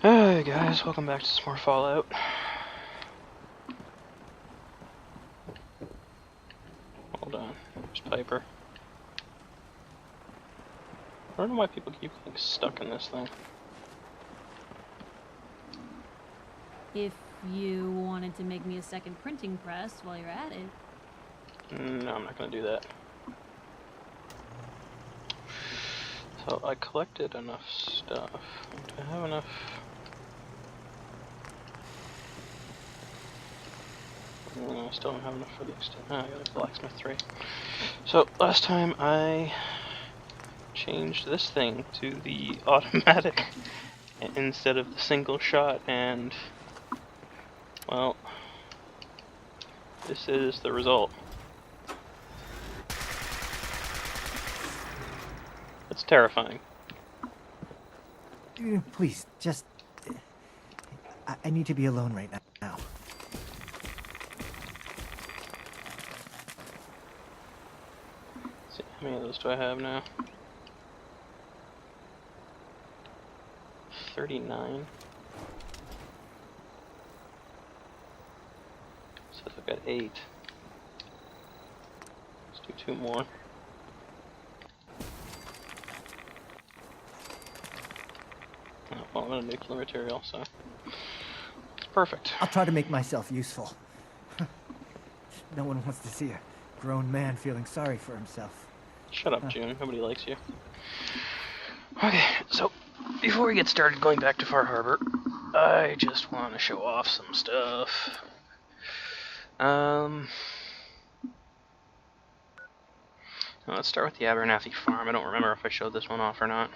Hey guys, welcome back to some more Fallout. Hold on, there's Piper. I don't know why people keep getting stuck in this thing. If you wanted to make me a second printing press while you're at it. No, I'm not gonna do that. So I collected enough stuff. Do I have enough? No, I still don't have enough for the extent. I got a blacksmith 3. So last time I changed this thing to the automatic instead of the single shot, and well, this is the result. It's terrifying. Please, just... I need to be alone right now. Let's see, how many of those do I have now? 39. So I've got 8. Let's do 2 more. Oh, well, I'm gonna nuclear material, so it's perfect. I'll try to make myself useful. No one wants to see a grown man feeling sorry for himself. Shut up, June. Nobody likes you. Okay, so before we get started going back to Far Harbor, I just want to show off some stuff. Let's start with the Abernathy farm. I don't remember if I showed this one off or not.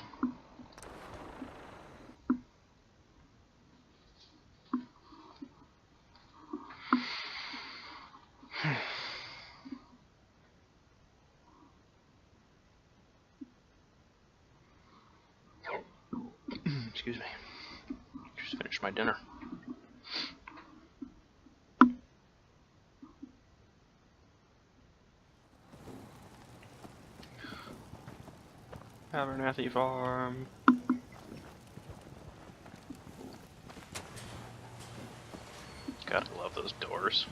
Excuse me. Just finished my dinner. Abernathy Farm. Gotta love those doors.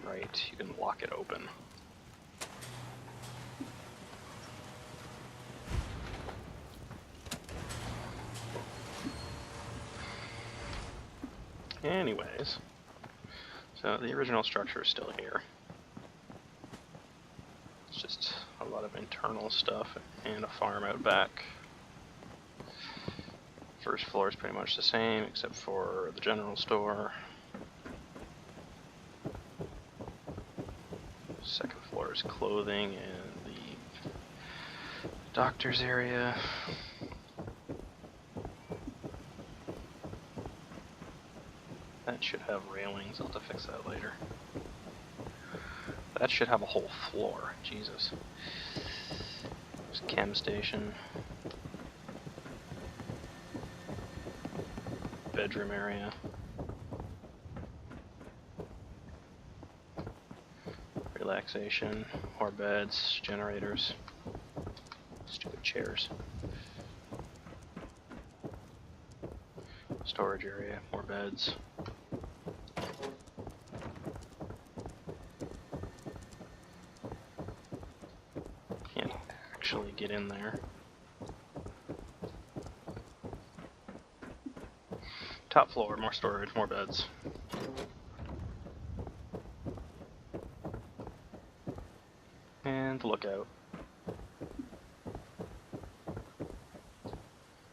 Right, you can lock it open. Anyways, so the original structure is still here. It's just a lot of internal stuff and a farm out back. First floor is pretty much the same except for the general store. Second floor is clothing and the doctor's area. That should have railings. I'll have to fix that later. That should have a whole floor. Jesus. There's a chem station. Bedroom area. Relaxation. More beds. Generators. Stupid chairs. Storage area. More beds. Can't actually get in there. Top floor, more storage, more beds. And the lookout.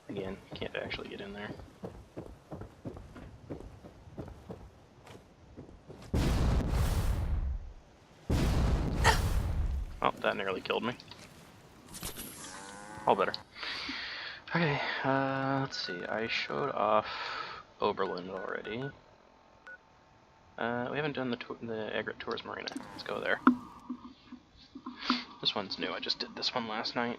Again, can't actually get in there. Oh, that nearly killed me. All better. Okay, let's see. I showed off Oberlin already. We haven't done the Egret Tours Marina. Let's go there. This one's new. I just did this one last night.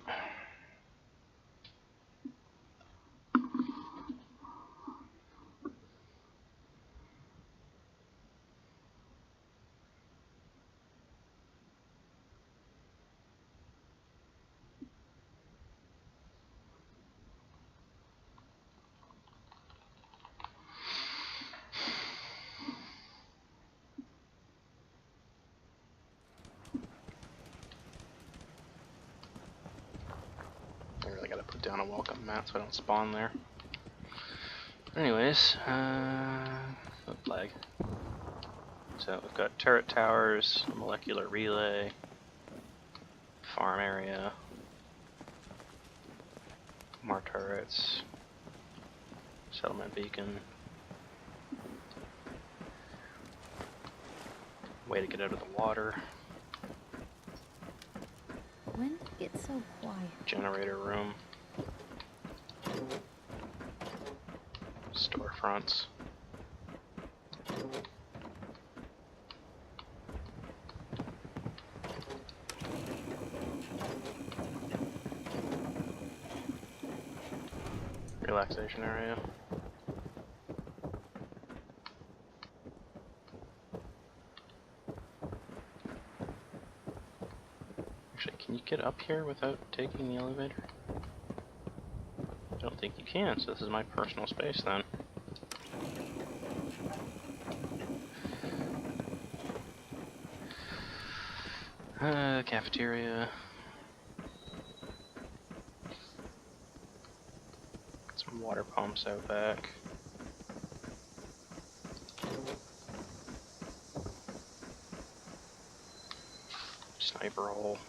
down a welcome mat so I don't spawn there. Anyways, the flag. So we've got turret towers, a molecular relay, farm area, more turrets, settlement beacon, way to get out of the water, When did it get so quiet? generator room, storefronts. Relaxation area. Actually, can you get up here without taking the elevator? I don't think you can, so this is my personal space then. Cafeteria. Some water pumps out back. Sniper hole.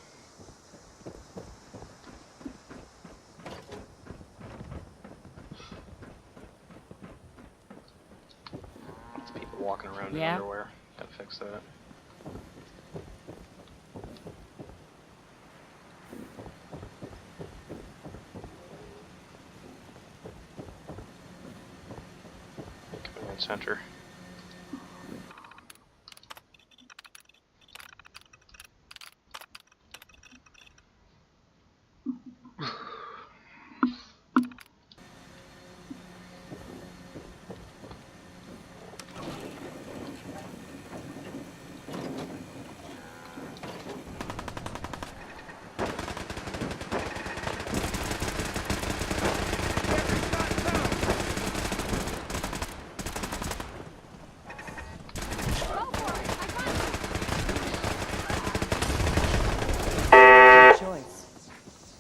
People walking around in underwear. Gotta fix that. Command center.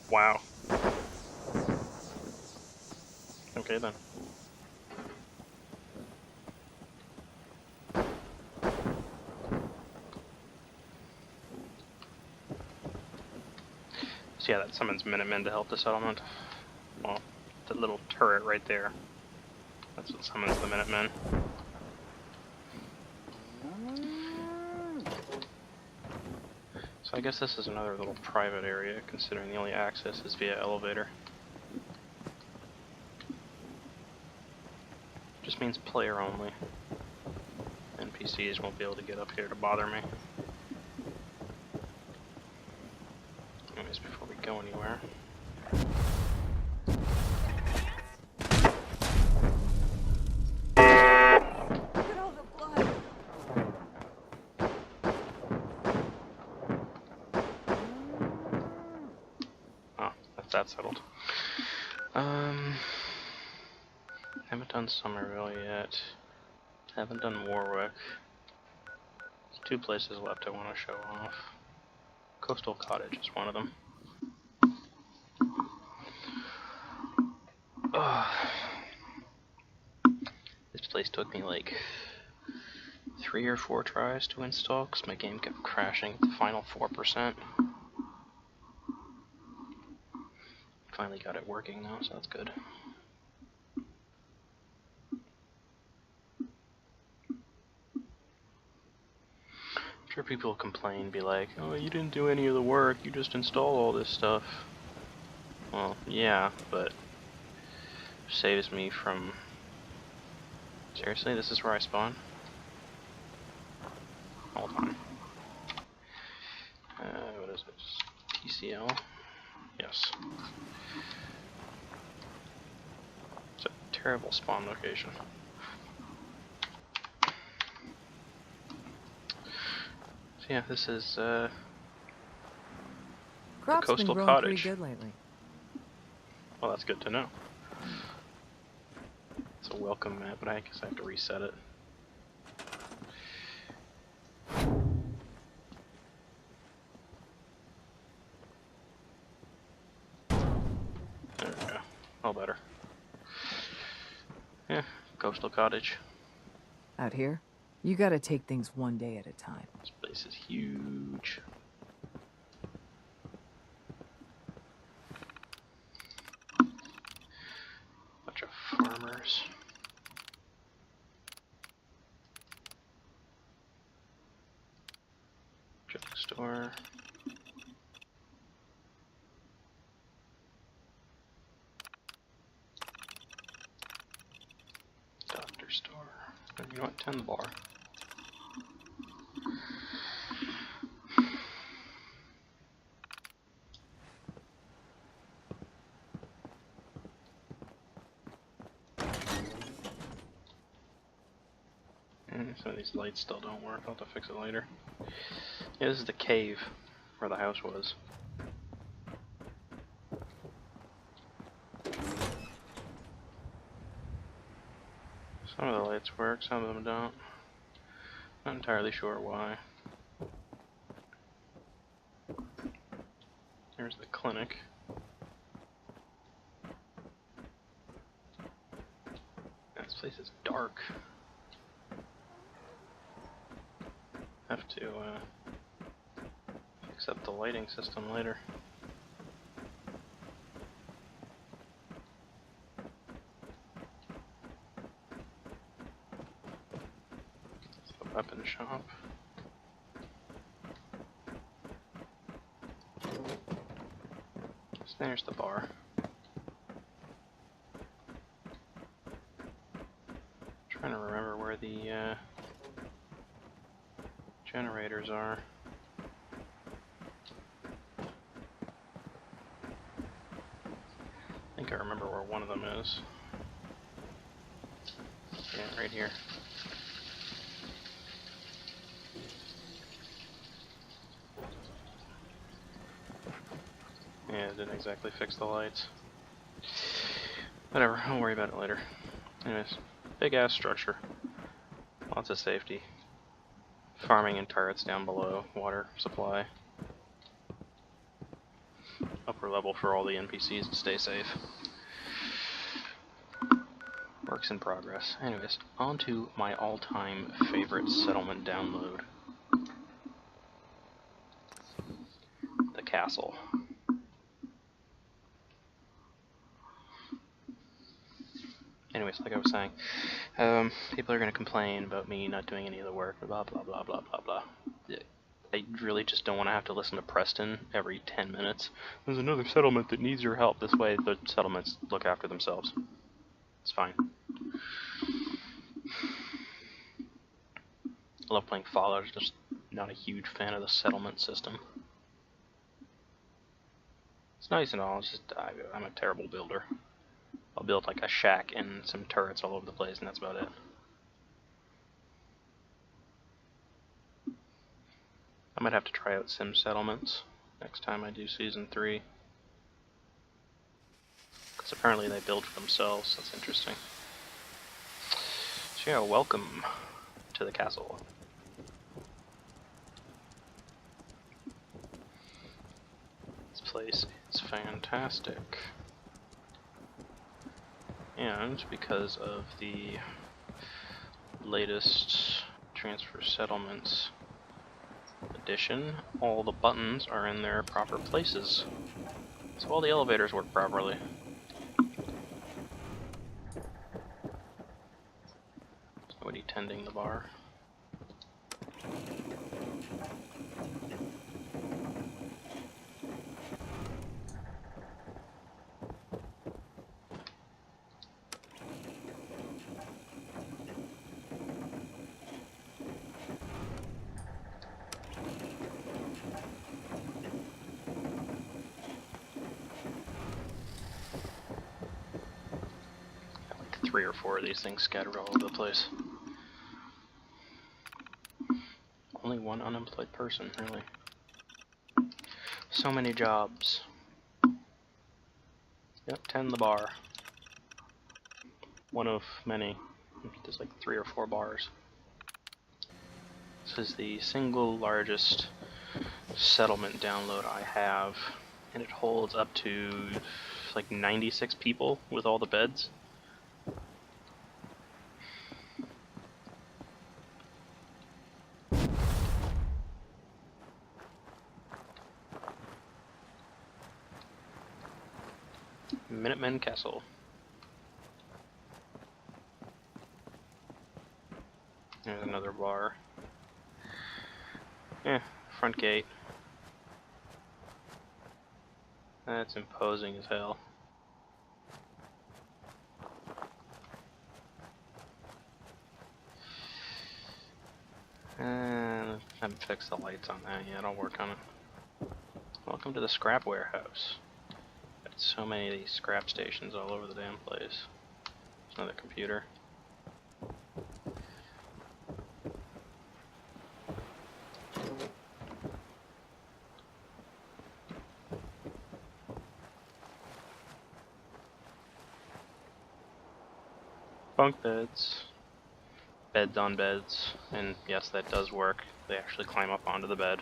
Wow. Okay then. So yeah, that summons Minutemen to help the settlement. Well, the little turret right there. That's what summons the Minutemen. So I guess this is another little private area, considering the only access is via elevator. Just means player only. NPCs won't be able to get up here to bother me. Anyways, before we go anywhere. That's settled. Haven't done Somerville yet. Haven't done Warwick. There's 2 places left I want to show off. Coastal Cottage is one of them. This place took me like 3 or 4 tries to install because my game kept crashing at the final 4%. Finally got it working now, so that's good. I'm sure people will complain, be like, oh, you didn't do any of the work, you just installed all this stuff. Well, yeah, but saves me from... Seriously, this is where I spawn? Hold on. What is it? TCL? Yes. It's a terrible spawn location. So yeah, this is the Coastal Cottage. Pretty good lately. Well, that's good to know. It's a welcome map, but I guess I have to reset it. There we go. all better. Yeah, coastal cottage. Out here, you gotta take things one day at a time. This place is huge. Bunch of farmers. Drugstore. Doctor store. And you know what? 10 bar. Some of these lights still don't work. I'll have to fix it later. Yeah, this is the cave where the house was. Some of the lights work, some of them don't. Not entirely sure why. There's the clinic. This place is dark. Have to fix up the lighting system later. It's the weapon shop. So there's the bar. Trying to remember where the generators are. I think I remember where one of them is. Yeah, right here. Yeah, it didn't exactly fix the lights. Whatever, I'll worry about it later. Anyways, big ass structure. Lots of safety. Farming and turrets down below, water supply. Upper level for all the NPCs to stay safe. Works in progress. Anyways, on to my all-time favorite settlement download. The castle. Anyways, like I was saying, people are going to complain about me not doing any of the work, blah blah blah blah blah blah. I really just don't want to have to listen to Preston every 10 minutes. There's another settlement that needs your help. This way the settlements look after themselves. It's fine. I love playing Fallout, just not a huge fan of the settlement system. It's nice and all, it's just I'm a terrible builder. I'll build like a shack and some turrets all over the place, and that's about it. I might have to try out Sim Settlements next time I do Season 3. Because apparently they build for themselves, that's interesting. So yeah, welcome to the castle. This place is fantastic. And because of the latest Transfer Settlements edition, all the buttons are in their proper places. So all the elevators work properly. Nobody tending the bar. Got like 3 or 4 of these things scattered all over the place. Only one unemployed person, really. So many jobs. Yep, tend the bar. One of many. There's like 3 or 4 bars. This is the single largest settlement download I have and it holds up to like 96 people with all the beds. Minutemen Castle. There's another bar. Yeah, front gate. That's imposing as hell. I haven't fixed the lights on that yet. I'll work on it. Welcome to the scrap warehouse. Got so many of these scrap stations all over the damn place. There's another computer. Bunk beds. Beds on beds. And yes, that does work. They actually climb up onto the bed.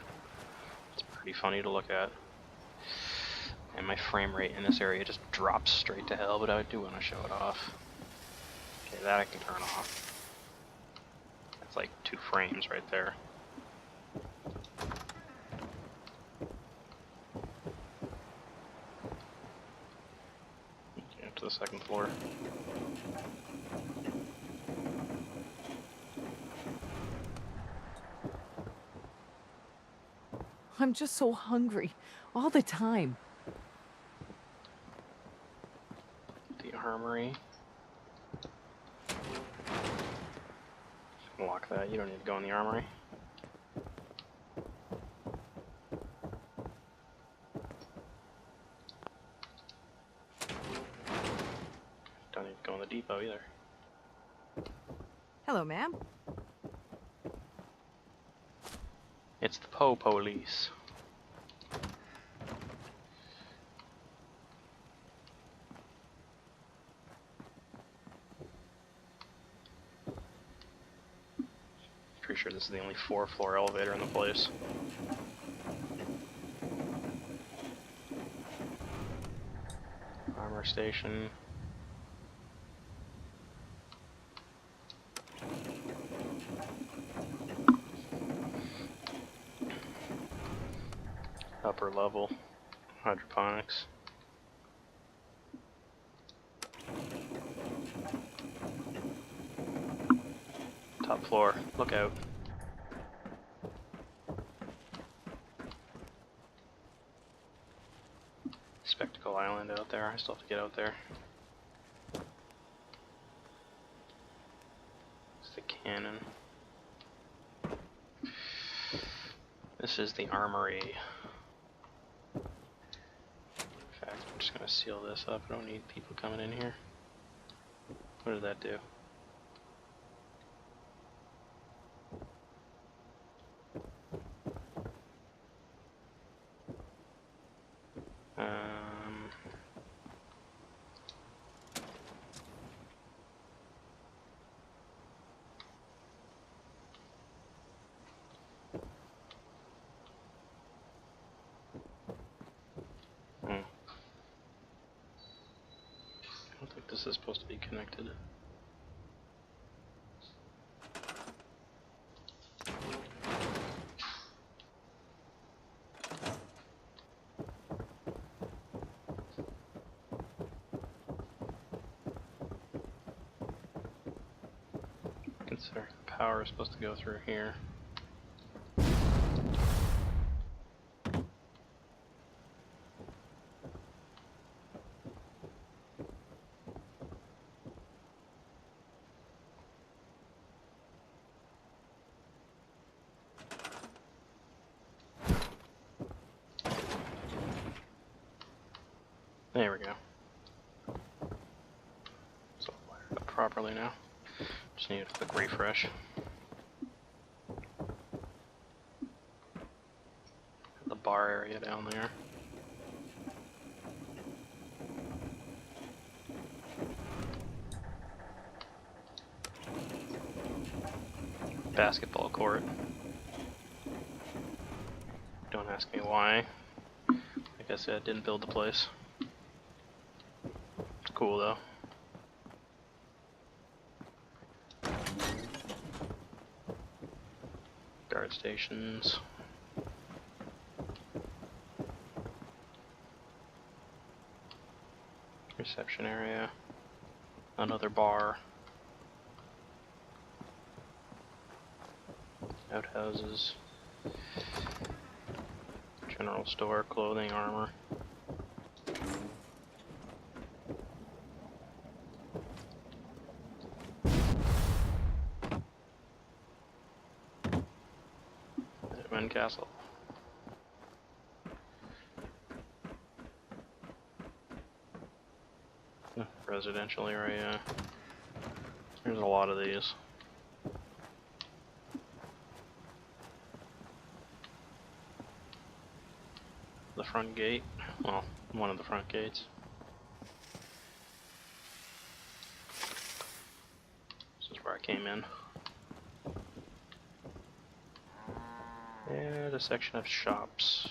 It's pretty funny to look at. And my frame rate in this area just drops straight to hell, but I do want to show it off. Okay, that I can turn off. That's like 2 frames right there. Okay, up to the 2nd floor. I'm just so hungry all the time. The armory. Lock that. You don't need to go in the armory. Don't need to go in the depot either. Hello, ma'am. It's the police. Pretty sure this is the only 4-floor elevator in the place. Armor station. Upper level. Hydroponics. Top floor. Look out. Spectacle Island out there. I still have to get out there. It's the cannon. This is the armory. In fact, I'm just gonna seal this up. I don't need people coming in here. What did that do? I don't think this is supposed to be connected. Consider power is supposed to go through here. There we go. It's all wired up properly now. Just need a quick refresh. The bar area down there. Basketball court. Don't ask me why. I I said, didn't build the place. It's cool though. Guard stations. Reception area. Another bar. Outhouses. General store, clothing, armor. Minutemen Castle. Residential area. There's a lot of these. The front gate. Well, one of the front gates. This is where I came in. And a section of shops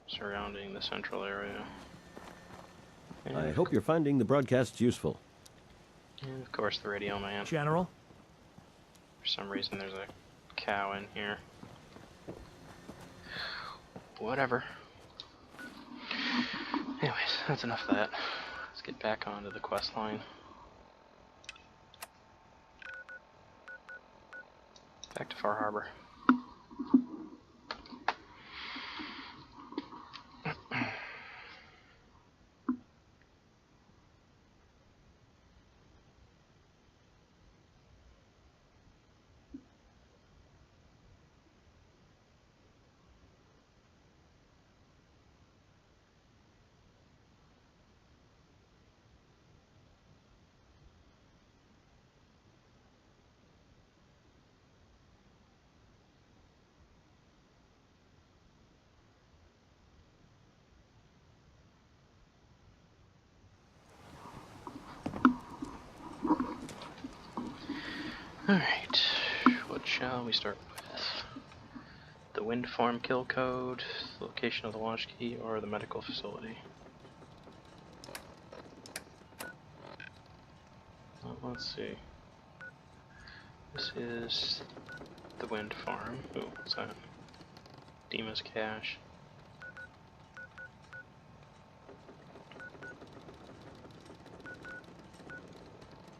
surrounding the central area. And I hope you're finding the broadcasts useful. And of course the radio man. General? For some reason there's a cow in here. Whatever. Anyways, that's enough of that. Let's get back onto the quest line. Back to Far Harbor. Alright, what shall we start with? The wind farm kill code, the location of the launch key, or the medical facility? Well, let's see. This is the wind farm. Ooh, what's that? Dima's cache.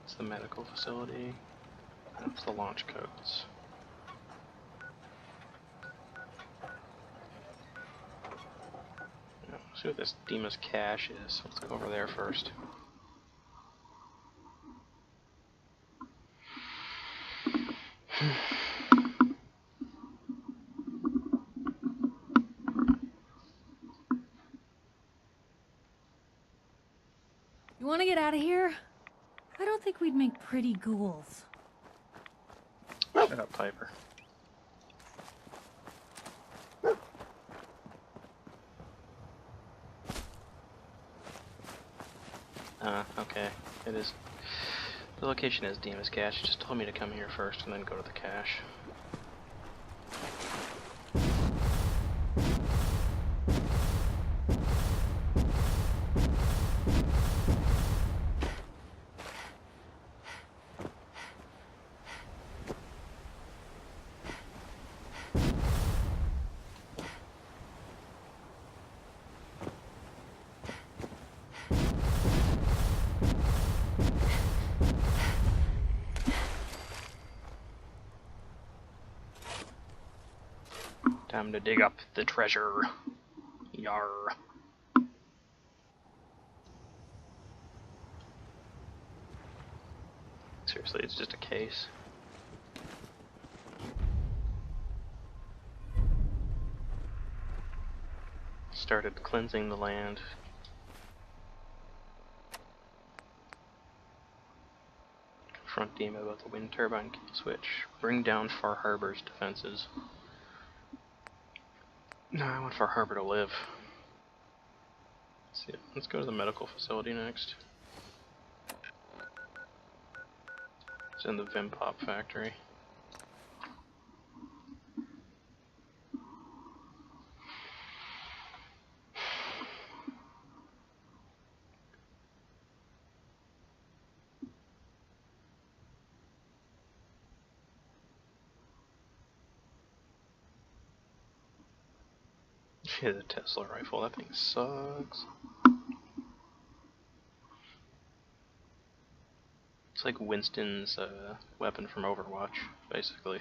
It's the medical facility. That's the launch codes. Now, let's see what this Dima's cache is. Let's go over there first. You want to get out of here? I don't think we'd make pretty ghouls. Shut up, Piper. Okay. It is. The location is Dima's cache. She just told me to come here first and then go to the cache. Time to dig up the treasure. Yar. Seriously, it's just a case. Started cleansing the land. Confront Dima about the wind turbine key switch. Bring down Far Harbor's defenses. No, I want Far Harbor to live. Let's go to the medical facility next. It's in the Vimpop factory. Yeah, the Tesla rifle, that thing sucks. It's like Winston's weapon from Overwatch, basically.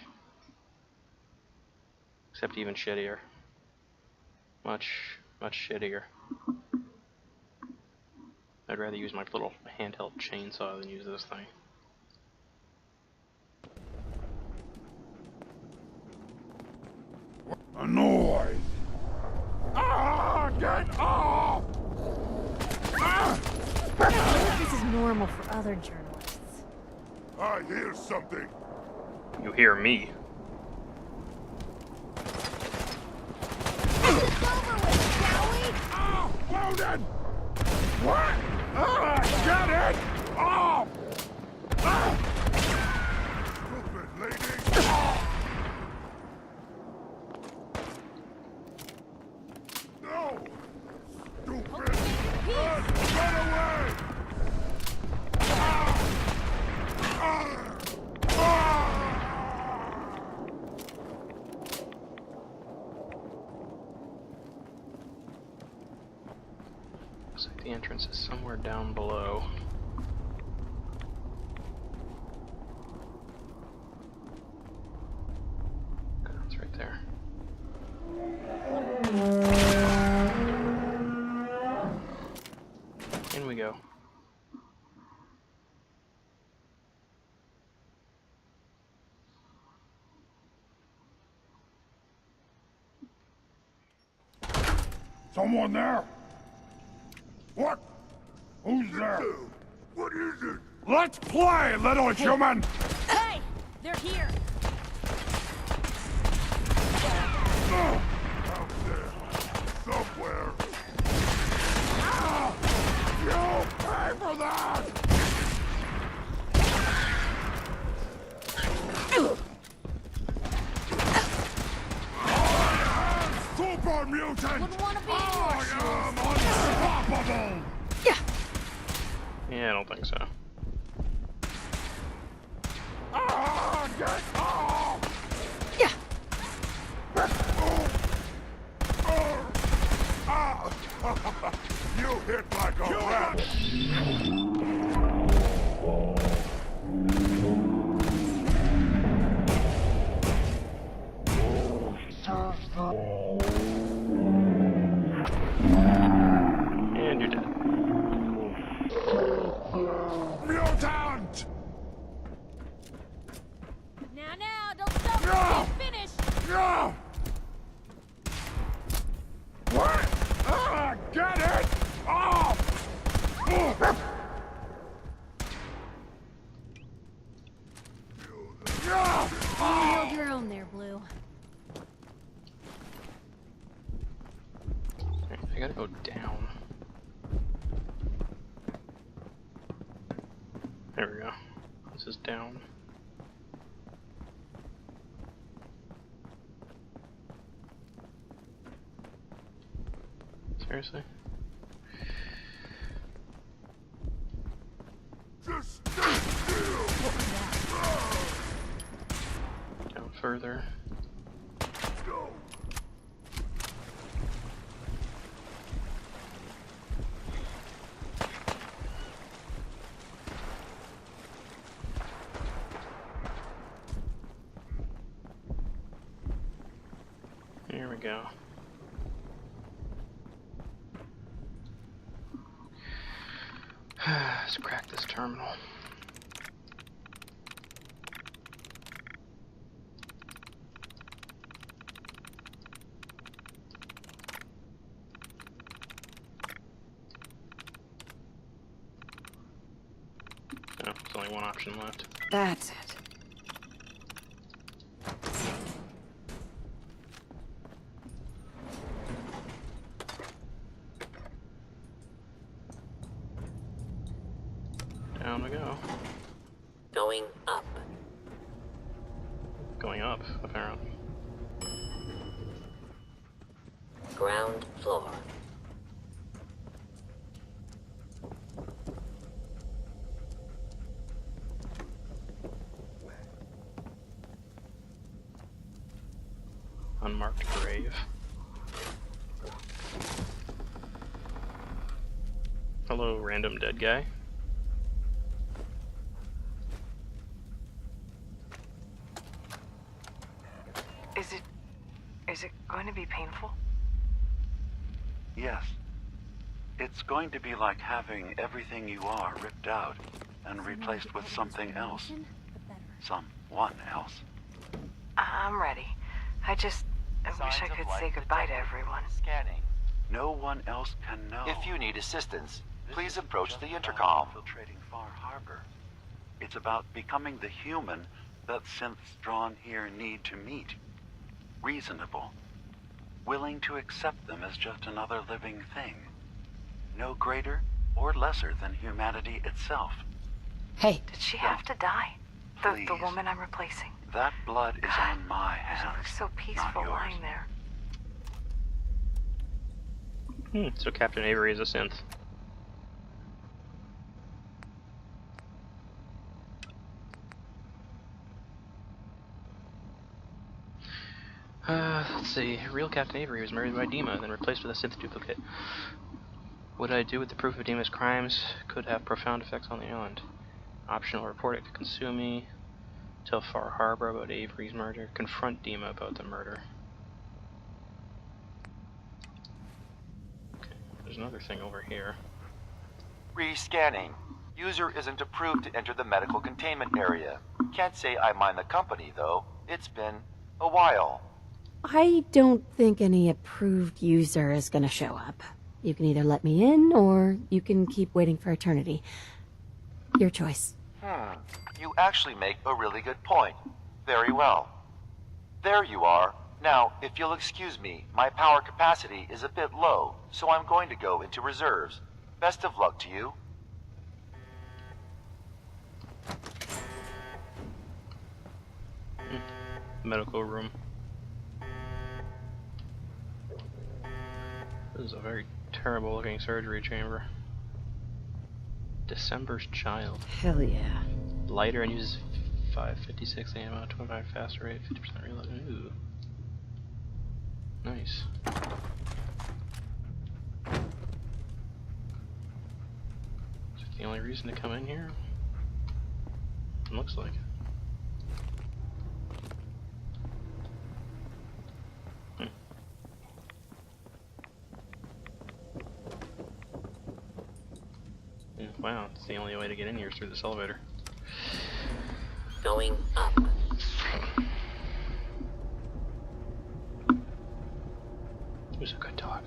Except even shittier. Much shittier. I'd rather use my little handheld chainsaw than use this thing. Annoyed! Ah! Get off! Ah! This is normal for other journalists. I hear something. You hear me. Ah! Loaded! What? Ah! Get it! Off! Ah! Stupid lady! Ah! No! Stupid! Run away! Ah! Ah! Ah! Looks like the entrance is somewhere down below. Okay, it's right there. In we go. Someone there? What? Who's there? What is it? Let's play, little human! Hey! They're here! Out there, somewhere. Ah! You'll pay for that! Super mutant! Wouldn't want to be in I your shoes. am unstoppable! Yeah, I don't think so. Ah! Get off! Yeah. Ah! You hit like a rat! And you're dead. Mutant! Now, don't stop No! until you finish! No! What? Ah! Get it! Off! No! You held your own there, Blue. Alright, I gotta go down. There we go. This is down. Seriously? Just stay still! Down further. Go! Here we go. Let's crack this terminal. No, there's only one option left. That's it. Down we go. Going up. Going up, apparently. Ground floor. Unmarked grave. Hello, random dead guy. Is it going to be painful? Yes. It's going to be like having everything you are ripped out and replaced with something else. Someone else. I'm ready. I wish I could say goodbye to everyone. Scanning. No one else can know. If you need assistance, This please isn't approach just the about intercom. infiltrating Far Harbor. It's about becoming the human that synths drawn here need to meet. Reasonable. Willing to accept them as just another living thing. No greater or lesser than humanity itself. Hey. Did she have to die? The Please. woman I'm replacing? That blood is on my She hands. looks so not peaceful yours. lying there. So Captain Avery is a synth. Let's see. Real Captain Avery was murdered by Dima, then replaced with a synth duplicate. What I do with the proof of Dima's crimes could have profound effects on the island. Optional: report it to Kasumi. Tell Far Harbor about Avery's murder. Confront Dima about the murder. Okay, there's another thing over here. Rescanning. User isn't approved to enter the medical containment area. Can't say I mind the company, though. It's been a while. I don't think any approved user is gonna show up. You can either let me in, or you can keep waiting for eternity. Your choice. You actually make a really good point. Very well. There you are. Now, if you'll excuse me, my power capacity is a bit low, so I'm going to go into reserves. Best of luck to you. Medical room. This is a very terrible looking surgery chamber. December's Child. Hell yeah. Lighter and uses 556 ammo, 25 faster rate, 50% reload. Ooh. Nice. Is that the only reason to come in here? It looks like it. Wow, it's the only way to get in here is through this elevator. Going up. Who's a good dog?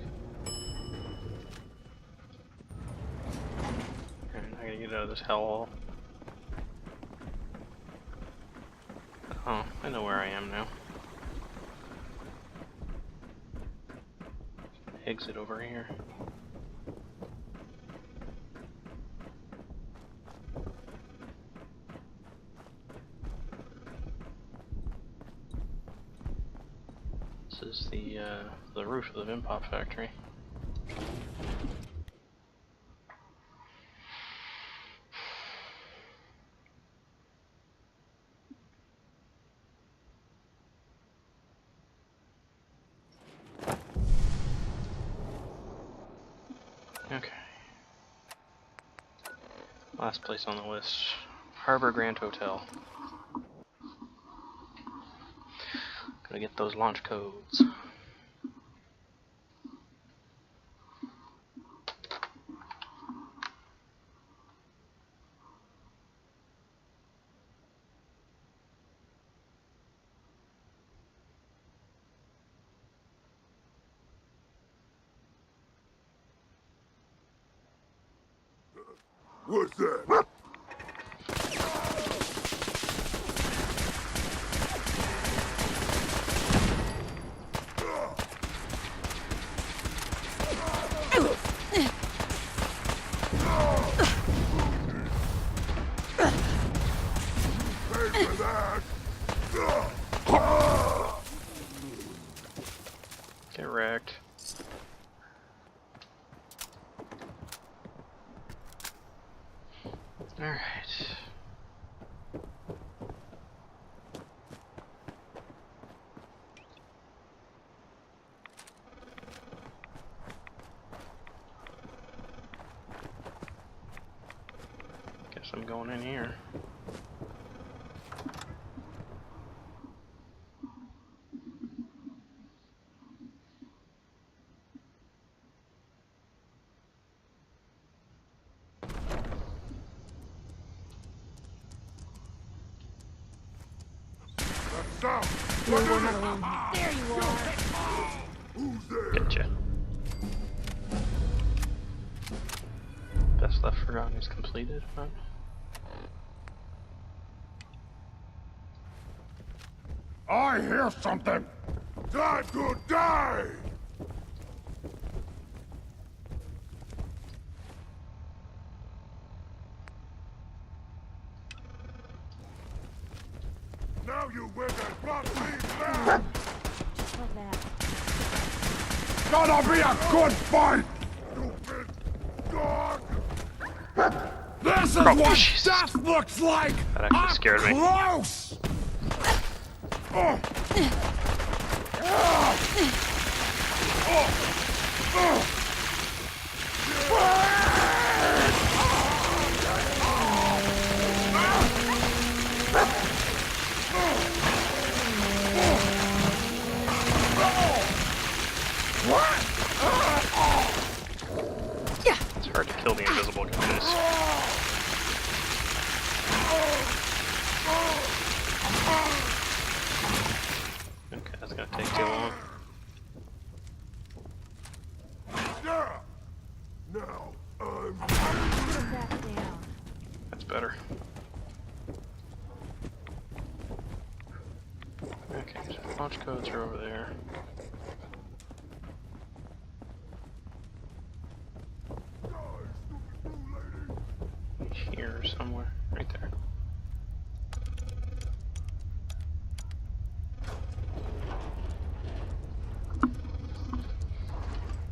And I gotta get out of this hellhole. Oh, I know where I am now. Exit over here. This is the roof of the Vimpop factory. Okay. Last place on the list. Harbor Grand Hotel. Gotta get those launch codes. What's that? Pay for that. Get wrecked. Alright. I'm going in here. There you are. Gotcha. Best left forgotten is completed, huh? I hear something! Time to die! Now you win and brought me back! Like that. Gonna be a good fight! Stupid dog! This is what Jesus. death looks like! That actually scared me. Close! It's hard to kill the invisible guys. Okay, that's gonna take too long. Yeah! Now I'm... Put that down. That's better. Okay, so launch codes are over there. Here somewhere, right there.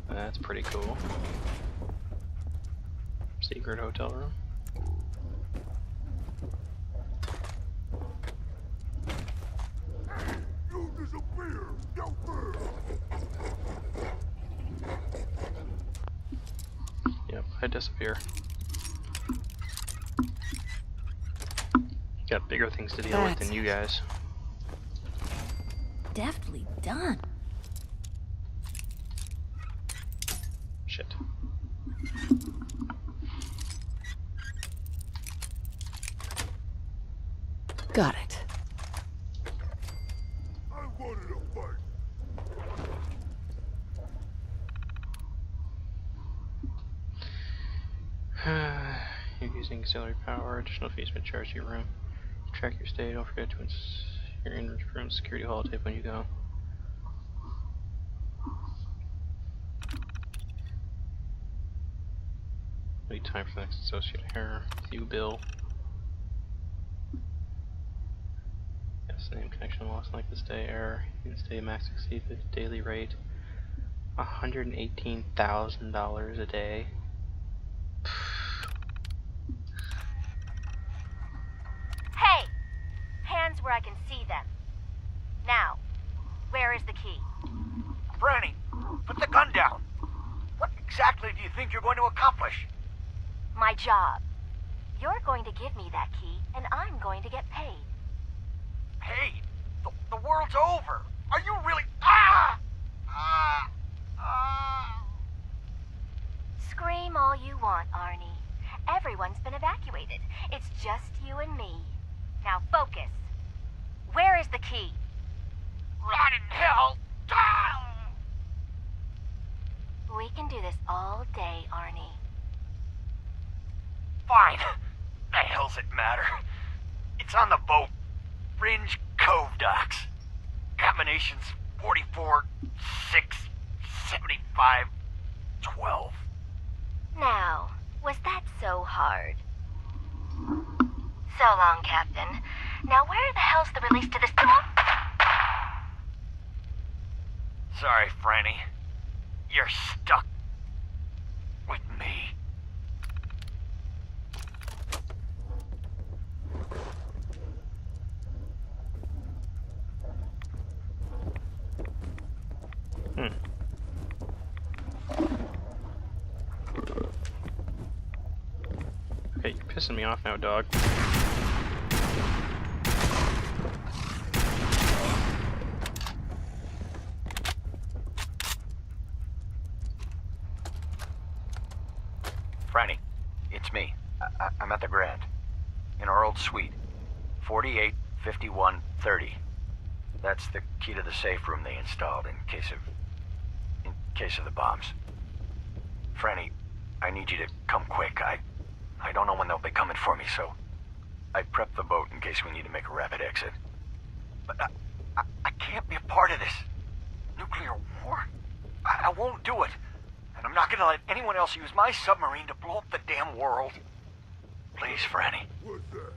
That's pretty cool. Secret hotel room. You disappear! No fear! Yep, I disappear. Got bigger things to deal with than you guys. Deftly done. Shit. Got it. I wanted a fight! You're using auxiliary power. Additional fees may charge to your room. Track your stay. Don't forget to your in-room security holotape when you go. Wait time for the next associate error. You bill. Yes, name connection lost like the stay error. You stay max exceeded daily rate. $118,000 a day. Hey! Hands where I can see them. Now, where is the key? Franny, put the gun down. What exactly do you think you're going to accomplish? My job. You're going to give me that key, and I'm going to get paid. Hey, the world's over. Are you really... Ah! Ah! Ah! Scream all you want, Arnie. Everyone's been evacuated. It's just you and me. Now focus. Where is the key? Rot in hell! Ah! We can do this all day, Arnie. Fine. The hell's it matter? It's on the boat. Fringe Cove docks. Combinations 44, 6, 75, 12. Now, was that so hard? So long, Captain. Now where the hell's the release to this... Sorry, Franny. You're stuck with me. Okay, you're pissing me off now, dog. Franny, it's me. I'm at the Grand. In our old suite. 485130. That's the key to the safe room they installed in case of the bombs. Franny, I need you to come quick. I don't know when they'll be coming for me, so I prepped the boat in case we need to make a rapid exit. But I can't be a part of this. Nuclear war? I won't do it. And I'm not gonna let anyone else use my submarine to blow up the damn world. Please, Franny.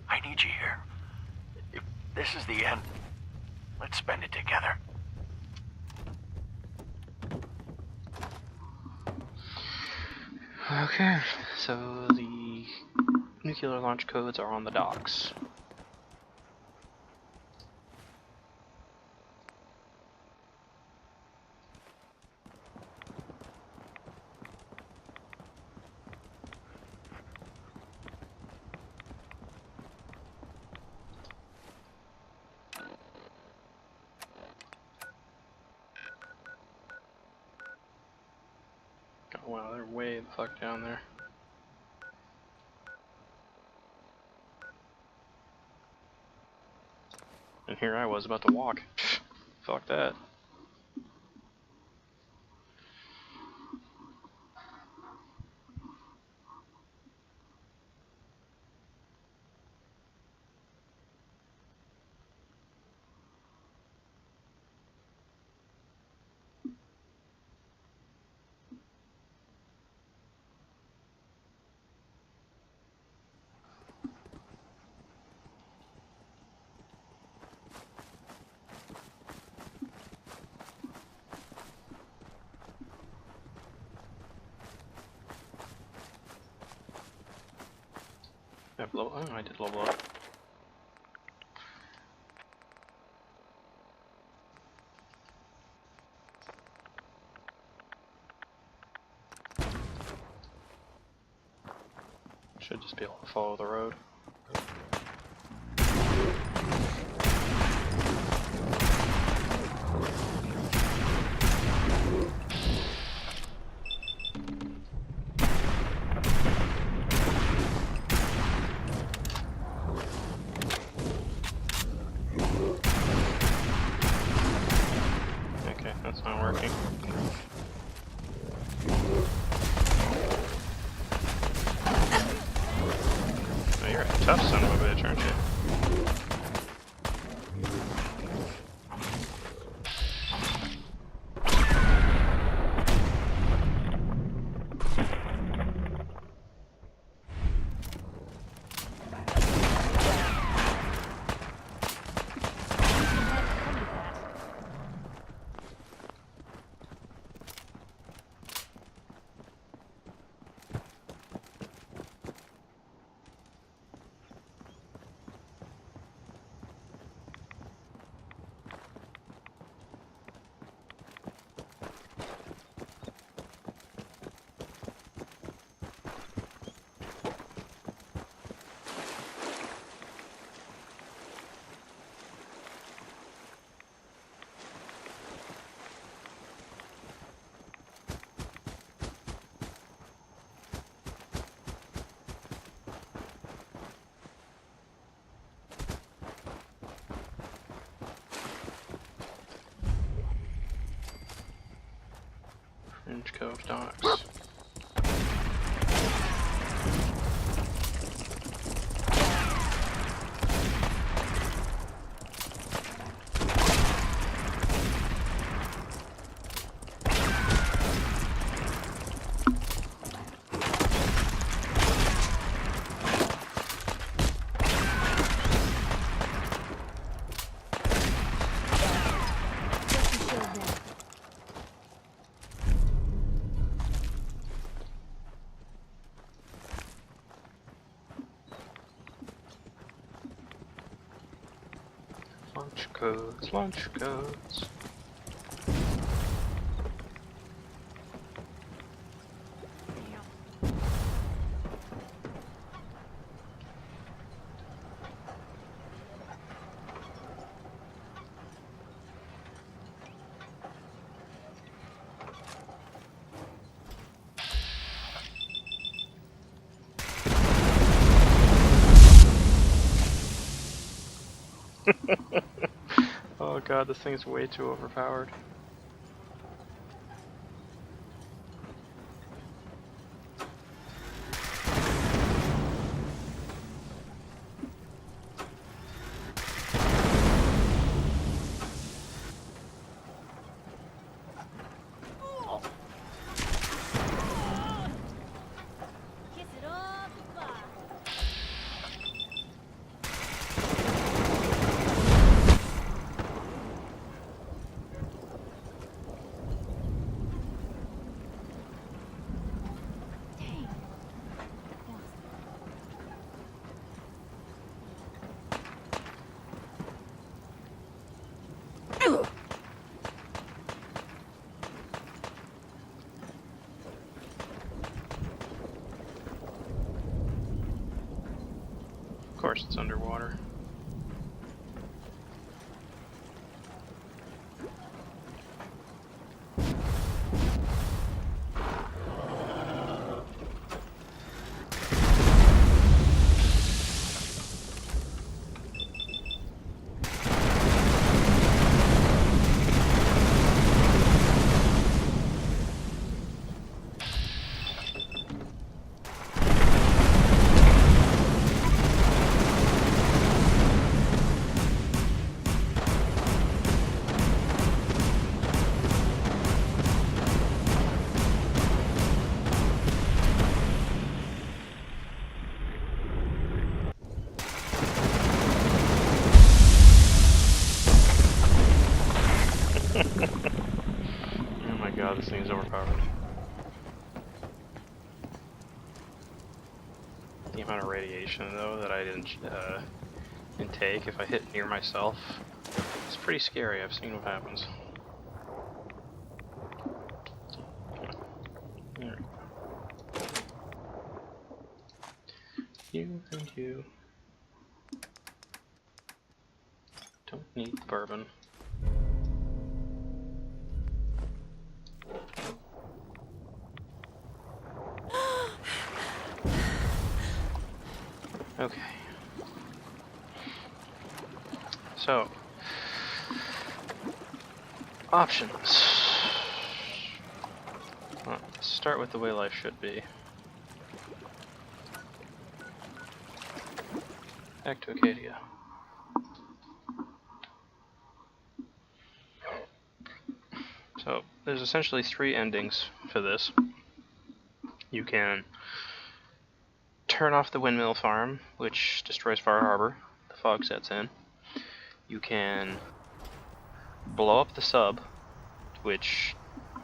I need you here. If this is the end, let's spend it together. Okay, so the nuclear launch codes are on the docks. Oh wow, they're way the fuck down there. And here I was about to walk. Fuck that. I did level up. Should just be able to follow the road. That's not working. Oh, you're a tough son of a bitch, aren't you? Fringe Cove Docks. Launch codes, launch codes. Oh god, this thing's way too overpowered. Of course it's underwater. Oh my god, this thing's overpowered. The amount of radiation, though, that I didn't intake if I hit near myself, it's pretty scary. I've seen what happens. There. You and you don't need bourbon. Okay. So, options. Well, let's start with the way life should be. Back to Acadia. So, there's essentially 3 endings for this. You can turn off the windmill farm, which destroys Far Harbor. The fog sets in. You can blow up the sub, which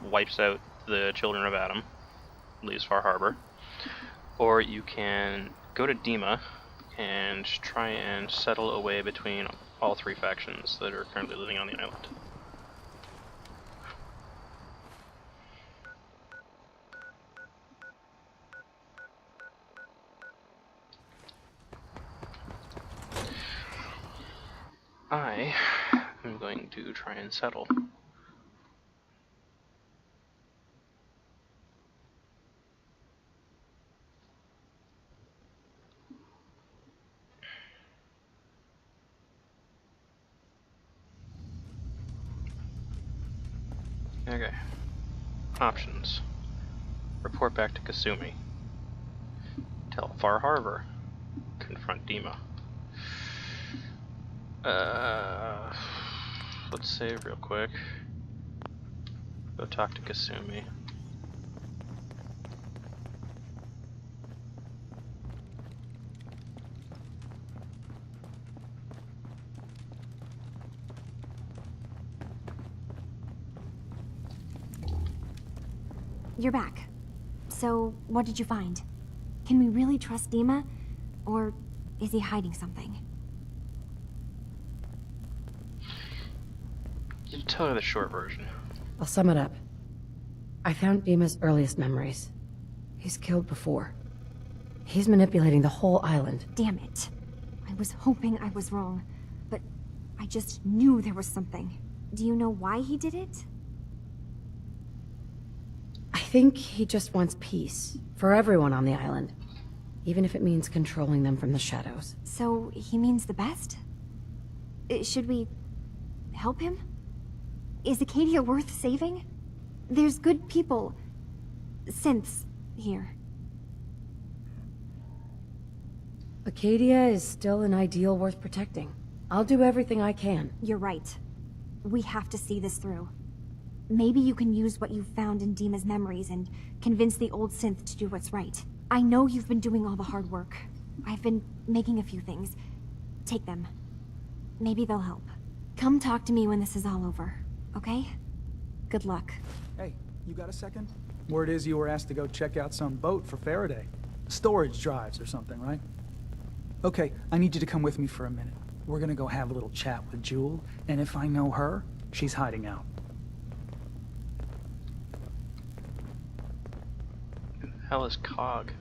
wipes out the children of Adam, leaves Far Harbor. Or you can go to Dima and try and settle away between all 3 factions that are currently living on the island. I am going to try and settle. Okay. Options. Report back to Kasumi. Tell Far Harbor. Confront Dima. Let's save real quick. Go talk to Kasumi. You're back. So, what did you find? Can we really trust Dima? Or is he hiding something? You tell her the short version. I'll sum it up. I found Dima's earliest memories. He's killed before. He's manipulating the whole island. Damn it. I was hoping I was wrong, but I just knew there was something. Do you know why he did it? I think he just wants peace for everyone on the island, even if it means controlling them from the shadows. So, he means the best? Should we help him? Is Acadia worth saving? There's good people, synths, here. Acadia is still an ideal worth protecting. I'll do everything I can. You're right. We have to see this through. Maybe you can use what you've found in Dima's memories and convince the old synth to do what's right. I know you've been doing all the hard work. I've been making a few things. Take them. Maybe they'll help. Come talk to me when this is all over, okay? Good luck. Hey, you got a second? Word is you were asked to go check out some boat for Faraday. Storage drives or something, right? Okay, I need you to come with me for a minute. We're gonna go have a little chat with Jewel, and if I know her, she's hiding out. Who the hell is Cog?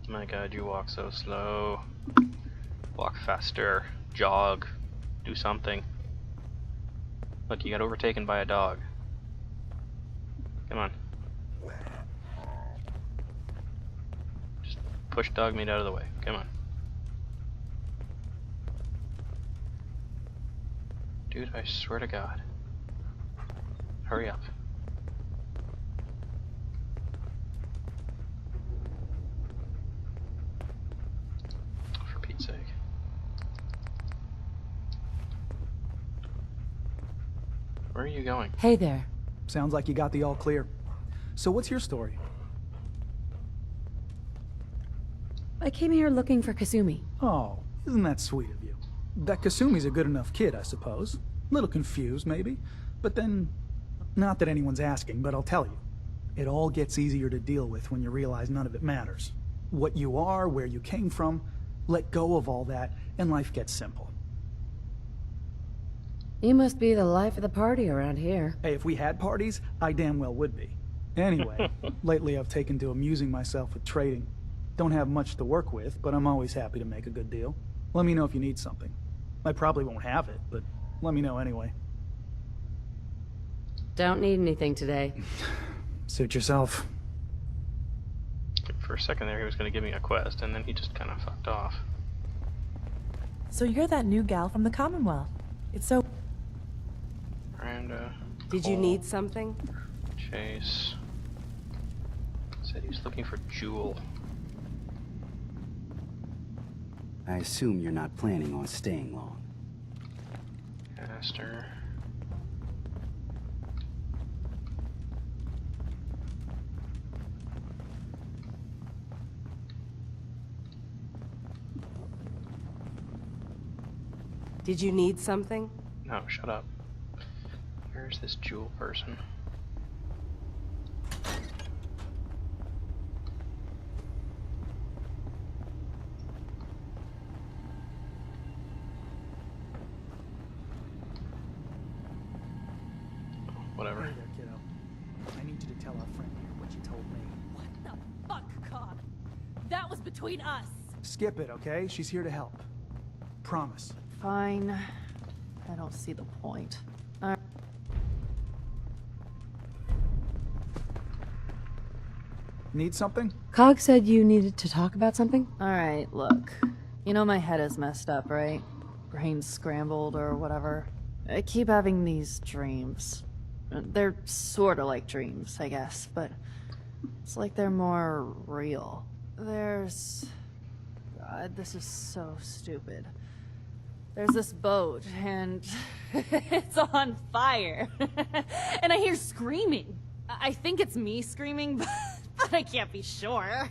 My god, you walk so slow. Walk faster. Jog. Do something. Look, you got overtaken by a dog. Come on. Just push dog meat out of the way. Come on. Dude, I swear to God. Hurry up. For Pete's sake. Where are you going? Hey there. Sounds like you got the all clear. So what's your story? I came here looking for Kasumi. Oh, isn't that sweet of you? That Kasumi's a good enough kid, I suppose. Little confused, maybe. But then, not that anyone's asking, but I'll tell you. It all gets easier to deal with when you realize none of it matters. What you are, where you came from, let go of all that, and life gets simple. You must be the life of the party around here. Hey, if we had parties, I damn well would be. Anyway, lately I've taken to amusing myself with trading. Don't have much to work with, but I'm always happy to make a good deal. Let me know if you need something. I probably won't have it, but let me know anyway. Don't need anything today. Suit yourself. For a second there, he was going to give me a quest, and then he just kind of fucked off. So you're that new gal from the Commonwealth. It's so... Miranda. Did you need something? Chase. Said he was looking for Jewel. I assume you're not planning on staying long. Caster. Did you need something? No, shut up. Where's this Jewel person? Whatever. Hey there, kiddo. I need you to tell our friend here what you told me. What the fuck, Cog? That was between us. Skip it, okay? She's here to help. Promise. Fine. I don't see the point. Need something? Cog said you needed to talk about something? Alright, look. You know my head is messed up, right? Brain's scrambled or whatever. I keep having these dreams. They're sorta like dreams, I guess, but it's like they're more real. There's... God, this is so stupid. There's this boat, and it's on fire. And I hear screaming. I think it's me screaming, but I can't be sure.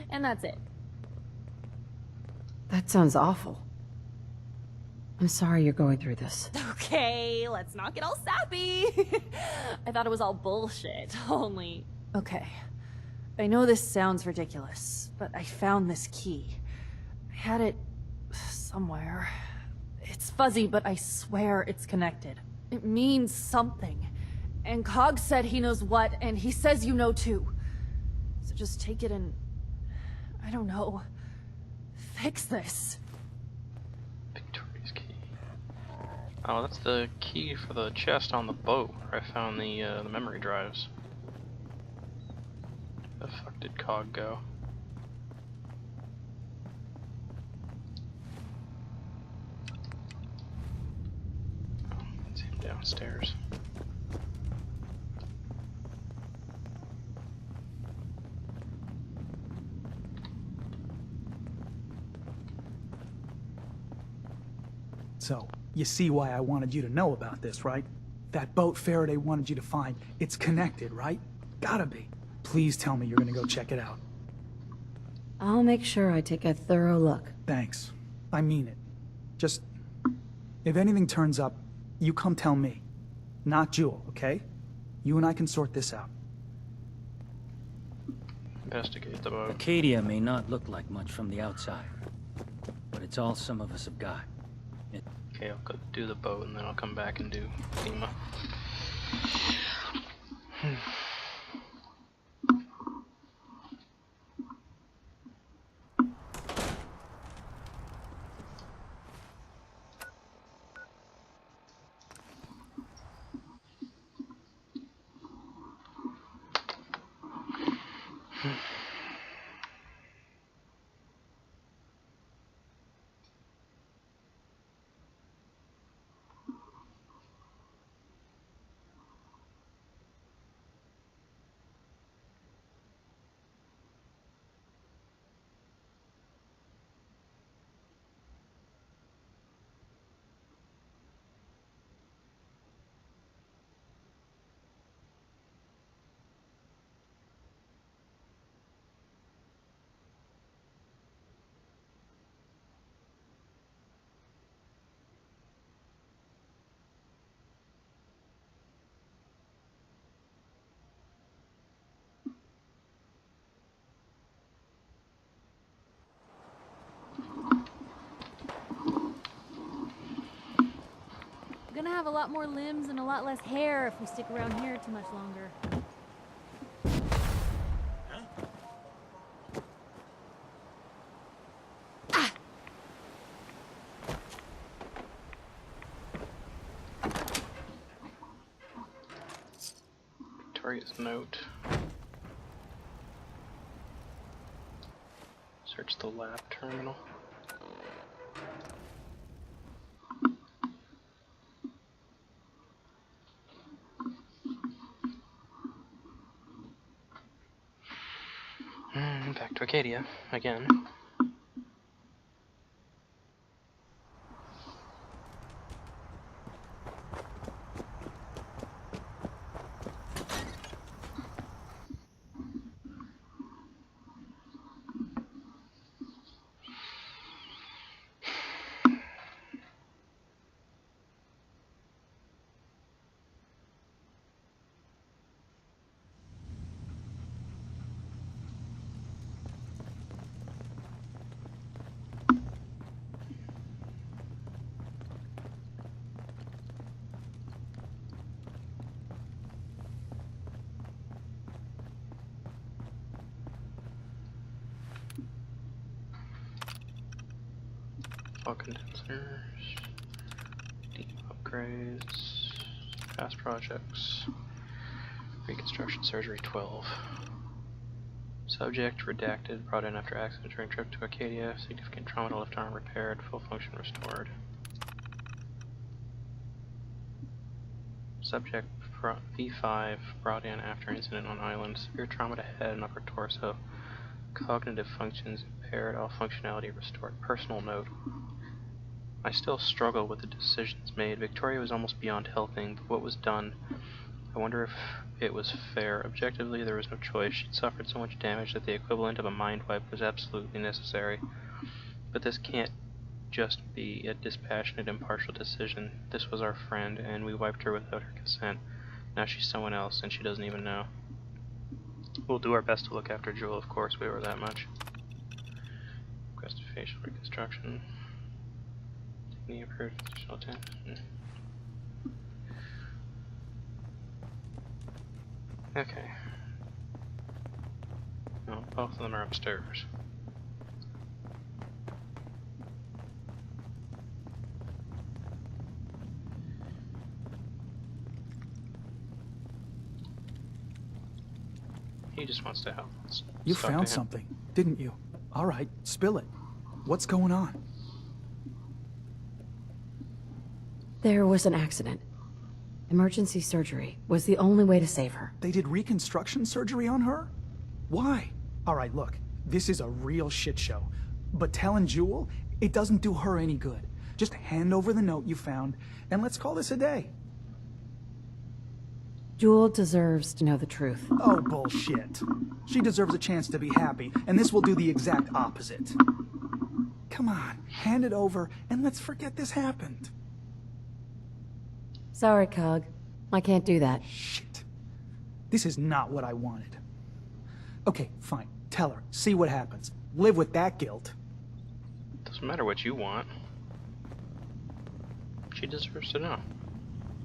And that's it. That sounds awful. I'm sorry you're going through this. Okay, let's not get all sappy. I thought it was all bullshit, only... Okay. I know this sounds ridiculous, but I found this key. I had it somewhere. It's fuzzy, but I swear it's connected. It means something. And Cog said he knows what, and he says you know too. So just take it and... I don't know. Fix this. Victoria's key. Oh, that's the key for the chest on the boat where I found the memory drives. the fuck did Cog go? Oh, it's him downstairs. So, you see why I wanted you to know about this, right? That boat Faraday wanted you to find, it's connected, right? Gotta be. Please tell me you're gonna go check it out. I'll make sure I take a thorough look. Thanks. I mean it. Just, if anything turns up, you come tell me. Not Jewel, okay? You and I can sort this out. Investigate the boat. Acadia may not look like much from the outside, but it's all some of us have got. Okay, I'll go do the boat and then I'll come back and do FEMA. We're gonna have a lot more limbs and a lot less hair if we stick around here too much longer. Victoria's note. Search the lab terminal. Back to Acadia again. Fall condensers, deep upgrades, past projects, reconstruction surgery 12. Subject redacted, brought in after accident during trip to Acadia, significant trauma to left arm repaired, full function restored. Subject V5 brought in after incident on island, severe trauma to head and upper torso, cognitive functions impaired, all functionality restored. Personal note. I still struggle with the decisions made. Victoria was almost beyond helping, but what was done, I wonder if it was fair. Objectively, there was no choice. She'd suffered so much damage that the equivalent of a mind wipe was absolutely necessary. But this can't just be a dispassionate, impartial decision. This was our friend, and we wiped her without her consent. Now she's someone else, and she doesn't even know. We'll do our best to look after Jewel, of course, we owe her that much. Requested facial reconstruction. Knee approved additional attention. Okay. No, both of them are upstairs. He just wants to help. You found something, didn't you? All right, spill it. What's going on? There was an accident. Emergency surgery was the only way to save her. They did reconstruction surgery on her? Why? All right, look, this is a real shit show. But telling Jewel, it doesn't do her any good. Just hand over the note you found, and let's call this a day. Jewel deserves to know the truth. Oh, bullshit. She deserves a chance to be happy, and this will do the exact opposite. Come on, hand it over, and let's forget this happened. Sorry, Cog. I can't do that. Shit. This is not what I wanted. Okay, fine. Tell her. See what happens. Live with that guilt. Doesn't matter what you want. She deserves to know.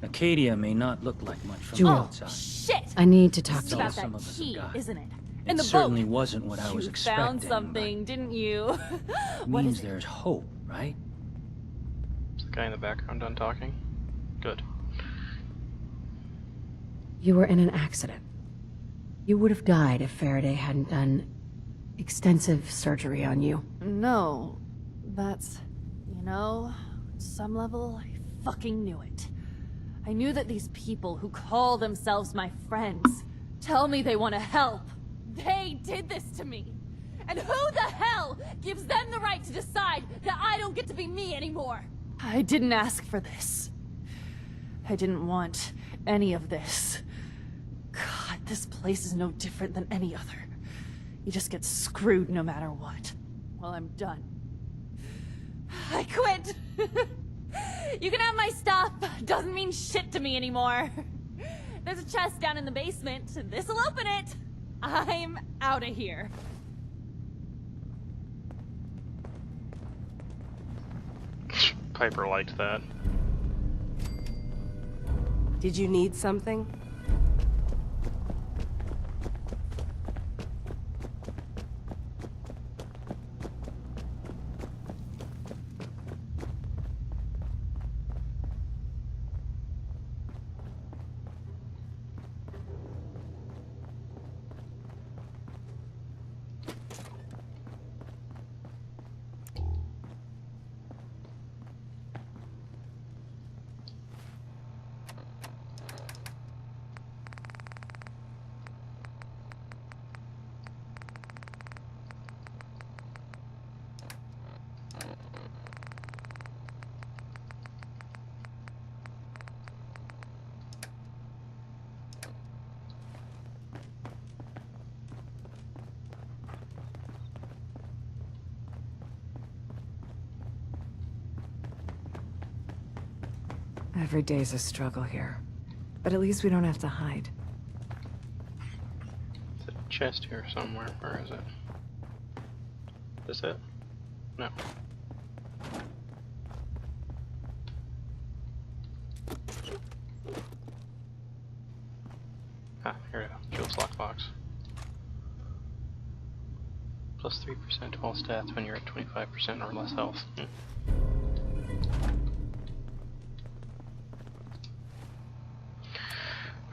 Acadia may not look like much from Jewel. the outside. Shit! I need to talk It's to you. about Some that of us key, have got. isn't it? It In the certainly boat. wasn't what I was You expecting. found something, didn't you? It What means is it? there's hope, right? Is the guy in the background done talking? Good. You were in an accident. You would have died if Faraday hadn't done extensive surgery on you. No, that's... You know, on some level, I fucking knew it. I knew that these people who call themselves my friends tell me they want to help. They did this to me. And who the hell gives them the right to decide that I don't get to be me anymore? I didn't ask for this. I didn't want any of this. God, this place is no different than any other. You just get screwed no matter what. Well, I'm done. I quit! You can have my stuff. Doesn't mean shit to me anymore. There's a chest down in the basement. This'll open it. I'm out of here. Piper liked that. Did you need something? Every day's a struggle here. But at least we don't have to hide. There's a chest here somewhere. Where is it? Is it? No. Ah, here we go. Jewel's lockbox. Plus 3% to all stats when you're at 25% or less health.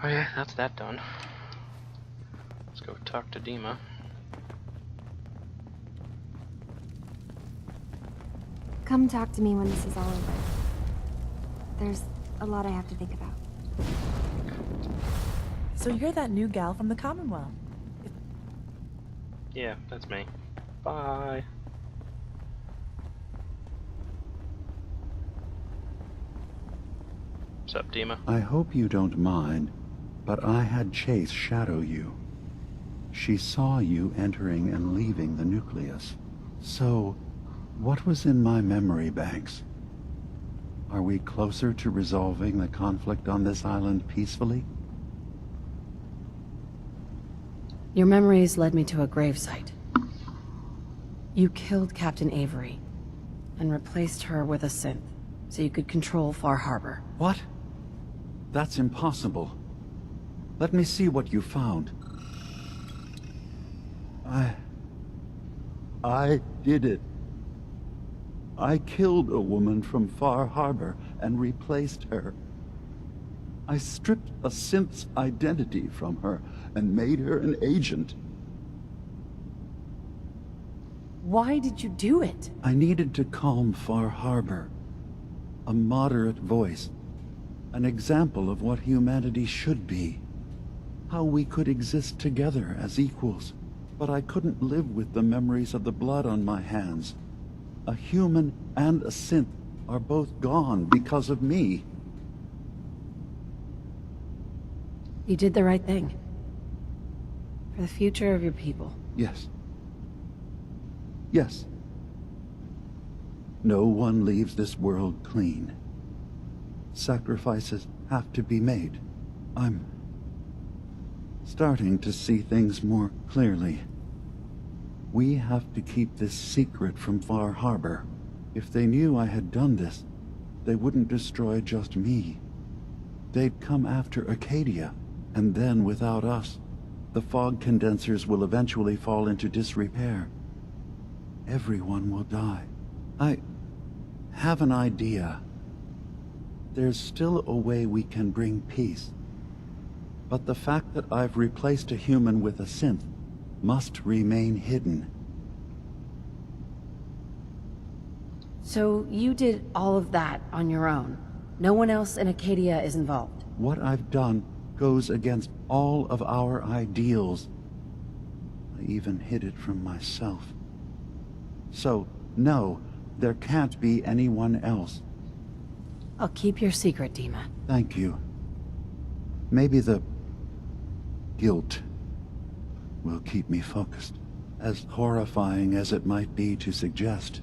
Oh yeah, that's that done. Let's go talk to Dima. Come talk to me when this is all over. There's a lot I have to think about. So you're that new gal from the Commonwealth. Yeah, that's me. Bye. What's up, Dima? I hope you don't mind, but I had Chase shadow you. She saw you entering and leaving the nucleus. So, what was in my memory banks? Are we closer to resolving the conflict on this island peacefully? Your memories led me to a gravesite. You killed Captain Avery and replaced her with a synth so you could control Far Harbor. What? That's impossible. Let me see what you found. I did it. I killed a woman from Far Harbor and replaced her. I stripped a synth's identity from her and made her an agent. Why did you do it? I needed to calm Far Harbor. A moderate voice. An example of what humanity should be. How we could exist together as equals. But I couldn't live with the memories of the blood on my hands. A human and a synth are both gone because of me. You did the right thing. For the future of your people. Yes. Yes. No one leaves this world clean. Sacrifices have to be made. I'm starting to see things more clearly. We have to keep this secret from Far Harbor. If they knew I had done this, they wouldn't destroy just me. They'd come after Acadia, and then without us, the fog condensers will eventually fall into disrepair. Everyone will die. I have an idea. There's still a way we can bring peace. But the fact that I've replaced a human with a synth must remain hidden. So you did all of that on your own? No one else in Acadia is involved? What I've done goes against all of our ideals. I even hid it from myself. So, no, there can't be anyone else. I'll keep your secret, Dima. Thank you. Maybe the guilt will keep me focused. As horrifying as it might be to suggest,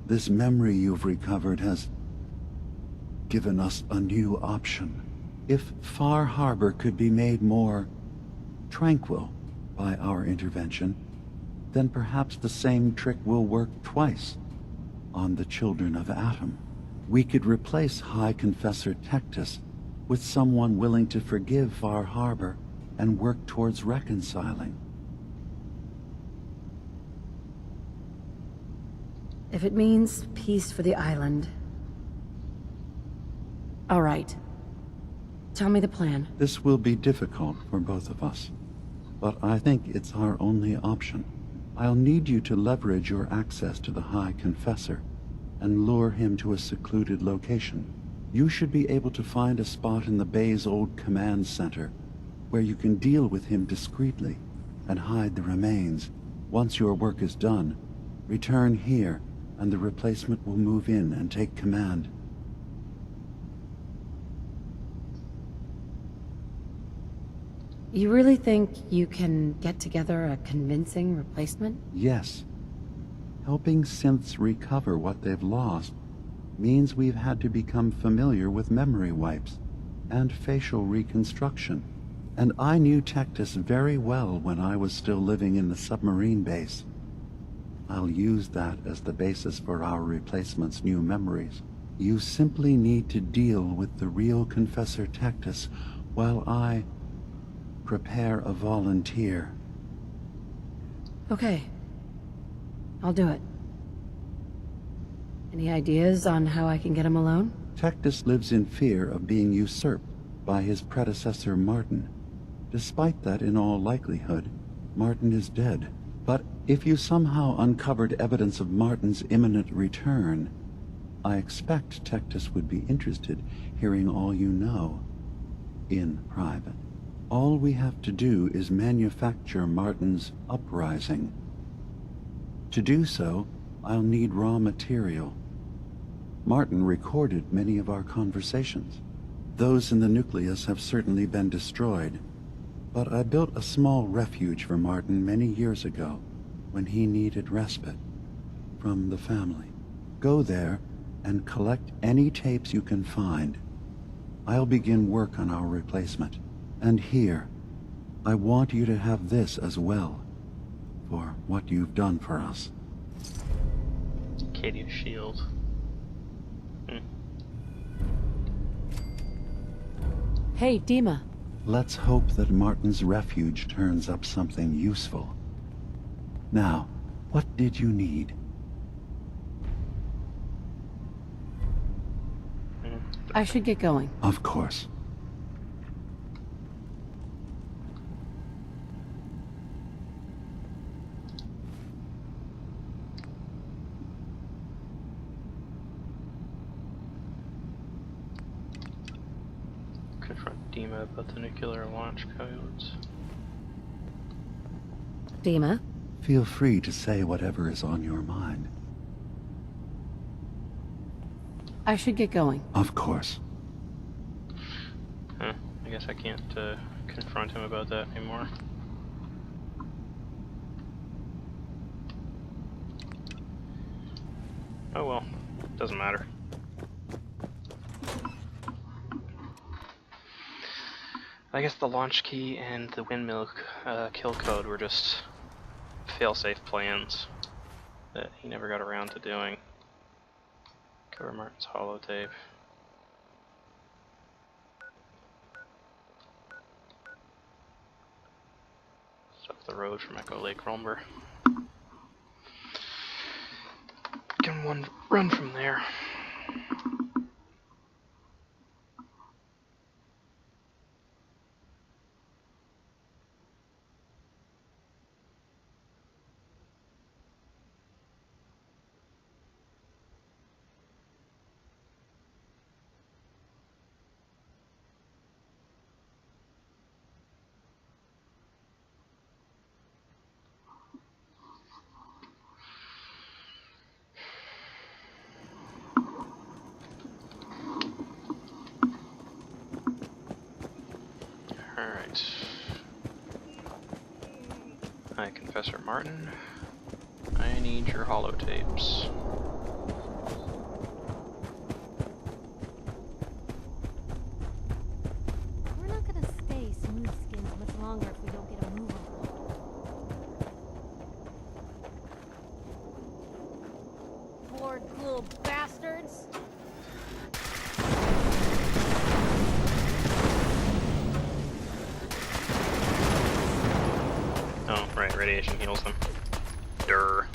this memory you've recovered has given us a new option. If Far Harbor could be made more tranquil by our intervention, then perhaps the same trick will work twice on the children of Atom. We could replace High Confessor Tectus with someone willing to forgive Far Harbor and work towards reconciling. If it means peace for the island... All right. Tell me the plan. This will be difficult for both of us, but I think it's our only option. I'll need you to leverage your access to the High Confessor and lure him to a secluded location. You should be able to find a spot in the Bay's old command center where you can deal with him discreetly and hide the remains. Once your work is done, return here and the replacement will move in and take command. You really think you can get together a convincing replacement? Yes. Helping synths recover what they've lost means we've had to become familiar with memory wipes and facial reconstruction. And I knew Tectus very well when I was still living in the submarine base. I'll use that as the basis for our replacement's new memories. You simply need to deal with the real Confessor Tectus while I prepare a volunteer. Okay. I'll do it. Any ideas on how I can get him alone? Tectus lives in fear of being usurped by his predecessor Martin. Despite that, in all likelihood, Martin is dead. But if you somehow uncovered evidence of Martin's imminent return, I expect Tectus would be interested hearing all you know, in private. All we have to do is manufacture Martin's uprising. To do so, I'll need raw material. Martin recorded many of our conversations. Those in the nucleus have certainly been destroyed, but I built a small refuge for Martin many years ago when he needed respite from the family. Go there and collect any tapes you can find. I'll begin work on our replacement. And here, I want you to have this as well, for what you've done for us. Acadia's shield. Hey, Dima. Let's hope that Martin's refuge turns up something useful. Now, what did you need? I should get going. Of course. confront Dima about the nuclear launch codes. Dima? Feel free to say whatever is on your mind. I should get going. Of course. Huh, I guess I can't confront him about that anymore. Oh well, doesn't matter. I guess the launch key and the windmill kill code were just failsafe plans that he never got around to doing. Cover Martin's holotape. It's up the road from Echo Lake Rumber. Can run from there. Alright. Hi, Confessor Martin. I need your holotapes. We're not gonna stay smooth skins much longer if we don't get a move on. Bored little bastards! Oh, right, radiation heals them. Durr.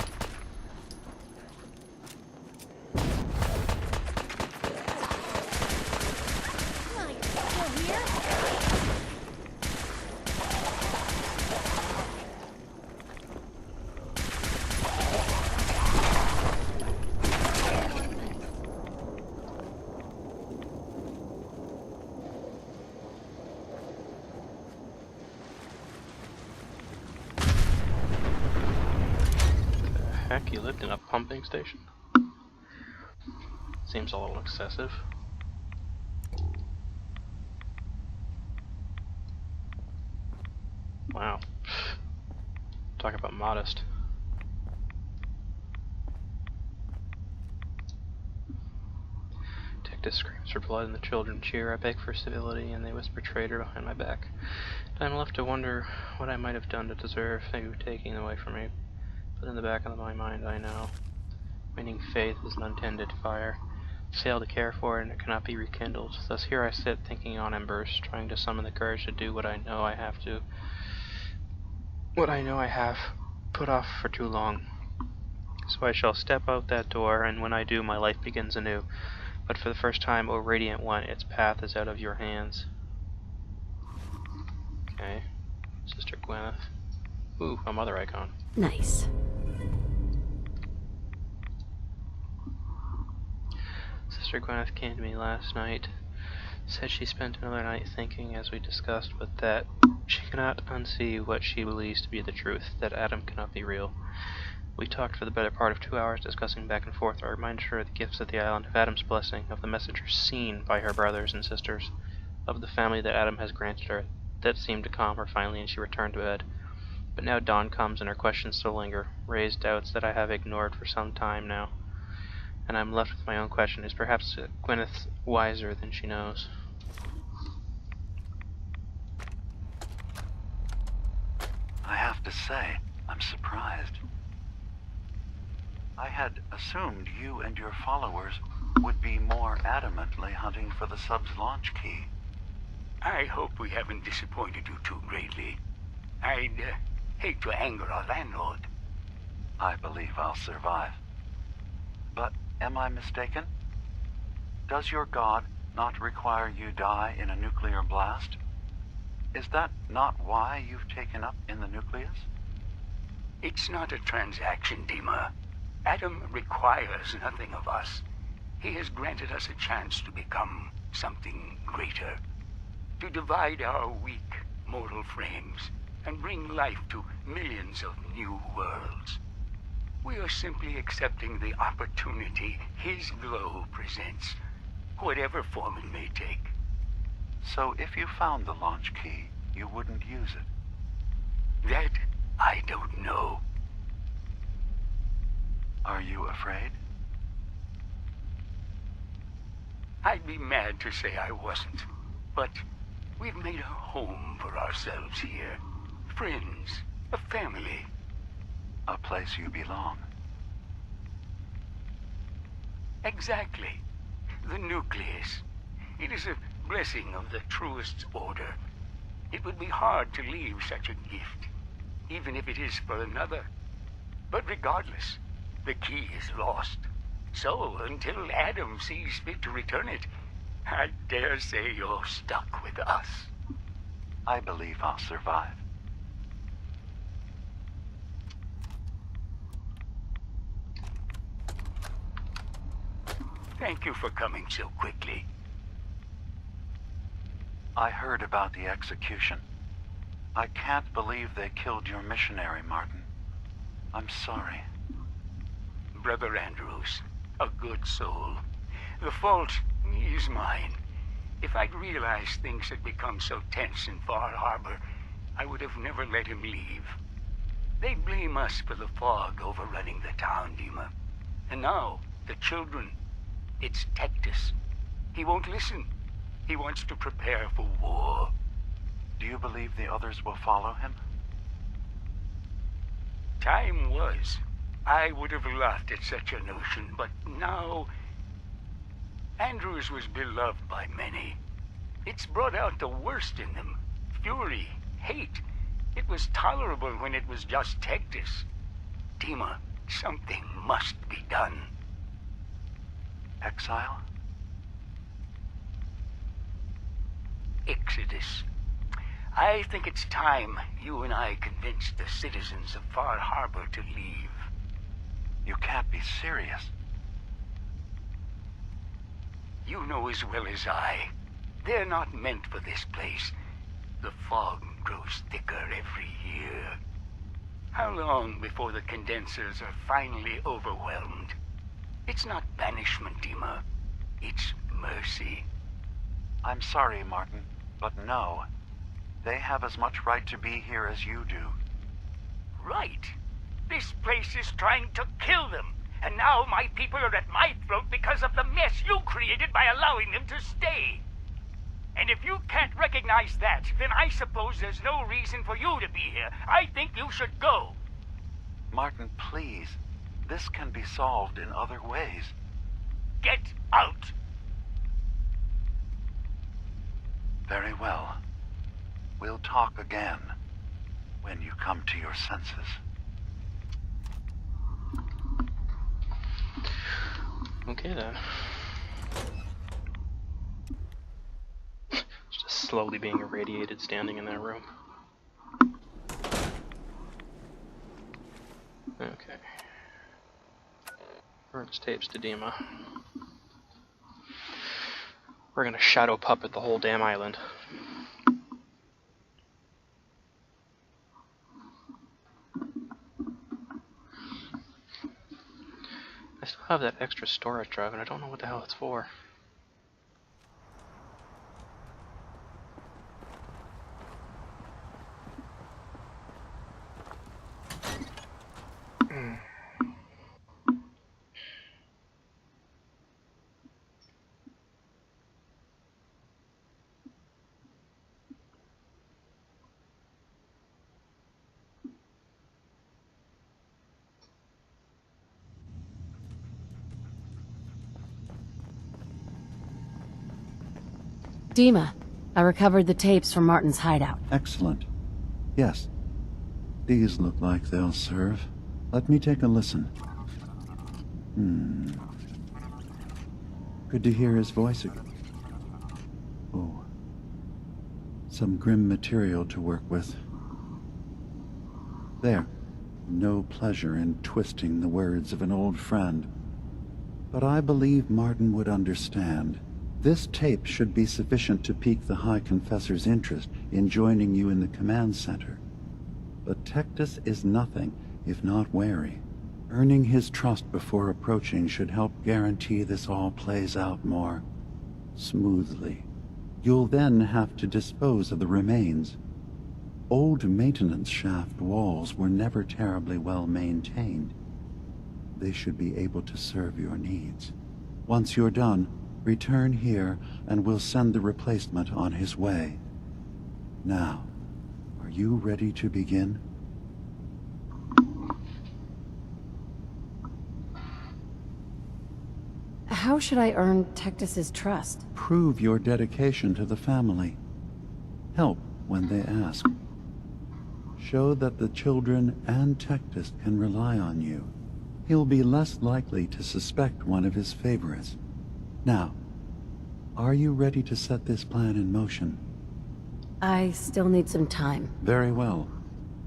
Heck, you lived in a pumping station? Seems a little excessive. Wow. Talk about modest. Detective screams for blood and the children cheer. I beg for civility and they whisper traitor behind my back. I'm left to wonder what I might have done to deserve you taking away from me. But in the back of my mind I know. Waning faith is an untended fire. Fail to care for it and it cannot be rekindled. Thus here I sit thinking on embers, trying to summon the courage to do what I know I have put off for too long. So I shall step out that door, and when I do, my life begins anew. But for the first time, O Radiant One, its path is out of your hands. Okay. Sister Gwyneth. Ooh, a mother icon. Nice. Sister Gwyneth came to me last night. Said she spent another night thinking, as we discussed, but that she cannot unsee what she believes to be the truth, that Adam cannot be real. We talked for the better part of 2 hours, discussing back and forth. I reminded her of the gifts of the island, of Adam's blessing, of the messengers seen by her brothers and sisters, of the family that Adam has granted her. That seemed to calm her finally, and she returned to bed. But now dawn comes, and her questions still linger, raised doubts that I have ignored for some time now. And I'm left with my own question. Is perhaps Gwyneth wiser than she knows? I have to say, I'm surprised. I had assumed you and your followers would be more adamantly hunting for the sub's launch key. I hope we haven't disappointed you too greatly. I'd hate to anger our landlord. I believe I'll survive. But am I mistaken? Does your god not require you die in a nuclear blast? Is that not why you've taken up in the nucleus? It's not a transaction, Dima. Adam requires nothing of us. He has granted us a chance to become something greater. to divide our weak mortal frames and bring life to millions of new worlds. We are simply accepting the opportunity his glow presents, whatever form it may take. So if you found the launch key, you wouldn't use it? That I don't know. Are you afraid? I'd be mad to say I wasn't, but we've made a home for ourselves here. Friends, a family. A place you belong. Exactly. The nucleus. It is a blessing of the truest order. It would be hard to leave such a gift, even if it is for another. But regardless, the key is lost. So, until Adam sees fit to return it, I dare say you're stuck with us. I believe I'll survive. Thank you for coming so quickly. I heard about the execution. I can't believe they killed your missionary, Martin. I'm sorry. Brother Andrews, a good soul. The fault is mine. If I'd realized things had become so tense in Far Harbor, I would have never let him leave. They blame us for the fog overrunning the town, Dima. And now, the children. It's Tectus. He won't listen. He wants to prepare for war. Do you believe the others will follow him? Time was. I would have laughed at such a notion, but now... Andrews was beloved by many. It's brought out the worst in them. Fury, hate. It was tolerable when it was just Tectus. Dima, something must be done. Exile? Exodus. I think it's time you and I convinced the citizens of Far Harbor to leave. You can't be serious. You know as well as I. They're not meant for this place. The fog grows thicker every year. How long before the condensers are finally overwhelmed? It's not banishment, Dima. It's mercy. I'm sorry, Martin, but no. They have as much right to be here as you do. Right. This place is trying to kill them. And now my people are at my throat because of the mess you created by allowing them to stay. And if you can't recognize that, then I suppose there's no reason for you to be here. I think you should go. Martin, please. This can be solved in other ways. Get out! Very well. We'll talk again when you come to your senses. Okay then. Just slowly being irradiated standing in that room. Okay. Burns tapes to Dima. We're gonna shadow puppet the whole damn island. I still have that extra storage drive and I don't know what the hell it's for. Dima, I recovered the tapes from Martin's hideout. Excellent. Yes. These look like they'll serve. Let me take a listen. Good to hear his voice again. Oh. Some grim material to work with. There. No pleasure in twisting the words of an old friend. But I believe Martin would understand This tape should be sufficient to pique the High Confessor's interest in joining you in the command center. But Tectus is nothing if not wary. Earning his trust before approaching should help guarantee this all plays out more smoothly. You'll then have to dispose of the remains. Old maintenance shaft walls were never terribly well maintained. They should be able to serve your needs. Once you're done, return here and we'll send the replacement on his way. Now, are you ready to begin? How should I earn Tectus's trust? Prove your dedication to the family. Help when they ask. Show that the children and Tectus can rely on you. He'll be less likely to suspect one of his favorites. Now, are you ready to set this plan in motion? I still need some time. Very well.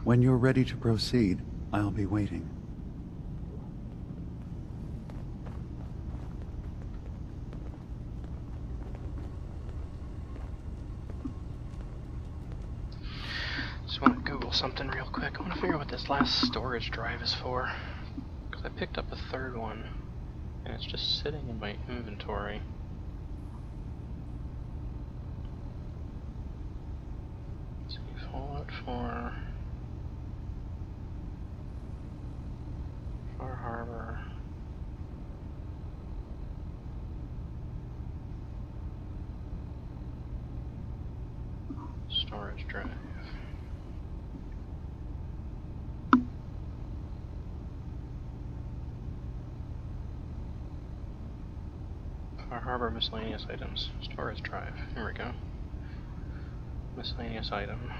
When you're ready to proceed, I'll be waiting. Just want to Google something real quick. I want to figure out what this last storage drive is for. Because I picked up a third one, and it's just sitting in my inventory. Let's see, Fallout 4... Far Harbor... Storage drive. Far Harbor miscellaneous items. Storage drive. Here we go. Miscellaneous item.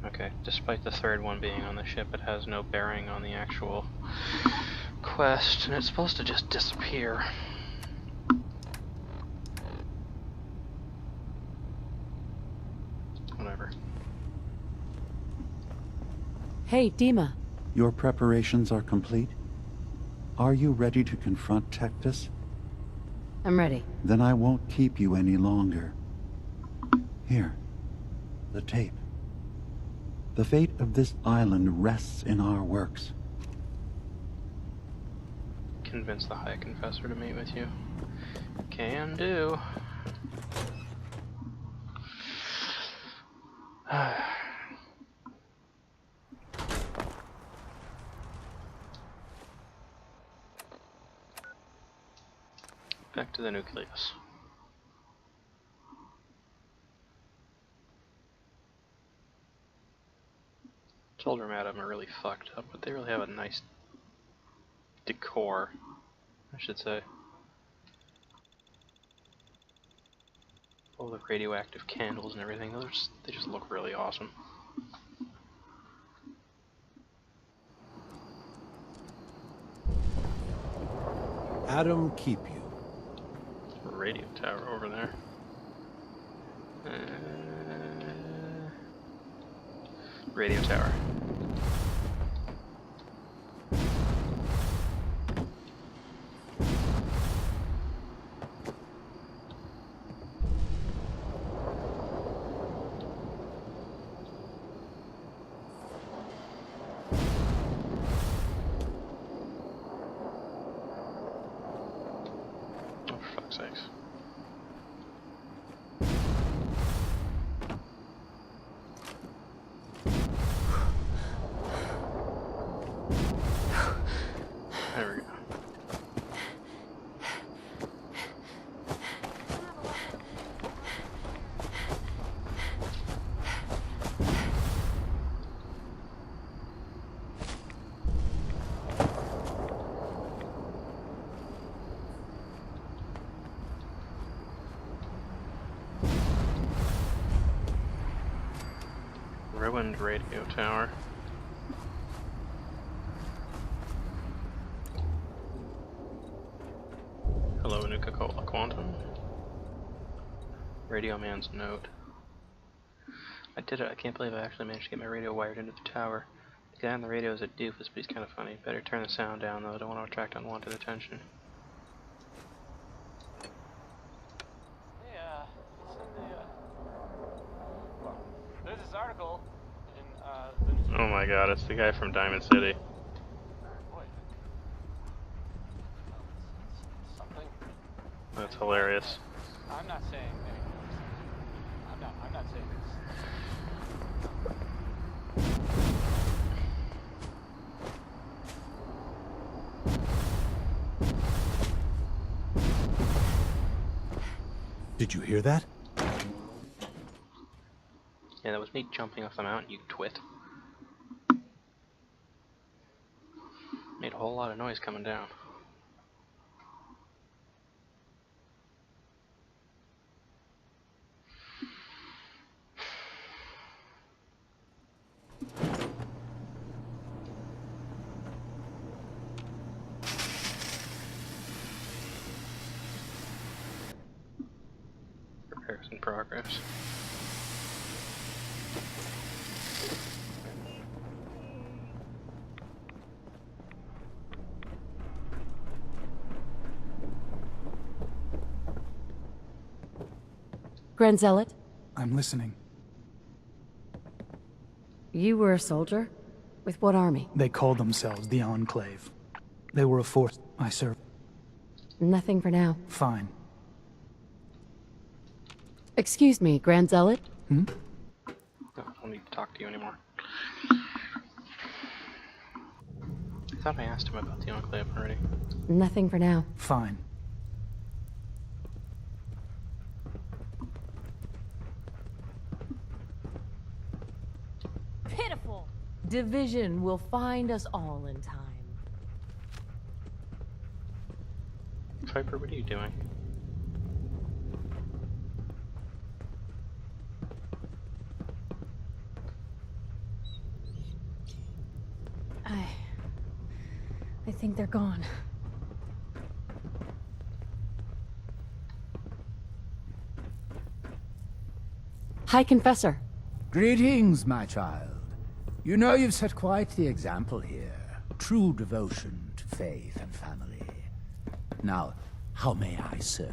Okay, despite the third one being on the ship, it has no bearing on the actual quest, and it's supposed to just disappear. Whatever. Hey, Dima. Your preparations are complete? Are you ready to confront Tectus? I'm ready. Then I won't keep you any longer. Here, the tape. The fate of this island rests in our works. Convince the High Confessor to meet with you. Can do. Back to the nucleus. Children at them are really fucked up, but they really have a nice decor, I should say. All the radioactive candles and everything, they just look really awesome. Adam keep you. Radio tower over there. Radio tower. Oh, for fuck's sakes. There we go. Ruined radio tower. Hello, Nuka-Cola Quantum. Radio Man's note. I did it. I can't believe I actually managed to get my radio wired into the tower. The guy on the radio is a doofus, but he's kind of funny. Better turn the sound down, though. I don't want to attract unwanted attention. Yeah, it's in the, well, there's this article in, the... Oh my god, it's the guy from Diamond City. Boy. It's something. That's hilarious. I'm not saying anything. I'm not saying this. Did you hear that? Yeah, that was me jumping off the mountain, you twit. Made a whole lot of noise coming down. Repairs in progress. Grand Zealot? I'm listening. You were a soldier? With what army? They called themselves the Enclave. They were a force I served. Nothing for now. Fine. Excuse me, Grand Zealot? Hmm? No, I don't need to talk to you anymore. I thought I asked him about the Enclave already. Nothing for now. Fine. Pitiful! Division will find us all in time. Piper, what are you doing? I think they're gone. Hi, Confessor. Greetings, my child. You know you've set quite the example here. True devotion to faith and family. Now, how may I serve?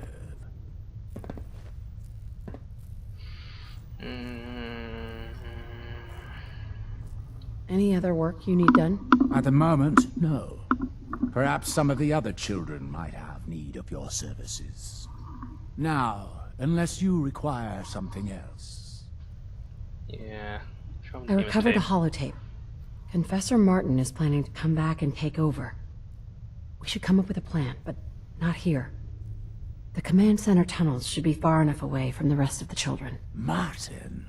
Any other work you need done? At the moment, no. Perhaps some of the other children might have need of your services. Now, unless you require something else. Yeah. I recovered a holotape. Confessor Martin is planning to come back and take over. We should come up with a plan, but not here. The command center tunnels should be far enough away from the rest of the children. Martin?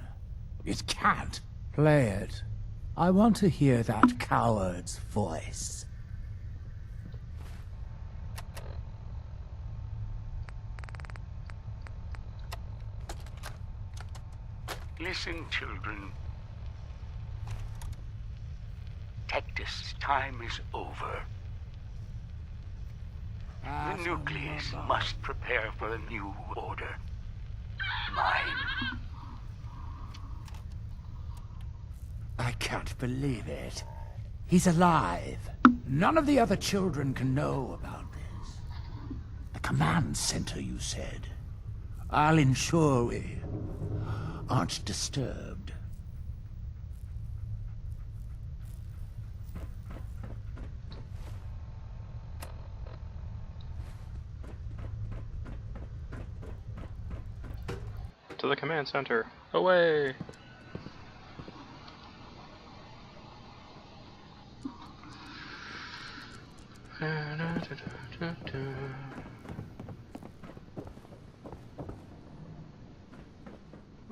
It can't. Play it. I want to hear that coward's voice. Listen, children. Tectus' time is over. The nucleus must prepare for a new order. Mine. I can't believe it. He's alive. None of the other children can know about this. The command center, you said. I'll ensure we aren't disturbed. To the command center. Away!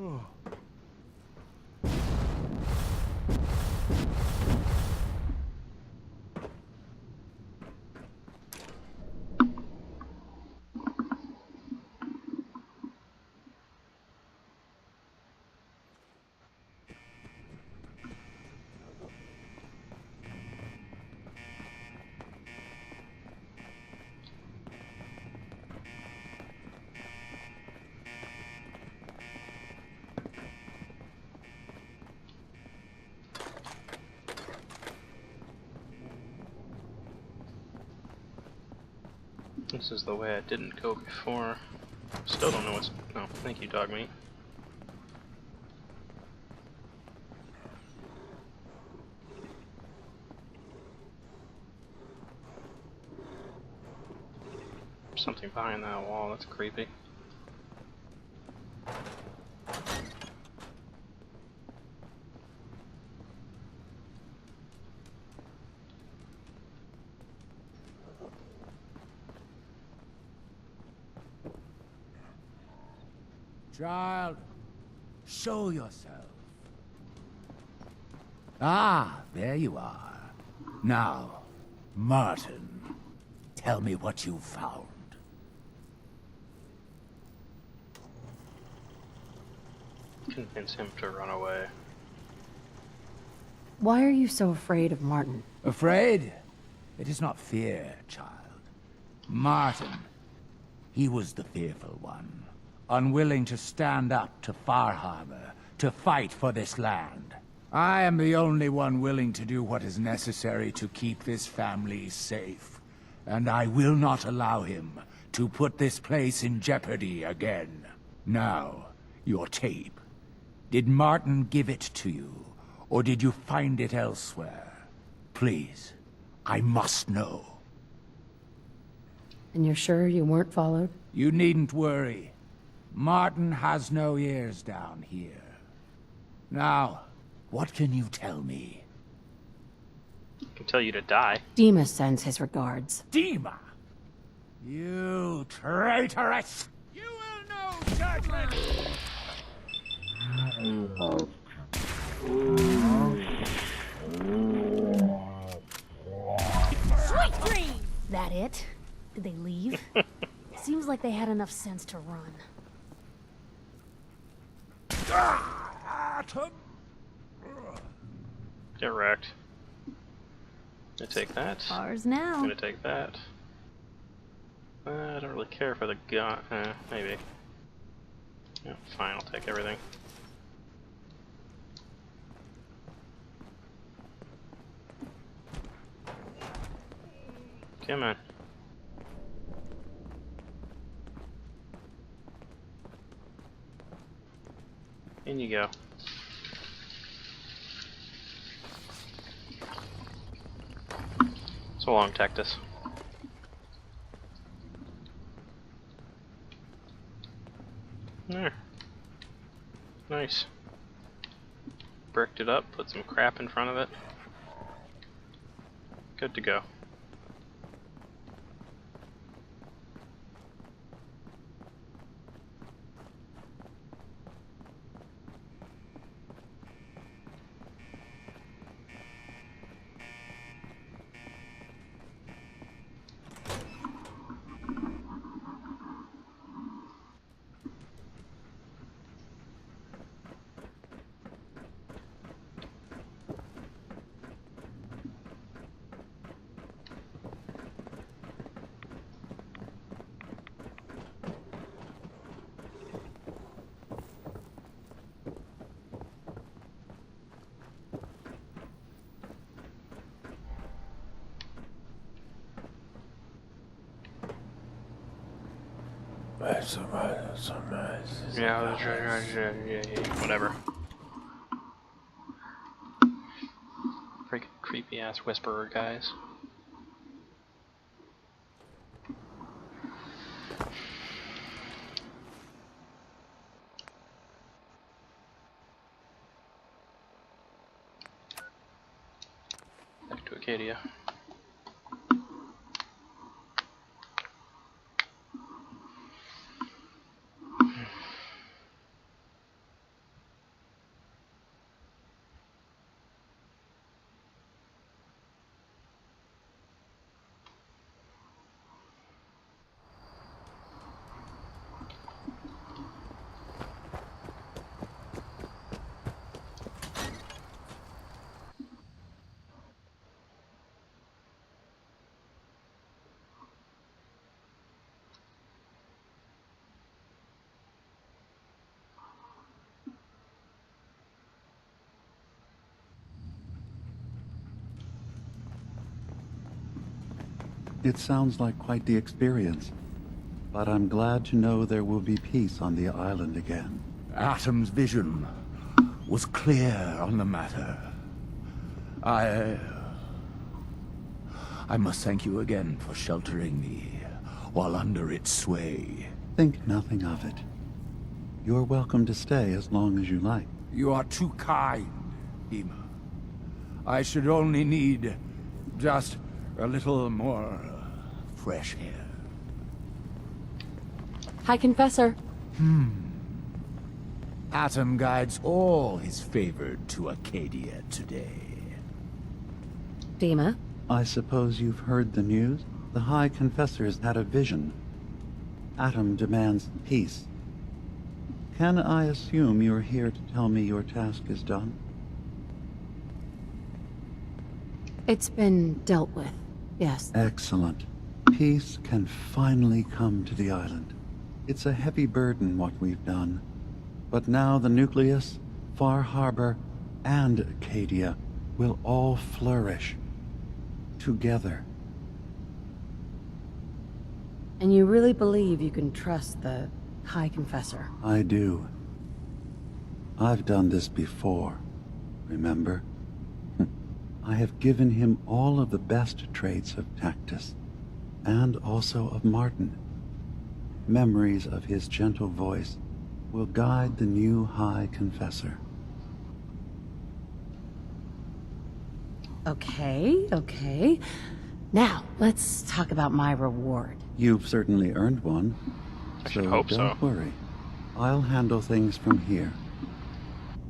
Oh. This is the way I didn't go before. Still don't know what's... Oh, thank you, dog meat. Something behind that wall, that's creepy. Child, show yourself. Ah, there you are. Now, Martin, tell me what you found. Convince him to run away. Why are you so afraid of Martin? Afraid? It is not fear, child. Martin, he was the fearful one. Unwilling to stand up to Far Harbor, to fight for this land. I am the only one willing to do what is necessary to keep this family safe. And I will not allow him to put this place in jeopardy again. Now, your tape. Did Martin give it to you, or did you find it elsewhere? Please, I must know. And you're sure you weren't followed? You needn't worry. Martin has no ears down here. Now, what can you tell me? I can tell you to die. Dima sends his regards. Dima? You traitoress! You will know judgment! Sweet dream! That it? Did they leave? Seems like they had enough sense to run. Get wrecked. Gonna take that. Ours now. Gonna take that. I don't really care for the gun. Maybe. Yeah, fine, I'll take everything. Come on. In you go. So long, Tactus. There. Nice. Bricked it up, put some crap in front of it. Good to go. Yeah, whatever. Freaking creepy ass whisperer guys. Back to Acadia. It sounds like quite the experience. But I'm glad to know there will be peace on the island again. Atom's vision was clear on the matter. I must thank you again for sheltering me while under its sway. Think nothing of it. You're welcome to stay as long as you like. You are too kind, Dima. I should only need just a little more fresh air. High Confessor. Atom guides all his favored to Acadia today. Dima? I suppose you've heard the news? The High Confessor's had a vision. Atom demands peace. Can I assume you're here to tell me your task is done? It's been dealt with, yes. Excellent. Peace can finally come to the island. It's a heavy burden what we've done. But now the Nucleus, Far Harbor, and Acadia will all flourish. Together. And you really believe you can trust the High Confessor? I do. I've done this before, remember? I have given him all of the best traits of Tactus, and also of Martin. Memories of his gentle voice will guide the new High Confessor. Okay. Now, let's talk about my reward. You've certainly earned one, so don't worry. I'll handle things from here.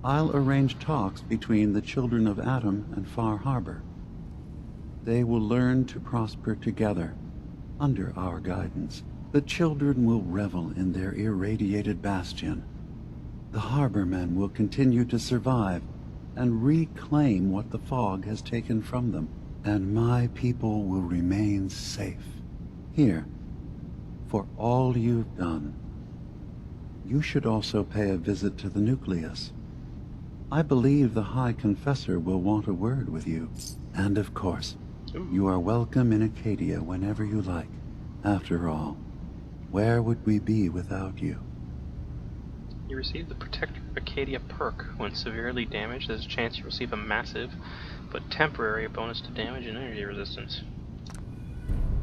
I'll arrange talks between the children of Atom and Far Harbor. They will learn to prosper together, under our guidance. The children will revel in their irradiated bastion. The harbormen will continue to survive and reclaim what the fog has taken from them. And my people will remain safe. Here, for all you've done. You should also pay a visit to the Nucleus. I believe the High Confessor will want a word with you. And of course, you are welcome in Acadia whenever you like. After all, where would we be without you? You receive the Protector of Acadia perk. When severely damaged, there's a chance you receive a massive, but temporary bonus to damage and energy resistance.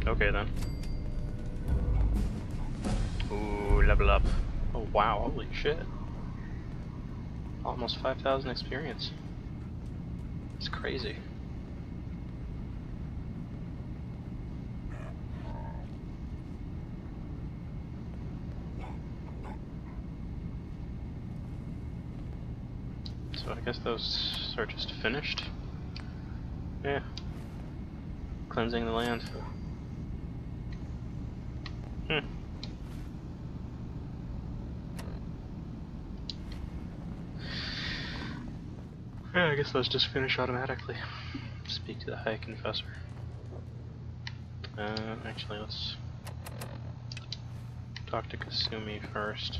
Okay then. Ooh, level up. Oh wow, holy shit. Almost 5,000 experience. It's crazy. So I guess those are just finished. Yeah. Cleansing the land. Yeah, I guess those just finish automatically. Speak to the High Confessor. Actually, let's talk to Kasumi first.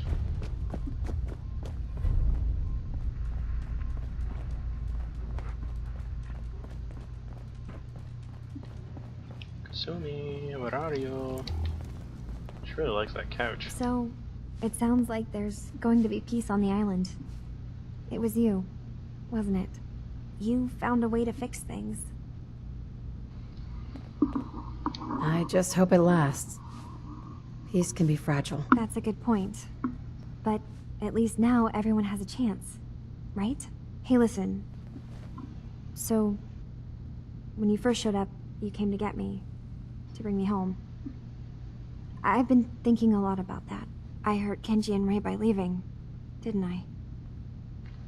Kasumi, where are you? She really likes that couch. So, it sounds like there's going to be peace on the island. It was you, wasn't it? You found a way to fix things. I just hope it lasts. Peace can be fragile. That's a good point. But at least now everyone has a chance, right? Hey, listen. So, when you first showed up, you came to get me, to bring me home. I've been thinking a lot about that. I hurt Kenji and Ray by leaving, didn't I?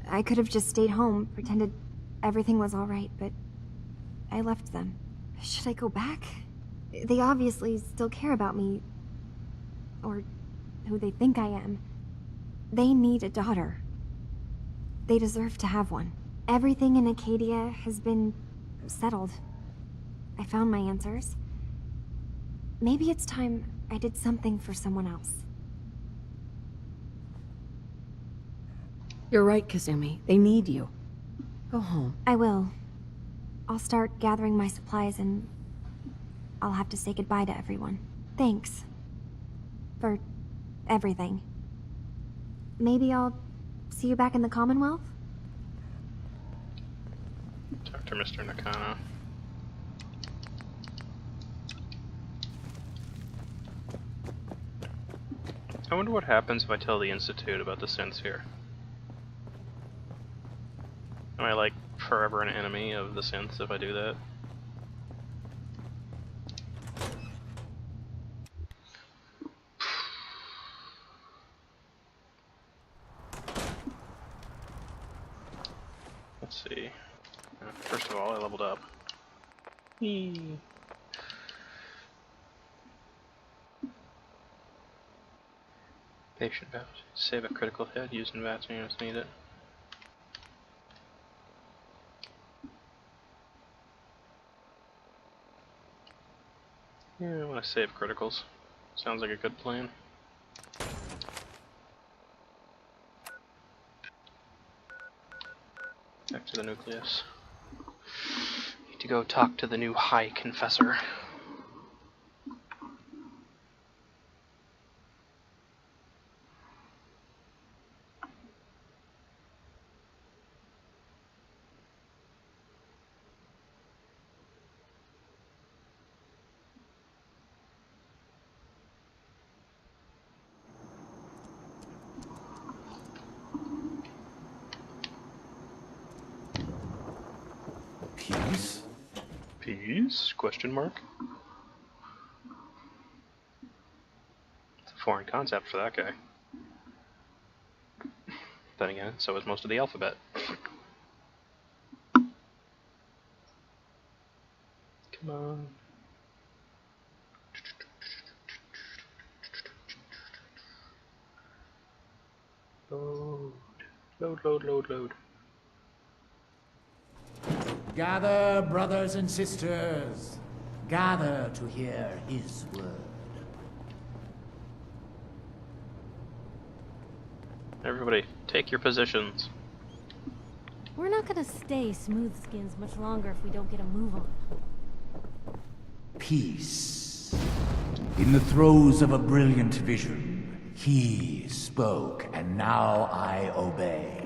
I could have just stayed home, pretended everything was alright, but I left them. Should I go back? They obviously still care about me. Or who they think I am. They need a daughter. They deserve to have one. Everything in Acadia has been settled. I found my answers. Maybe it's time I did something for someone else. You're right, Kasumi. They need you. Go home. I will. I'll start gathering my supplies and I'll have to say goodbye to everyone. Thanks. For everything. Maybe I'll see you back in the Commonwealth? Talk to Mr. Nakano. I wonder what happens if I tell the Institute about the synths here. Am I like forever an enemy of the synths if I do that? Let's see. First of all, I leveled up. Eee. Patient bout. Save a critical hit using VATS when you need it. Yeah, I want to save criticals. Sounds like a good plan. Back to the nucleus. Need to go talk to the new High Confessor. Peace? Peace? Question mark? It's a foreign concept for that guy. Then again, so is most of the alphabet. Come on. Load. Load, load, load, load. Gather, brothers and sisters. Gather to hear his word. Everybody, take your positions. We're not gonna stay smooth skins much longer if we don't get a move on. Peace. In the throes of a brilliant vision, he spoke, and now I obey.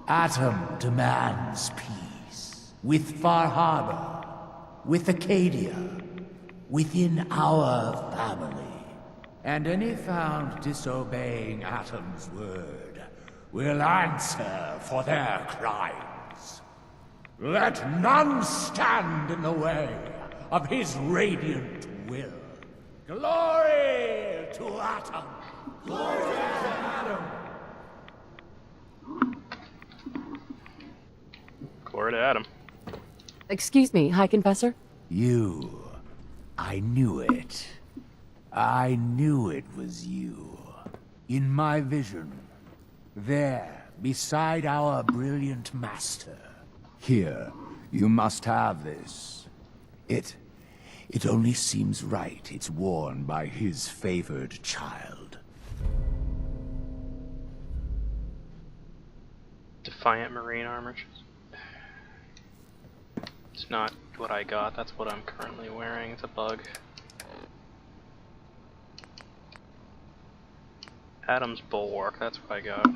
Atom demands peace. With Far Harbor, with Acadia, within our family. And any found disobeying Atom's word will answer for their crimes. Let none stand in the way of his radiant will. Glory to Atom! Glory to Atom! Glory to Adam. Excuse me, High Confessor? You. I knew it. I knew it was you. In my vision. There, beside our brilliant master. Here, you must have this. It only seems right it's worn by his favored child. Defiant Marine armor. It's not what I got, that's what I'm currently wearing. It's a bug. Adam's Bulwark, that's what I got.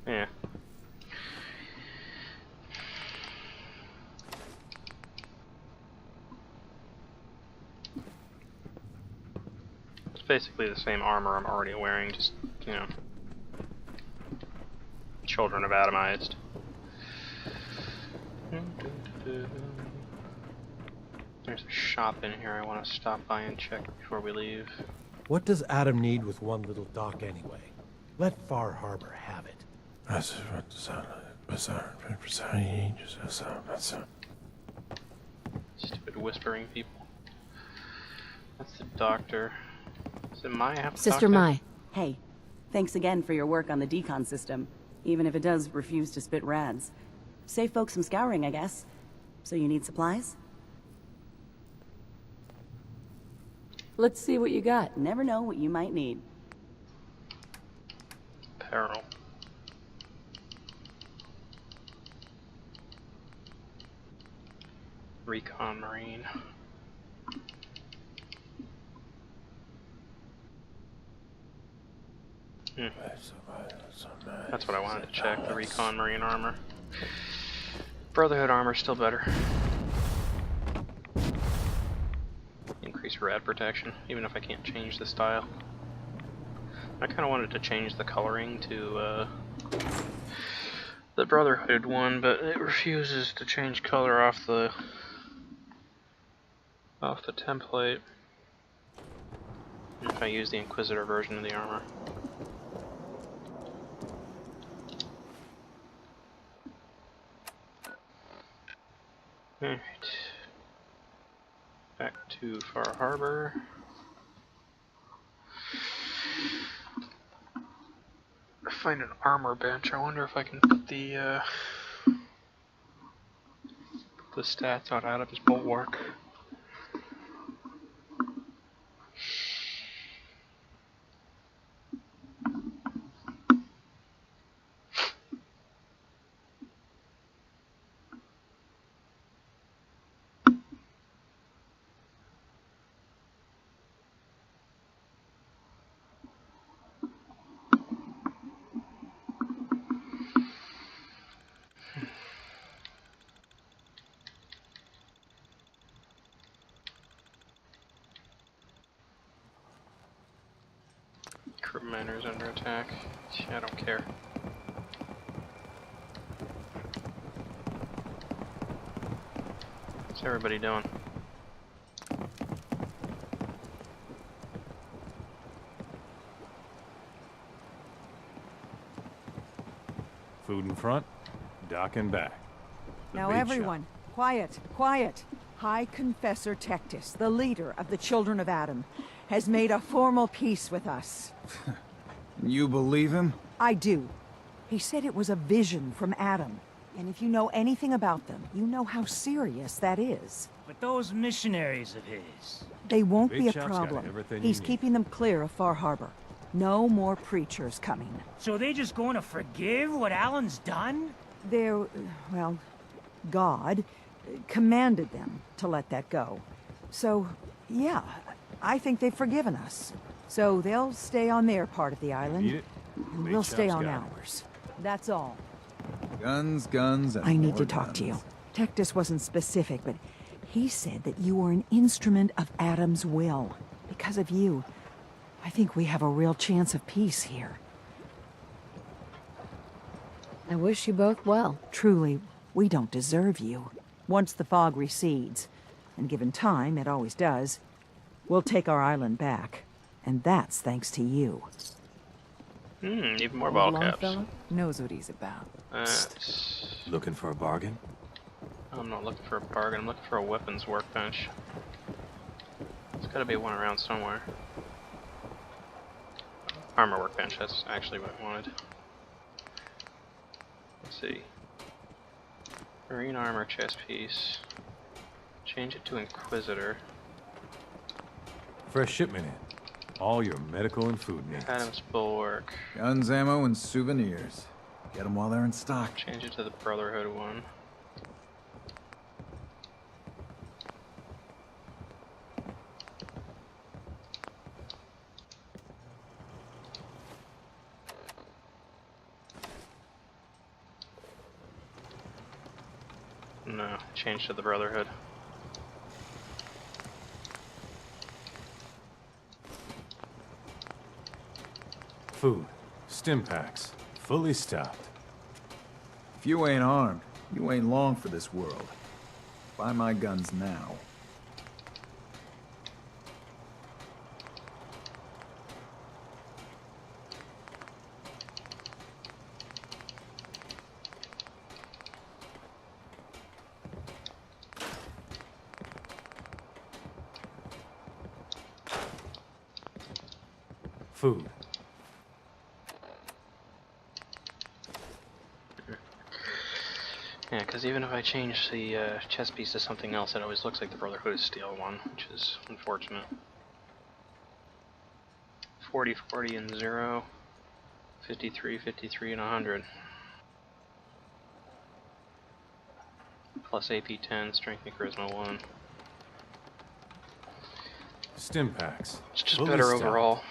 Yeah. It's basically the same armor I'm already wearing, just, you know, children of Atomized. There's a shop in here I want to stop by and check before we leave. What does Adam need with one little dock anyway? Let Far Harbor have it. Stupid whispering people. That's the doctor. Is it Mai? I have to Sister talk to? Mai. Hey, thanks again for your work on the decon system, even if it does refuse to spit rads. Save folks some scouring, I guess. So you need supplies? Let's see what you got. Never know what you might need. Apparel. Recon Marine. That's what I wanted to check, the Recon Marine armor. Brotherhood armor still better. Increase rad protection, even if I can't change the style. I kind of wanted to change the coloring to the Brotherhood one, but it refuses to change color off the template if I use the Inquisitor version of the armor. Alright. Back to Far Harbor. Find an armor bench. I wonder if I can put the stats on Adam's bulwark. Crew miners under attack. I don't care. What's everybody doing? Food in front, dock in back. Now everyone, quiet, quiet. High Confessor Tectus, the leader of the Children of Adam, has made a formal peace with us. You believe him? I do. He said it was a vision from Adam. And if you know anything about them, you know how serious that is. But those missionaries of his... They won't Big be a Shot's got problem. everything He's you need. keeping them clear of Far Harbor. No more preachers coming. So they just going to forgive what Alan's done? They're, well, God commanded them to let that go. So, yeah, I think they've forgiven us. So they'll stay on their part of the island, and Big we'll stay Shot's on got it. ours. That's all. Guns, guns, and I need more to talk to guns. you. Tectus wasn't specific, but he said that you were an instrument of Adam's will. Because of you, I think we have a real chance of peace here. I wish you both well. Truly, we don't deserve you. Once the fog recedes, and given time, it always does, we'll take our island back. And that's thanks to you. Even more ball caps. Longfellow knows what he's about. Looking for a bargain? I'm not looking for a bargain, I'm looking for a weapons workbench. There's gotta be one around somewhere. Armor workbench, that's actually what I wanted. Let's see. Marine armor chest piece. Change it to Inquisitor. Fresh shipment in. All your medical and food needs. Adam's bulwark. Guns, ammo, and souvenirs. Get them while they're in stock. Change it to the Brotherhood one. No, change to the Brotherhood. Food, stim packs, fully stocked. If you ain't armed, you ain't long for this world. Buy my guns now. Food. Yeah, because even if I change the chest piece to something else, it always looks like the Brotherhood is Steel one, which is unfortunate. 40, 40, and 0. 53, 53, and 100. Plus AP 10, Strength and Charisma 1. Stim packs. It's just Fully better stocked. overall.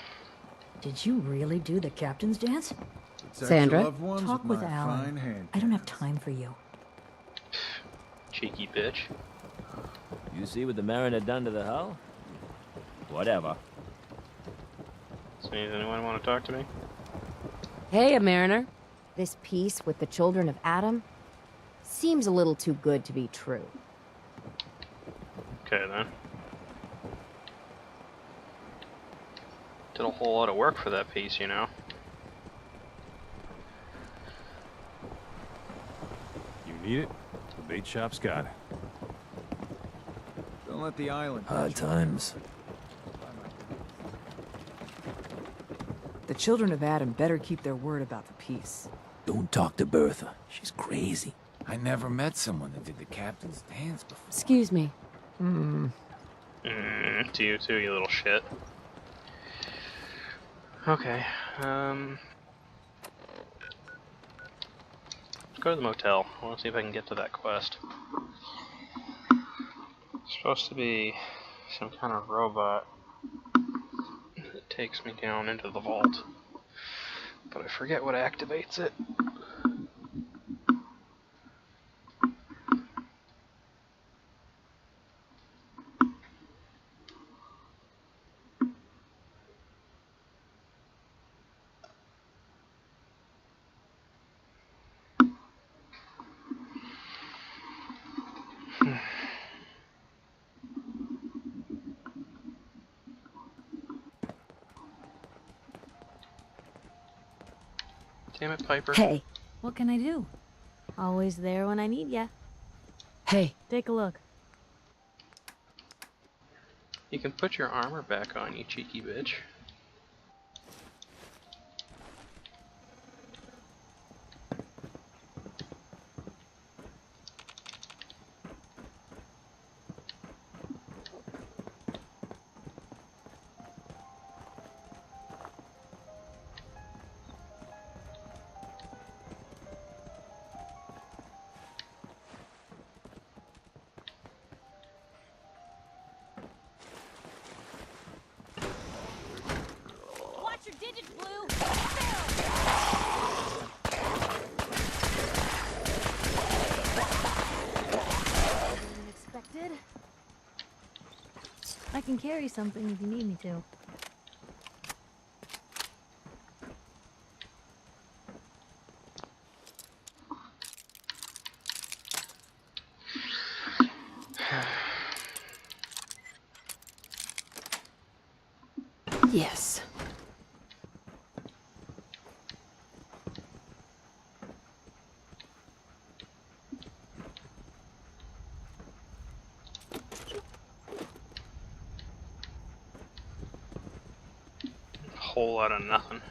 Did you really do the captain's dance? Protect Sandra? your loved ones Talk with my Alan. fine hand. I don't have time for you. Cheeky bitch. You see what the Mariner done to the hull? Whatever. Does anyone want to talk to me? Hey, a mariner. This piece with the children of Adam seems a little too good to be true. Okay then. Did a whole lot of work for that piece, you know. You need it? The bait shop's got it. Don't let the island. Hard times. The children of Adam better keep their word about the peace. Don't talk to Bertha. She's crazy. I never met someone that did the captain's dance before. Excuse me. To you too, you little shit. Okay, let's go to the motel. I want to see if I can get to that quest. It's supposed to be some kind of robot that takes me down into the vault, but I forget what activates it. Damn it, Piper. Hey. What can I do? Always there when I need ya. Hey. Take a look. You can put your armor back on, you cheeky bitch. Watch your digits, Blue! Unexpected. I can carry something if you need me to. Yes. A whole lot of nothing.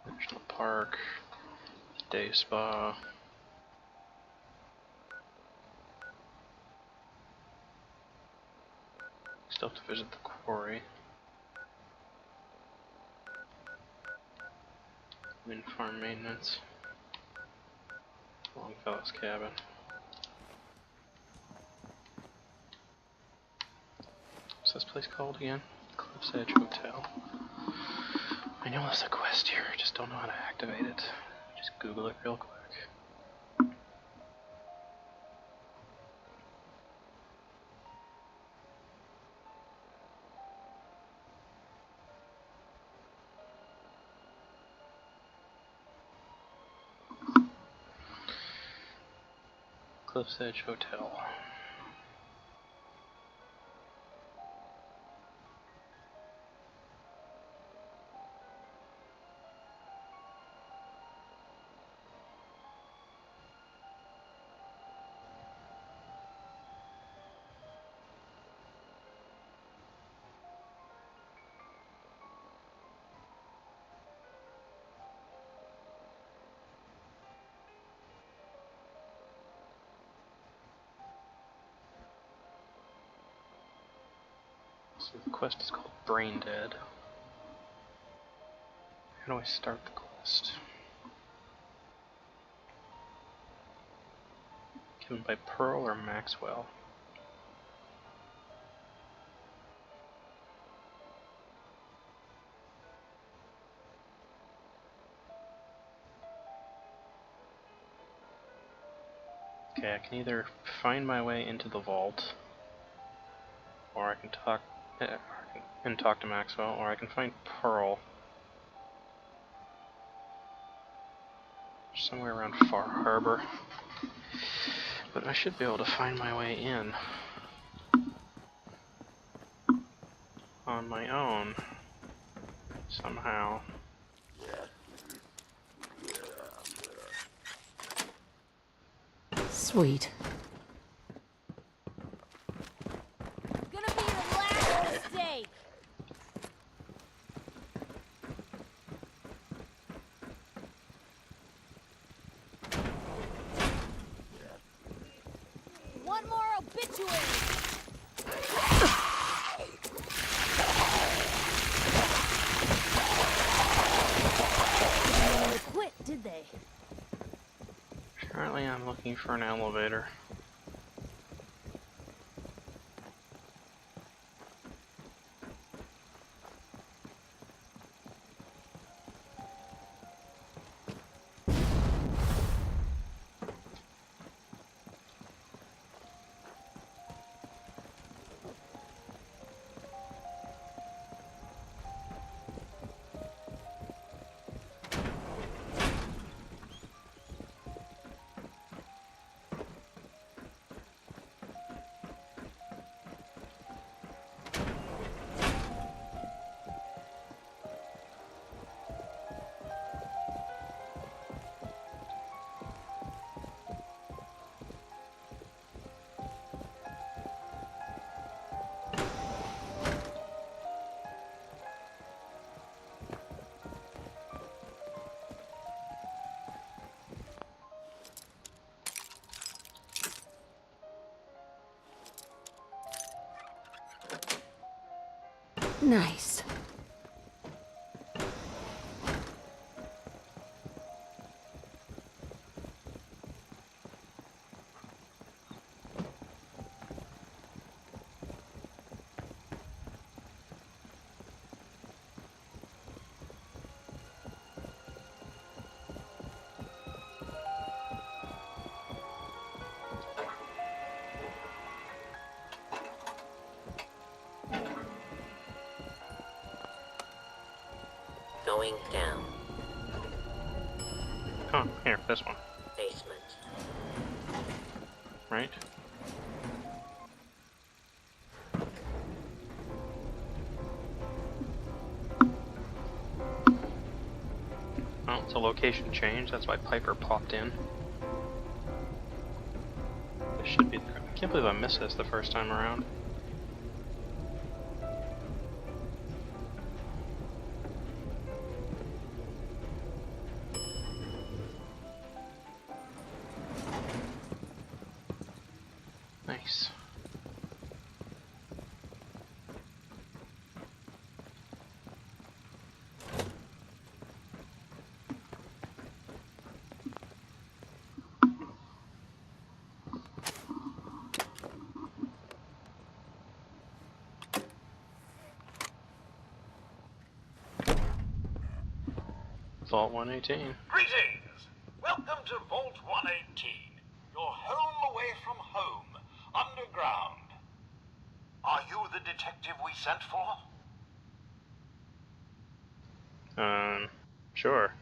National Park, Day Spa. Still have to visit the quarry. Wind farm maintenance. Longfellow's cabin. What's this place called again? Cliff's Edge Hotel. I know there's a quest here, I just don't know how to activate it. Just Google it real quick. Cliff's Edge Hotel. The quest is called Brain Dead. How do I start the quest? Given by Pearl or Maxwell? Okay, I can either find my way into the vault, or I can talk to Maxwell, or I can find Pearl somewhere around Far Harbor. But I should be able to find my way in on my own somehow. Sweet. Gonna be your last mistake. One more obituary. They quit, did they? Currently I'm looking for an elevator. Nice. Going down. Oh, here, this one. Basement. Right? Oh, it's a location change, that's why Piper popped in. This should be the... I can't believe I missed this the first time around. Nice. Vault 118. Greetings! Welcome to Vault 118. Your home away from home, underground. Are you the detective we sent for? Sure.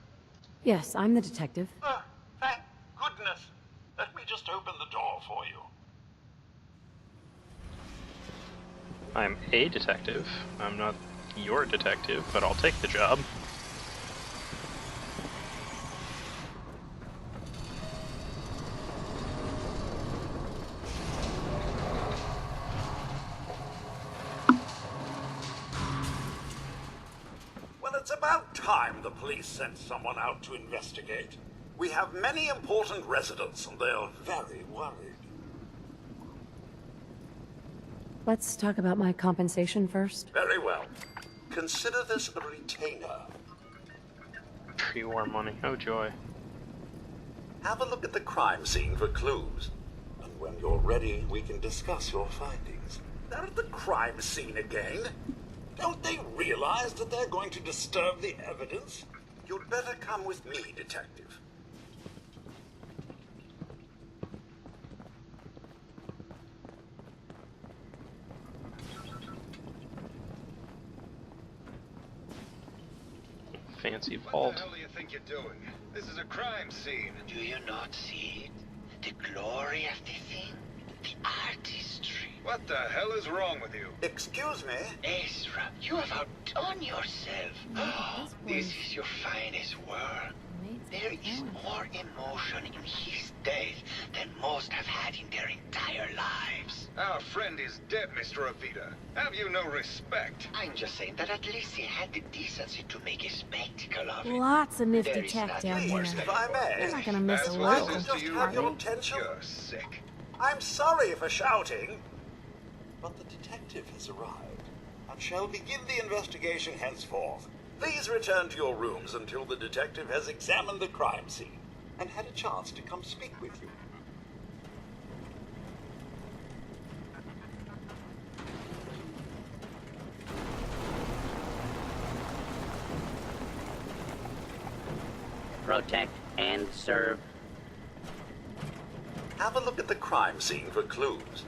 Yes, I'm the detective. Thank goodness. Let me just open the door for you. I'm a detective. I'm not your detective, but I'll take the job. Well, it's about time the police sent someone out to investigate. We have many important residents, and they're very worried. Let's talk about my compensation first. Very well. Consider this a retainer. Pre-war money. Oh joy. Have a look at the crime scene for clues. And when you're ready, we can discuss your findings. They're at the crime scene again. Don't they realize that they're going to disturb the evidence? You'd better come with me, Detective. Fancy vault. What the hell do you think you're doing? This is a crime scene. Do you not see it? The glory of the thing? The artistry. What the hell is wrong with you? Excuse me? Ezra, you have outdone yourself. This is your finest work. There is more emotion in his death than most have had in their entire lives. Our friend is dead, Mr. Avita. Have you no respect? I'm just saying that at least he had the decency to make a spectacle of it. Lots of nifty There is tech nothing down here. worse than If I may. You're not gonna miss a As little, well as to you, have your are they? attention? You're sick. I'm sorry for shouting, but the detective has arrived and shall begin the investigation henceforth. Please return to your rooms until the detective has examined the crime scene and had a chance to come speak with you. Protect and serve. Have a look at the crime scene for clues.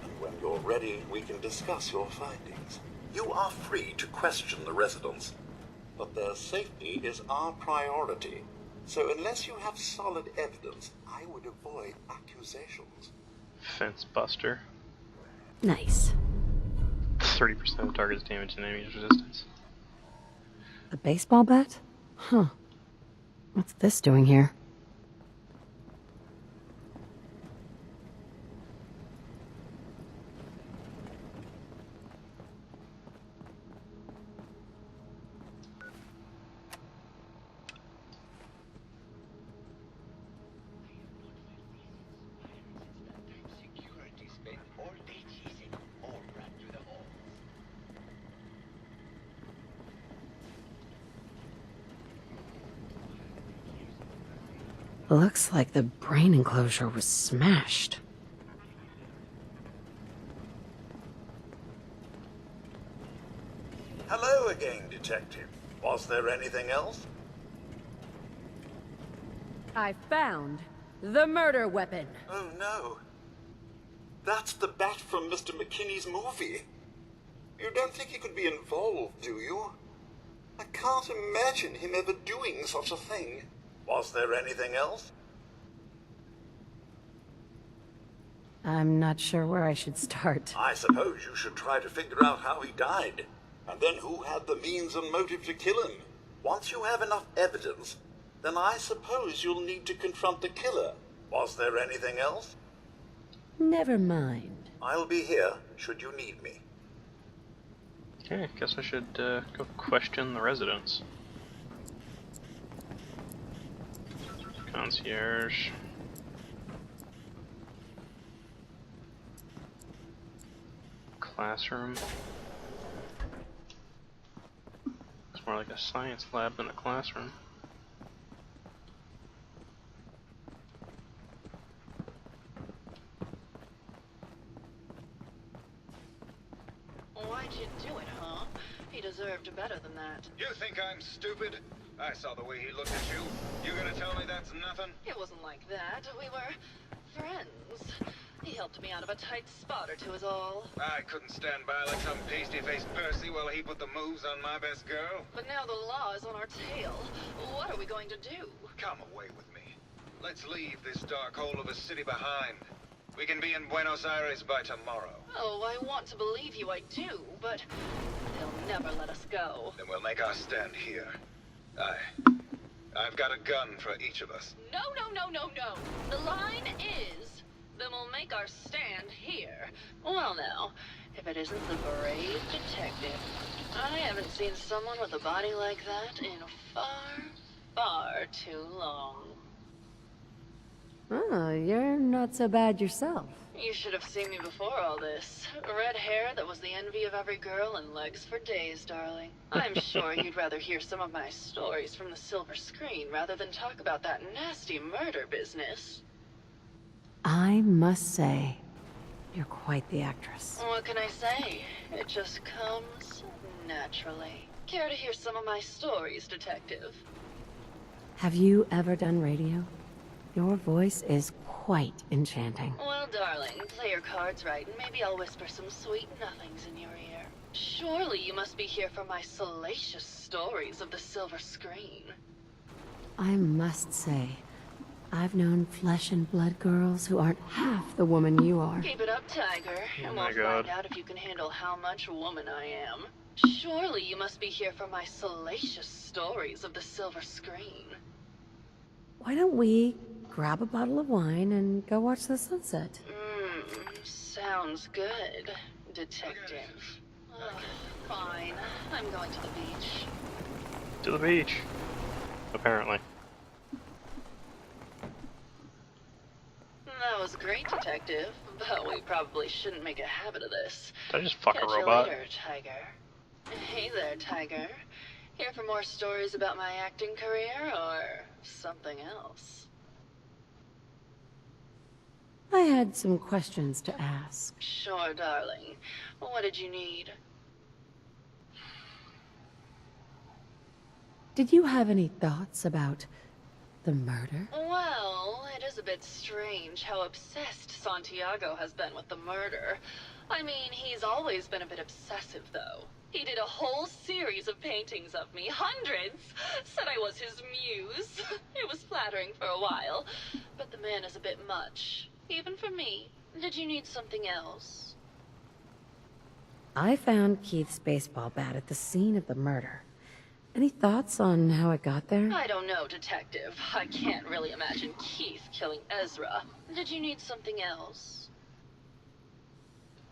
And when you're ready, we can discuss your findings. You are free to question the residents, but their safety is our priority. So unless you have solid evidence, I would avoid accusations. Fence buster. Nice. 30% of target's damage and enemy's resistance. A baseball bat? Huh. What's this doing here? Looks like the brain enclosure was smashed. Hello again, Detective. Was there anything else? I found the murder weapon. Oh no. That's the bat from Mr. McKinney's movie. You don't think he could be involved, do you? I can't imagine him ever doing such a thing. Was there anything else? I'm not sure where I should start. I suppose you should try to figure out how he died, and then who had the means and motive to kill him. Once you have enough evidence, then I suppose you'll need to confront the killer. Was there anything else? Never mind. I'll be here, should you need me. Okay, guess I should go question the residents. Concierge. Classroom. It's more like a science lab than a classroom. Why'd you do it, huh? He deserved better than that. You think I'm stupid? I saw the way he looked at you. You gonna tell me that's nothing? It wasn't like that. We were friends. He helped me out of a tight spot or two is all. I couldn't stand by like some pasty-faced Percy while he put the moves on my best girl. But now the law is on our tail. What are we going to do? Come away with me. Let's leave this dark hole of a city behind. We can be in Buenos Aires by tomorrow. Oh, I want to believe you, I do, but they'll never let us go. Then we'll make our stand here. I've got a gun for each of us. No, no, no, no, no. The line is, then we'll make our stand here. Well now, if it isn't the brave detective. I haven't seen someone with a body like that in far, far too long. Oh, you're not so bad yourself. You should have seen me before all this. Red hair that was the envy of every girl and legs for days, darling. I'm sure you'd rather hear some of my stories from the silver screen rather than talk about that nasty murder business. I must say, you're quite the actress. What can I say? It just comes naturally. Care to hear some of my stories, Detective? Have you ever done radio? Your voice is quite enchanting. Well, darling, play your cards right, and maybe I'll whisper some sweet nothings in your ear. Surely you must be here for my salacious stories of the silver screen. I must say, I've known flesh and blood girls who aren't half the woman you are. Keep it up, Tiger, and we'll find out if you can handle how much woman I am. Surely you must be here for my salacious stories of the silver screen. Why don't we grab a bottle of wine and go watch the sunset? Sounds good, Detective. Fine, I'm going to the beach. To the beach. Apparently. That was great, Detective, but we probably shouldn't make a habit of this. Did I just fuck Catch a robot? you later, Tiger. Hey there, Tiger. Here for more stories about my acting career, or something else? I had some questions to ask. Sure, darling. What did you need? Did you have any thoughts about the murder? Well, it is a bit strange how obsessed Santiago has been with the murder. I mean, he's always been a bit obsessive, though. He did a whole series of paintings of me, hundreds, said I was his muse. It was flattering for a while, but the man is a bit much, even for me. Did you need something else? I found Keith's baseball bat at the scene of the murder. Any thoughts on how it got there? I don't know, Detective. I can't really imagine Keith killing Ezra. Did you need something else?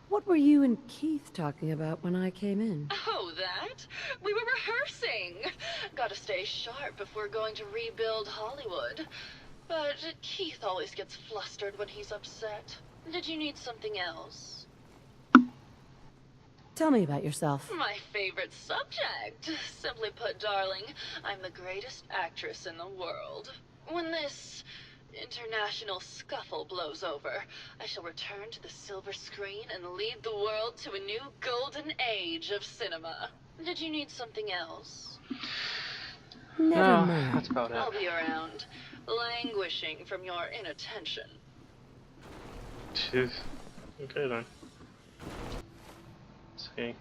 What were you and Keith talking about when I came in? Oh, that? We were rehearsing. Gotta stay sharp if we're going to rebuild Hollywood. But Keith always gets flustered when he's upset. Did you need something else? Tell me about yourself. My favorite subject. Simply put, darling, I'm the greatest actress in the world. When this international scuffle blows over, I shall return to the silver screen and lead the world to a new golden age of cinema. Did you need something else? Never mind. That's about it. I'll be around, languishing from your inattention. Jeez. Okay then. Let's see.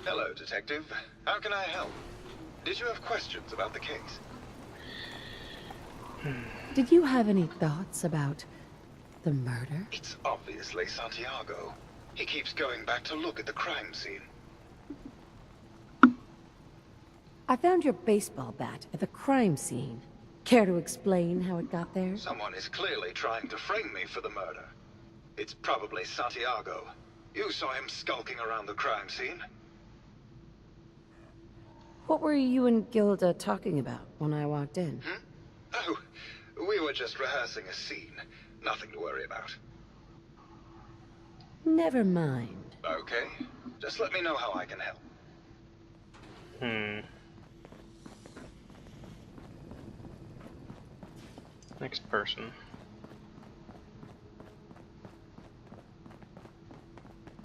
Hello, Detective. How can I help? Did you have questions about the case? Did you have any thoughts about the murder? It's obviously Santiago. He keeps going back to look at the crime scene. I found your baseball bat at the crime scene. Care to explain how it got there? Someone is clearly trying to frame me for the murder. It's probably Santiago. You saw him skulking around the crime scene. What were you and Gilda talking about when I walked in? Oh, we were just rehearsing a scene. Nothing to worry about. Never mind. Okay. Just let me know how I can help. Next person.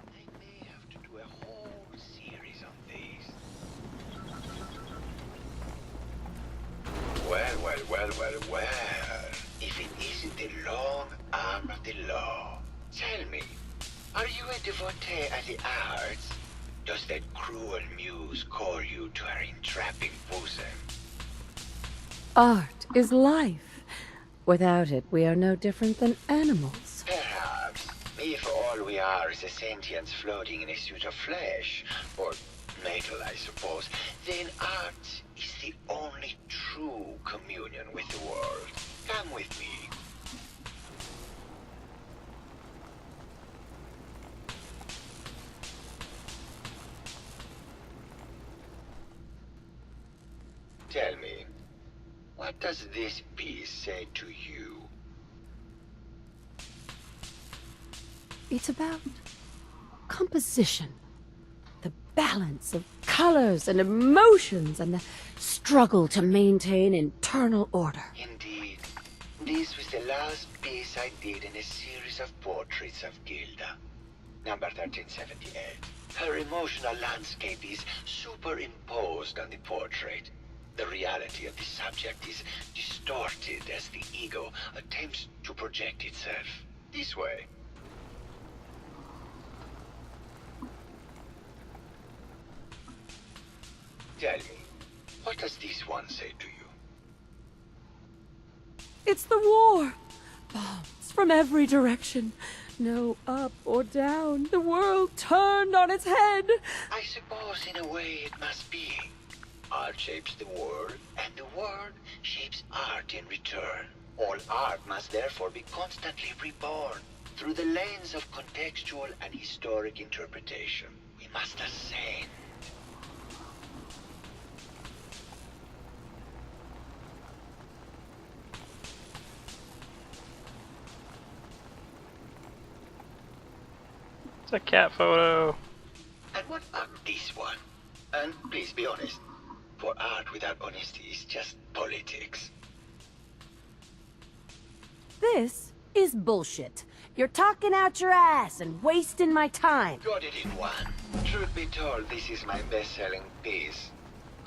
I may have to do a whole series on these. Well. If it isn't the long arm of the law. Tell me, are you a devotee of the arts? Does that cruel muse call you to her entrapping bosom? Art is life. Without it, we are no different than animals. Perhaps. If all we are is a sentience floating in a suit of flesh, or metal, I suppose, then art is the only true communion with the world. Come with me. Tell me, What does this piece say to you? It's about composition. The balance of colors and emotions and the struggle to maintain internal order. Indeed. This was the last piece I did in a series of portraits of Gilda. Number 1378. Her emotional landscape is superimposed on the portrait. The reality of the subject is distorted as the ego attempts to project itself. This way. Tell me, what does this one say to you? It's the war! Bombs from every direction. No up or down. The world turned on its head. I suppose in a way it must be. Art shapes the world, and the world shapes art in return. All art must therefore be constantly reborn through the lens of contextual and historic interpretation. We must ascend. It's a cat photo. And what about this one? And please be honest, for art without honesty is just politics. This is bullshit. You're talking out your ass and wasting my time. Got it in one. Truth be told, this is my best-selling piece.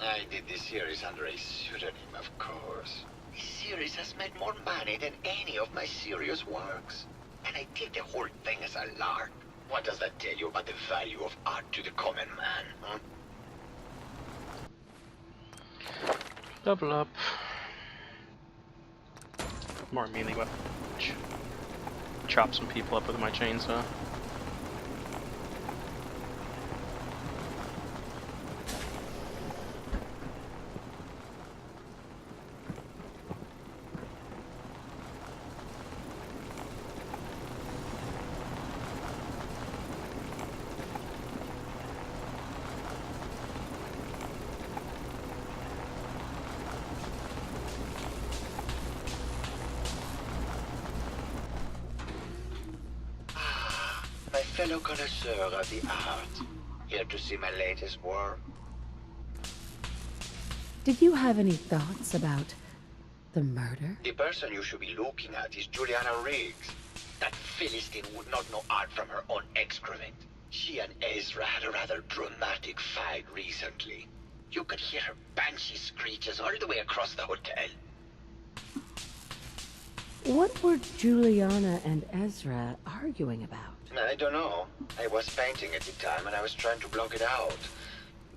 I did this series under a pseudonym, of course. This series has made more money than any of my serious works. And I did the whole thing as a lark. What does that tell you about the value of art to the common man, huh? Double up. More melee weapon. Chop some people up with my chainsaw. Fellow connoisseur of the art, here to see my latest work. Did you have any thoughts about the murder? The person you should be looking at is Juliana Riggs. That Philistine would not know art from her own excrement. She and Ezra had a rather dramatic fight recently. You could hear her banshee screeches all the way across the hotel. What were Juliana and Ezra arguing about? I don't know. I was painting at the time and I was trying to block it out.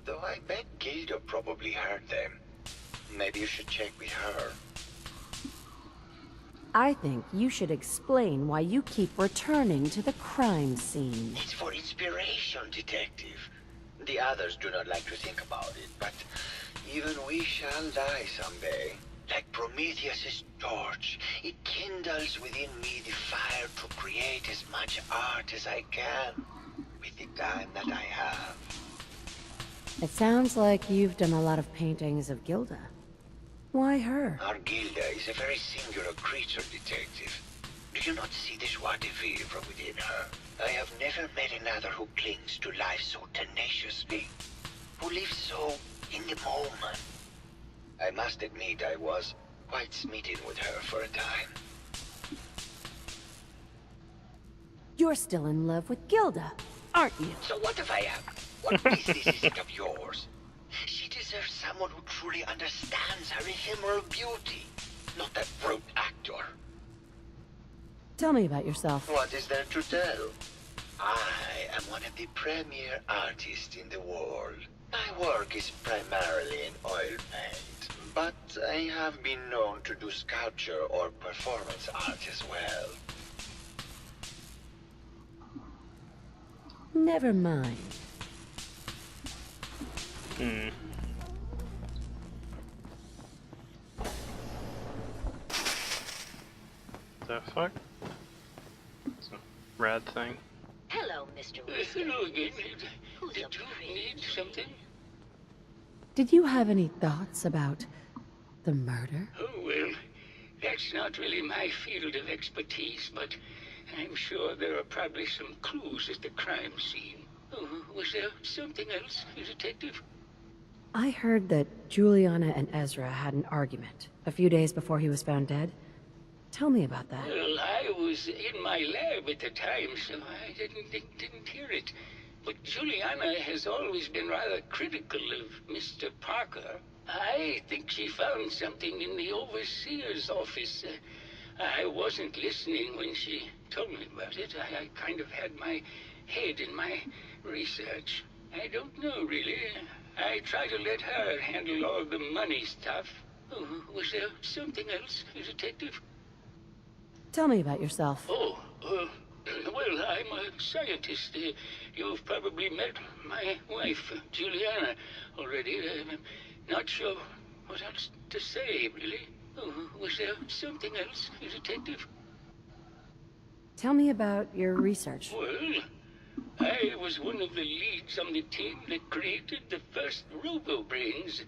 Though I bet Gilda probably heard them. Maybe you should check with her. I think you should explain why you keep returning to the crime scene. It's for inspiration, detective. The others do not like to think about it, but even we shall die someday. Like Prometheus's torch, it kindles within me the fire to create as much art as I can with the time that I have. It sounds like you've done a lot of paintings of Gilda. Why her? Our Gilda is a very singular creature, detective. Do you not see the joie de vivre from within her? I have never met another who clings to life so tenaciously, who lives so in the moment. I must admit I was quite smitten with her for a time. You're still in love with Gilda, aren't you? So what if I am? What business is it of yours? She deserves someone who truly understands her ephemeral beauty, not that brute actor. Tell me about yourself. What is there to tell? I am one of the premier artists in the world. My work is primarily in oil paint, but I have been known to do sculpture or performance art as well. Never mind. The fuck? It's a rad thing. Hello, Mr. Whiskey. Hello again. Who's Did you need something? Did you have any thoughts about The murder? Oh, well, that's not really my field of expertise, but I'm sure there are probably some clues at the crime scene. Oh, was there something else, Detective? I heard that Juliana and Ezra had an argument a few days before he was found dead. Tell me about that. Well, I was in my lab at the time, so I didn't hear it. But Juliana has always been rather critical of Mr. Parker. I think she found something in the overseer's office. I wasn't listening when she told me about it. I kind of had my head in my research. I don't know, really. I try to let her handle all the money stuff. Oh, was there something else, Detective? Tell me about yourself. Oh, well, I'm a scientist. You've probably met my wife, Juliana, already. I'm not sure what else to say, really. Oh, was there something else, Detective? Tell me about your research. Well, I was one of the leads on the team that created the first robo-brains,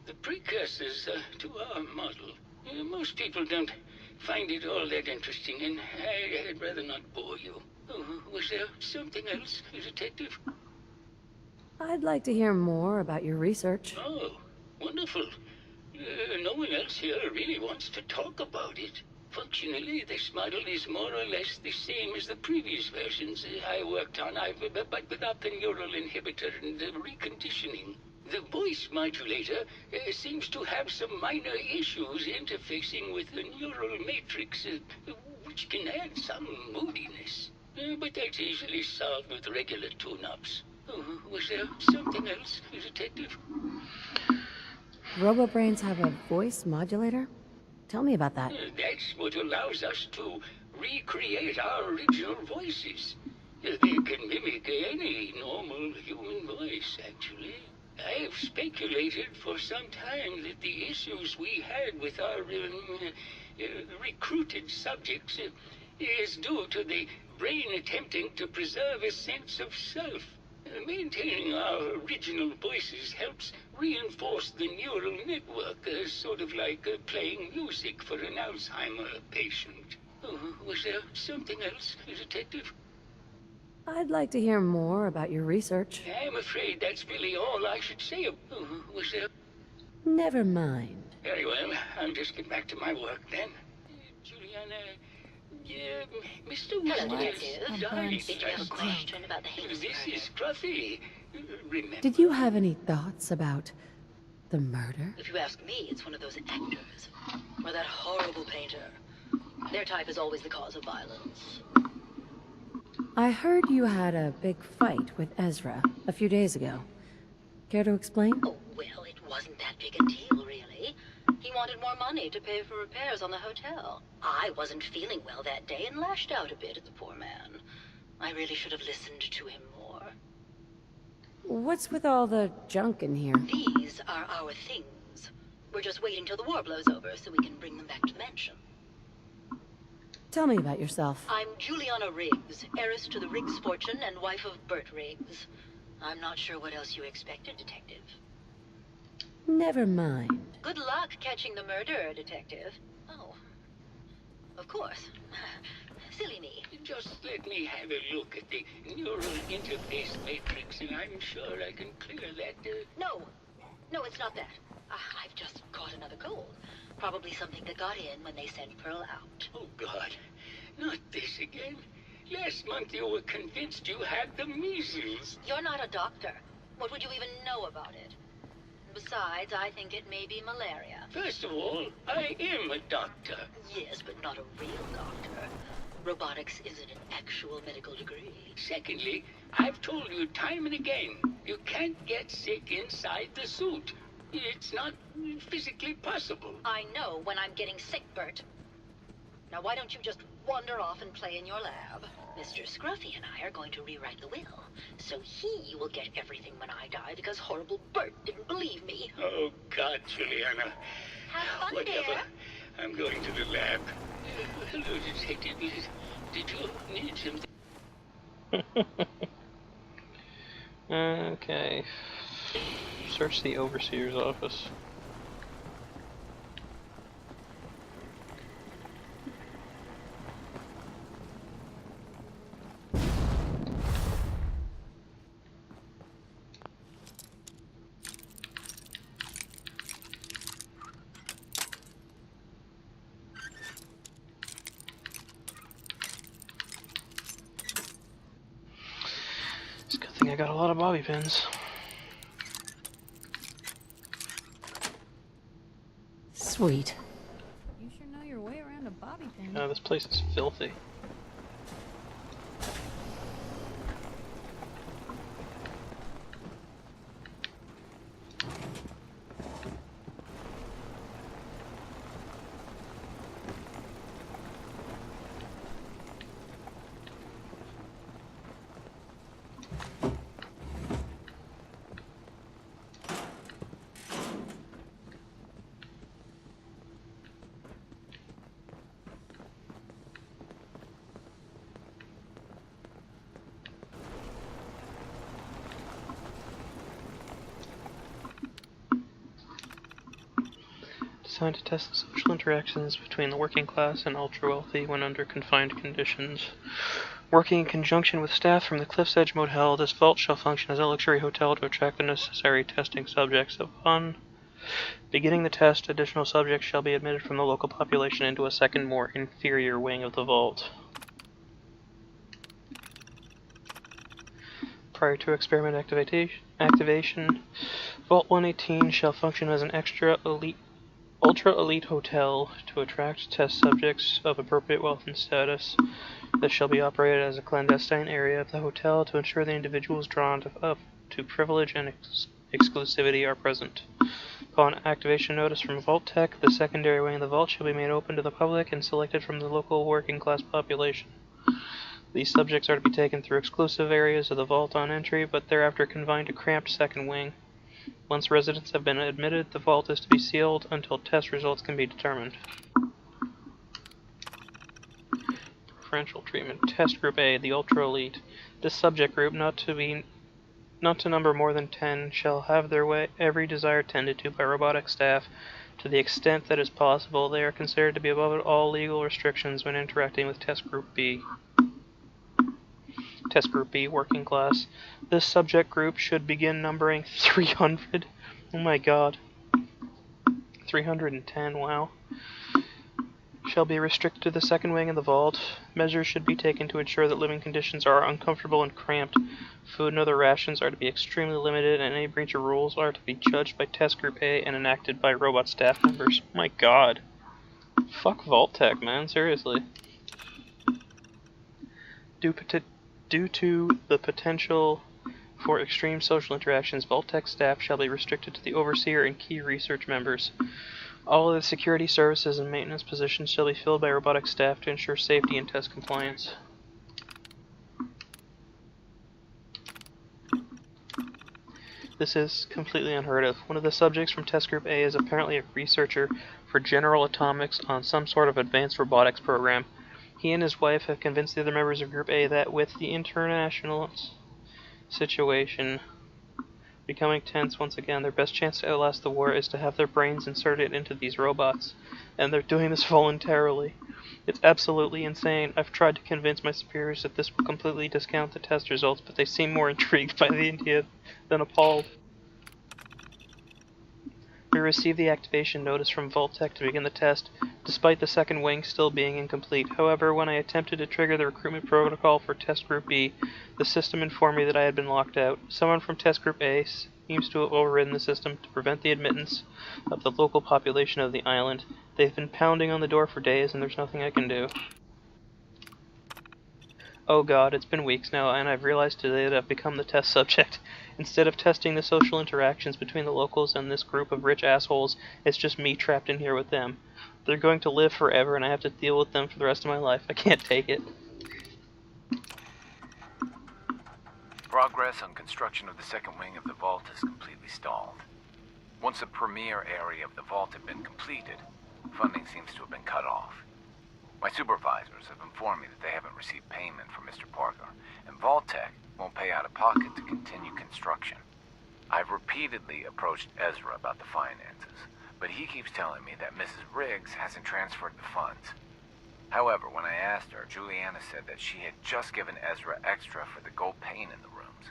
the precursors to our model. Most people don't find it all that interesting, and I'd rather not bore you. Oh, was there something else, Detective? I'd like to hear more about your research. Oh, wonderful. No one else here really wants to talk about it. Functionally, this model is more or less the same as the previous versions I worked on, but without the neural inhibitor and the reconditioning. The voice modulator seems to have some minor issues interfacing with the neural matrix, which can add some moodiness. But that's easily solved with regular tune-ups. Oh, was there something else, Detective? Robobrains have a voice modulator? Tell me about that. That's what allows us to recreate our original voices. They can mimic any normal human voice, actually. I've speculated for some time that the issues we had with our recruited subjects is due to the brain attempting to preserve a sense of self. Maintaining our original voices helps reinforce the neural network, sort of like playing music for an Alzheimer patient. Oh, was there something else, Detective? I'd like to hear more about your research. I'm afraid that's really all I should say. Oh, was there? Never mind. Very well, I'll just get back to my work then. Juliana, Mr. Hello, Williams, Detective. darling, Did you have a question about the Hayes this murder? is Scruffy. Remember? Did you have any thoughts about the murder? If you ask me, it's one of those actors. Or that horrible painter. Their type is always the cause of violence. I heard you had a big fight with Ezra a few days ago. Care to explain? Oh, well, it wasn't that big a deal, really. He wanted more money to pay for repairs on the hotel. I wasn't feeling well that day and lashed out a bit at the poor man. I really should have listened to him more. What's with all the junk in here? These are our things. We're just waiting till the war blows over so we can bring them back to the mansion. Tell me about yourself. I'm Juliana Riggs, heiress to the Riggs fortune and wife of Bert Riggs. I'm not sure what else you expected, Detective. Never mind. Good luck catching the murderer, Detective. Oh, of course. Silly me. Just let me have a look at the neural interface matrix, and I'm sure I can clear that. No, it's not that. I've just caught another cold. Probably something that got in when they sent Pearl out. Oh, God. Not this again. Last month you were convinced you had the measles. You're not a doctor. What would you even know about it? Besides, I think it may be malaria. First of all, I am a doctor. Yes, but not a real doctor. Robotics isn't an actual medical degree. Secondly, I've told you time and again, you can't get sick inside the suit. It's not physically possible. I know when I'm getting sick, Bert. Now why don't you just wander off and play in your lab? Mr. Scruffy and I are going to rewrite the will, so he will get everything when I die because horrible Bert didn't believe me. Oh, God, Juliana. Have fun, Whatever. dear. I'm going to the lab. Hello, Detective. Did you need something? Okay. Search the overseer's office. I got a lot of bobby pins. Sweet. You sure know your way around a bobby pin. This place is filthy. Designed to test the social interactions between the working class and ultra-wealthy when under confined conditions. Working in conjunction with staff from the Cliff's Edge Motel, this vault shall function as a luxury hotel to attract the necessary testing subjects. Upon beginning the test, additional subjects shall be admitted from the local population into a second, more inferior wing of the vault. Prior to experiment activation, Vault 118 shall function as an ultra-elite hotel to attract test subjects of appropriate wealth and status. This shall be operated as a clandestine area of the hotel to ensure the individuals drawn to privilege and exclusivity are present. Upon activation notice from Vault Tech, the secondary wing of the vault shall be made open to the public and selected from the local working class population. These subjects are to be taken through exclusive areas of the vault on entry, but thereafter confined to cramped second wing. Once residents have been admitted, the vault is to be sealed until test results can be determined. Preferential treatment. Test Group A, the Ultra Elite. This subject group, not to number more than 10, shall have their every desire tended to by robotic staff. To the extent that is possible, they are considered to be above all legal restrictions when interacting with Test Group B. Test Group B, Working Class. This subject group should begin numbering 300. Oh my god. 310, wow. Shall be restricted to the second wing of the vault. Measures should be taken to ensure that living conditions are uncomfortable and cramped. Food and other rations are to be extremely limited, and any breach of rules are to be judged by Test Group A and enacted by robot staff members. Oh my god. Fuck Vault Tech, man, seriously. Due to the potential for extreme social interactions, Vault Tech staff shall be restricted to the Overseer and key research members. All of the security services and maintenance positions shall be filled by robotic staff to ensure safety and test compliance. This is completely unheard of. One of the subjects from Test Group A is apparently a researcher for General Atomics on some sort of advanced robotics program. He and his wife have convinced the other members of Group A that with the international situation becoming tense once again, their best chance to outlast the war is to have their brains inserted into these robots, and they're doing this voluntarily. It's absolutely insane. I've tried to convince my superiors that this will completely discount the test results, but they seem more intrigued by the idea than appalled. We received the activation notice from Vault Tech to begin the test, despite the second wing still being incomplete. However, when I attempted to trigger the recruitment protocol for Test Group B, the system informed me that I had been locked out. Someone from Test Group A seems to have overridden the system to prevent the admittance of the local population of the island. They've been pounding on the door for days, and there's nothing I can do. Oh god, it's been weeks now, and I've realized today that I've become the test subject. Instead of testing the social interactions between the locals and this group of rich assholes, it's just me trapped in here with them. They're going to live forever, and I have to deal with them for the rest of my life. I can't take it. Progress on construction of the second wing of the vault is completely stalled. Once the premier area of the vault had been completed, funding seems to have been cut off. My supervisors have informed me that they haven't received payment from Mr. Parker, and Vault-Tech won't pay out of pocket to continue construction. I've repeatedly approached Ezra about the finances, but he keeps telling me that Mrs. Riggs hasn't transferred the funds. However, when I asked her, Juliana said that she had just given Ezra extra for the gold paint in the rooms.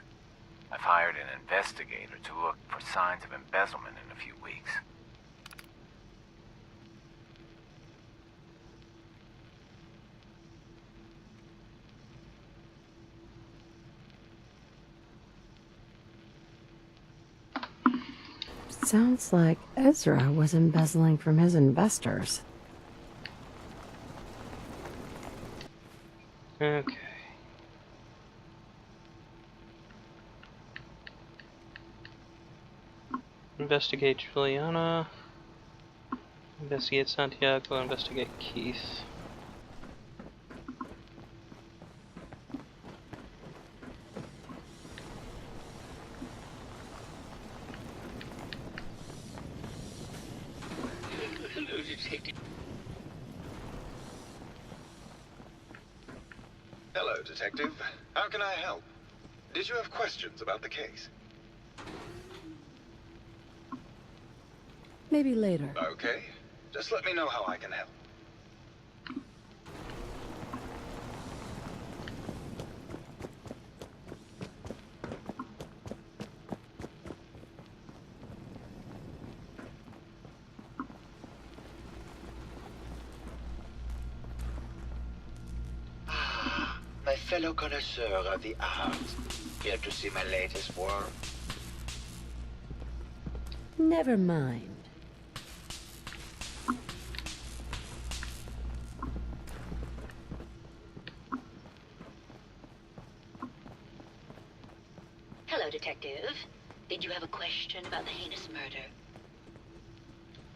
I've hired an investigator to look for signs of embezzlement in a few weeks. Sounds like Ezra was embezzling from his investors. Okay. Investigate Juliana. Investigate Santiago. Investigate Keith. Hello, Detective. Hello, Detective. How can I help? Did you have questions about the case? Maybe later. Okay. Just let me know how I can help. My fellow connoisseur of the arts. Here to see my latest work. Never mind. Hello, Detective. Did you have a question about the heinous murder?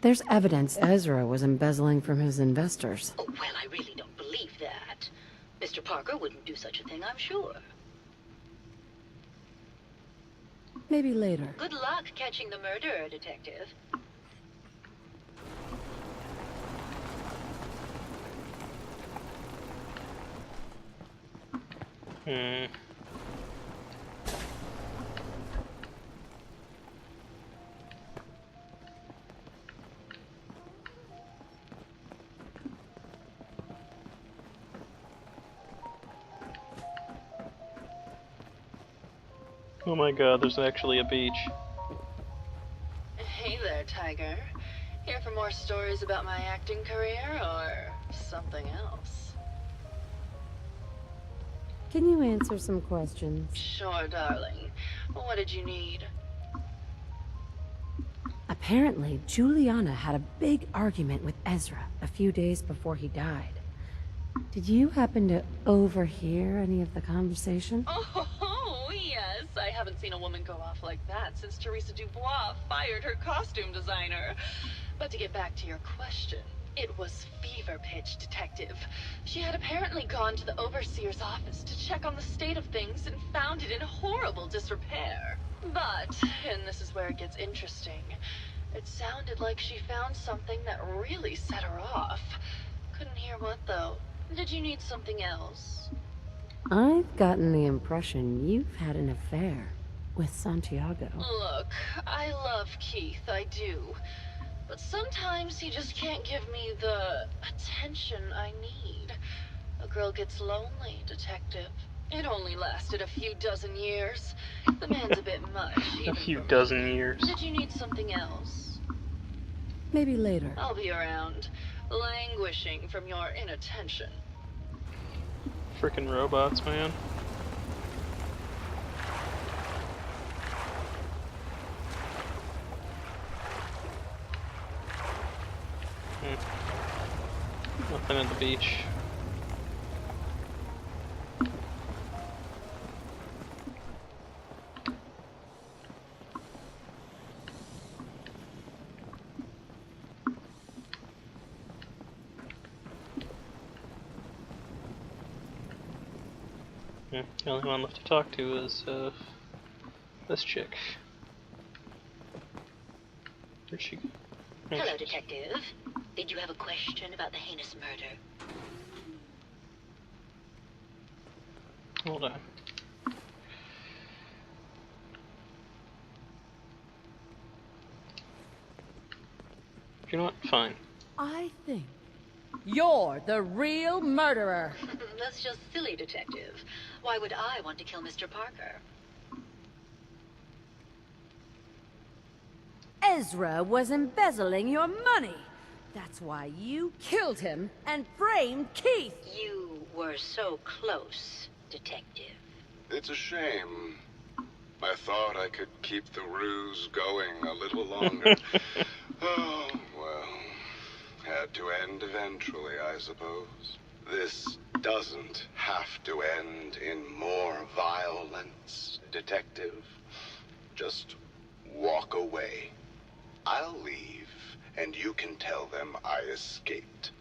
There's evidence Ezra was embezzling from his investors. Oh, well, I really don't believe that. Mr. Parker wouldn't do such a thing, I'm sure. Maybe later. Good luck catching the murderer, Detective. Oh my god, there's actually a beach. Hey there, Tiger. Here for more stories about my acting career, or something else? Can you answer some questions? Sure, darling. What did you need? Apparently, Juliana had a big argument with Ezra a few days before he died. Did you happen to overhear any of the conversation? Oh, yes. I haven't seen a woman go off like that since Teresa Dubois fired her costume designer. But to get back to your question, it was fever pitch, Detective. She had apparently gone to the overseer's office to check on the state of things and found it in horrible disrepair. But, and this is where it gets interesting, it sounded like she found something that really set her off. Couldn't hear what, though. Did you need something else? I've gotten the impression you've had an affair with Santiago. Look, I love Keith, I do. But sometimes he just can't give me the attention I need. A girl gets lonely, Detective. It only lasted a few dozen years. The man's a bit much, A few dozen years. Did you need something else? Maybe later. I'll be around, languishing from your inattention. Frickin' robots, man. Nothing at the beach. The only one left to talk to is this chick. Where'd she go? Hello, Detective. Did you have a question about the heinous murder? Hold on. You know what? Fine. I think you're the real murderer. That's just silly, Detective. Why would I want to kill Mr. Parker? Ezra was embezzling your money. That's why you killed him and framed Keith. You were so close, Detective. It's a shame. I thought I could keep the ruse going a little longer. Oh, well. Had to end eventually, I suppose. This doesn't have to end in more violence, Detective. Just walk away. I'll leave, and you can tell them I escaped.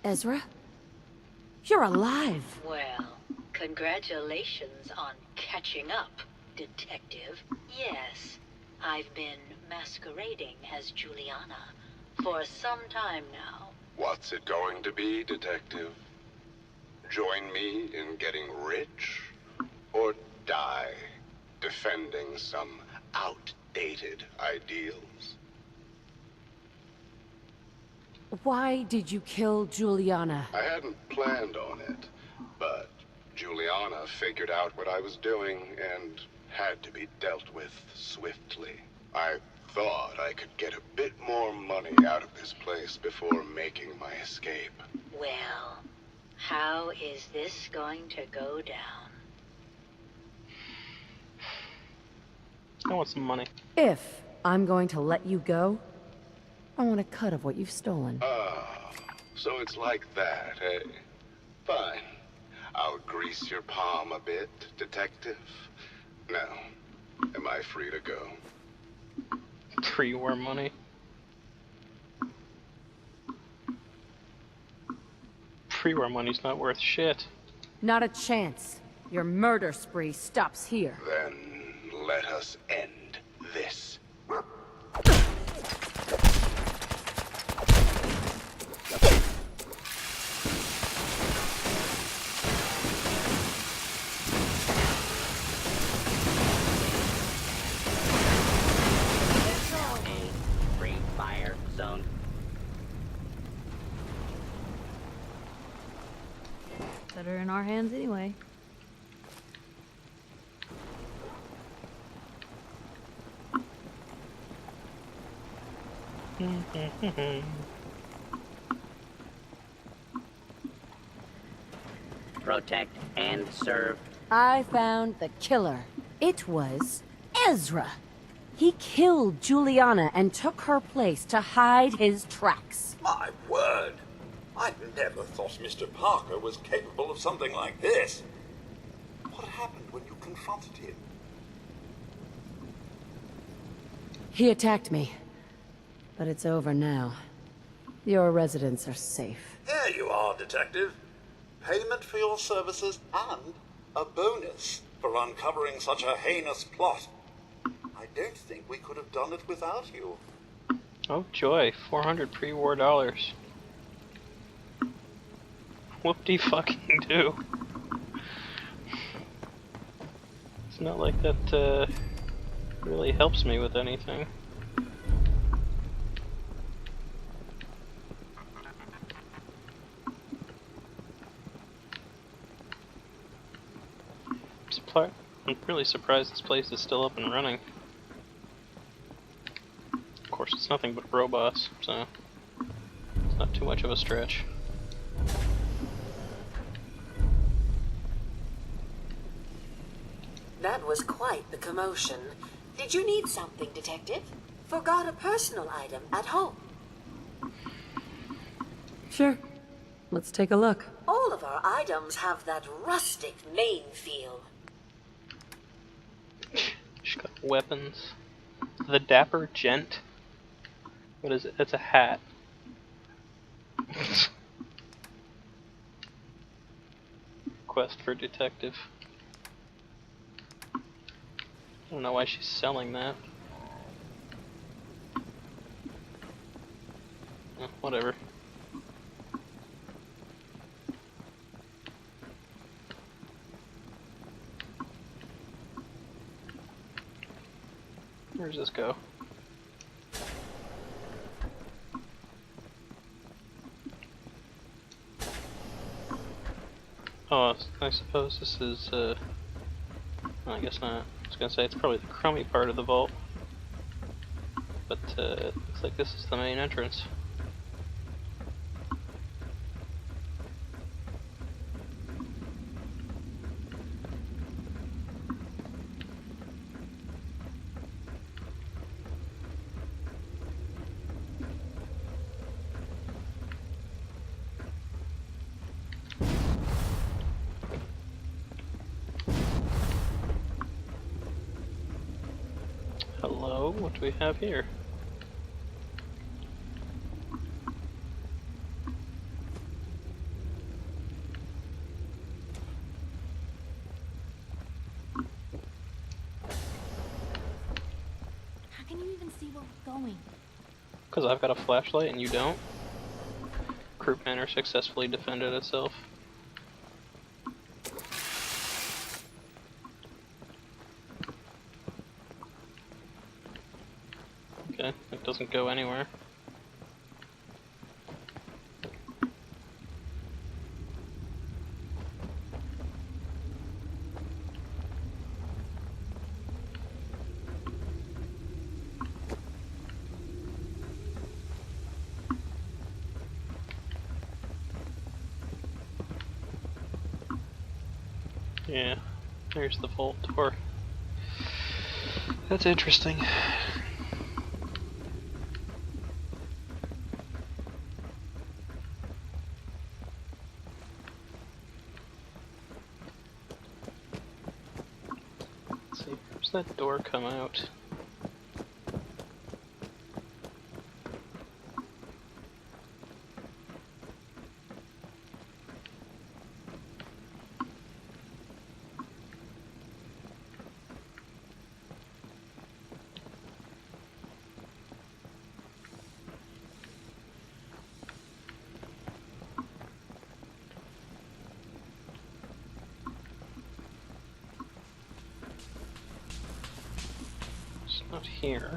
Ezra? You're alive. Well, congratulations on catching up, Detective. Yes, I've been masquerading as Juliana for some time now. What's it going to be, Detective? Join me in getting rich? Or die defending some outdated ideals? Why did you kill Juliana? I hadn't planned on it, but Juliana figured out what I was doing and had to be dealt with swiftly. I thought I could get a bit more money out of this place before making my escape. Well, how is this going to go down? I want some money. If I'm going to let you go, I want a cut of what you've stolen. Ah, so it's like that, eh? Fine. I'll grease your palm a bit, Detective. Now, am I free to go? Pre-war money. Pre-war money's not worth shit. Not a chance. Your murder spree stops here. Then let us end this. Better in our hands anyway. Protect and serve. I found the killer. It was Ezra. He killed Juliana and took her place to hide his tracks. My word! I never thought Mr. Parker was capable of something like this. What happened when you confronted him? He attacked me. But it's over now. Your residents are safe. There you are, Detective. Payment for your services and a bonus for uncovering such a heinous plot. I don't think we could have done it without you. Oh joy, 400 pre-war dollars. Whoop-de-fucking do. It's not like that really helps me with anything. I'm really surprised this place is still up and running. Of course, it's nothing but robots, so it's not too much of a stretch. That was quite the commotion. Did you need something, Detective? Forgot a personal item at home. Sure. Let's take a look. All of our items have that rustic main feel. She's got weapons. The Dapper Gent. What is it? It's a hat. Quest for detective. I don't know why she's selling that. Whatever. Where does this go? Oh, I suppose this is, well, I guess not. I was gonna say it's probably the crummy part of the vault. But, it looks like this is the main entrance. Hello, what do we have here? How can you even see where we're going? Because I've got a flashlight and you don't. Croup Manor successfully defended itself. Okay, it doesn't go anywhere. Yeah, there's the vault door. That's interesting. Let's see, where's that door come out? It's not here.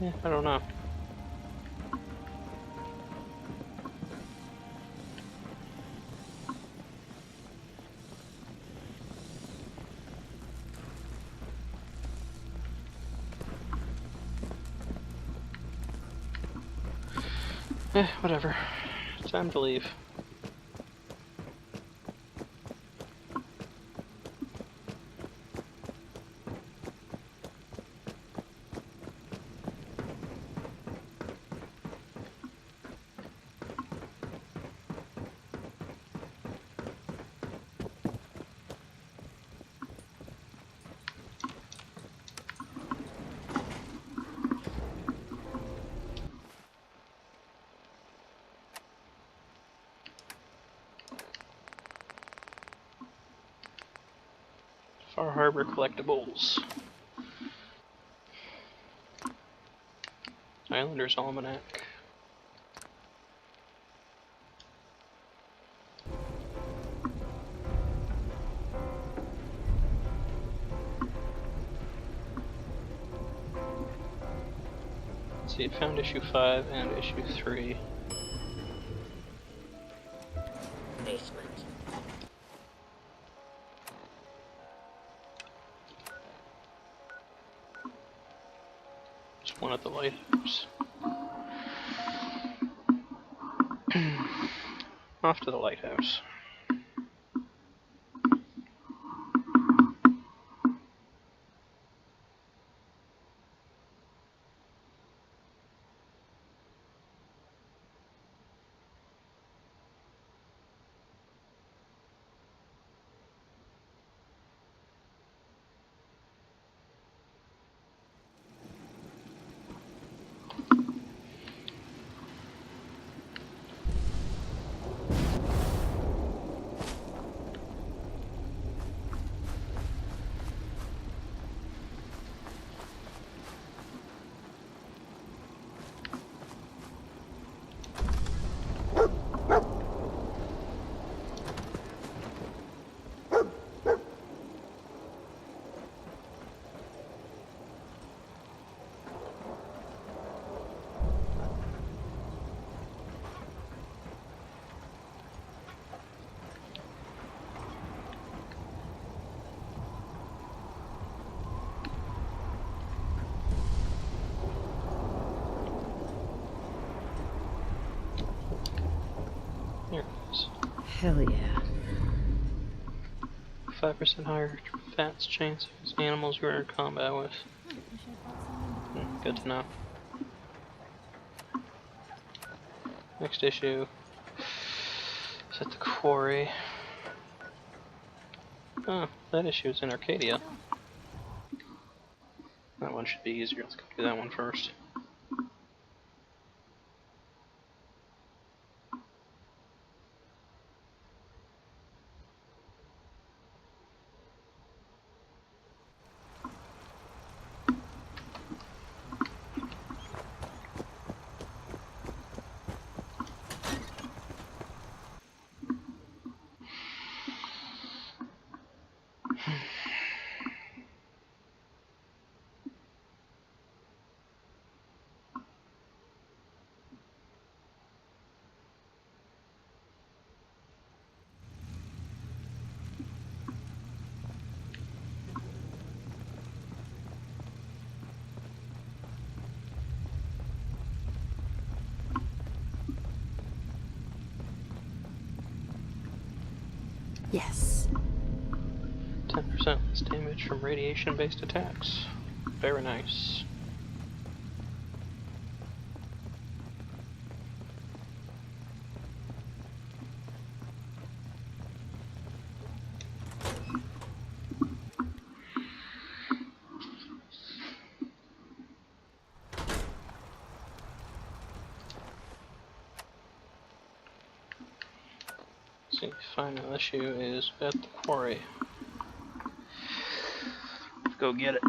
Yeah, I don't know. Whatever. Time to leave. Far Harbor collectibles. Islander's Almanac. Let's see, it found issue 5 and issue 3. Basement. There's one at the lighthouse. Off to the lighthouse. Hell yeah. 25% higher fats chance against animals you are in combat with. Good to know. Next issue is at the quarry. Oh, that issue is in Arcadia. That one should be easier. Let's go do that one first. Yes. 10% less damage from radiation-based attacks. Very nice. See, final issue is at the quarry. Let's go get it.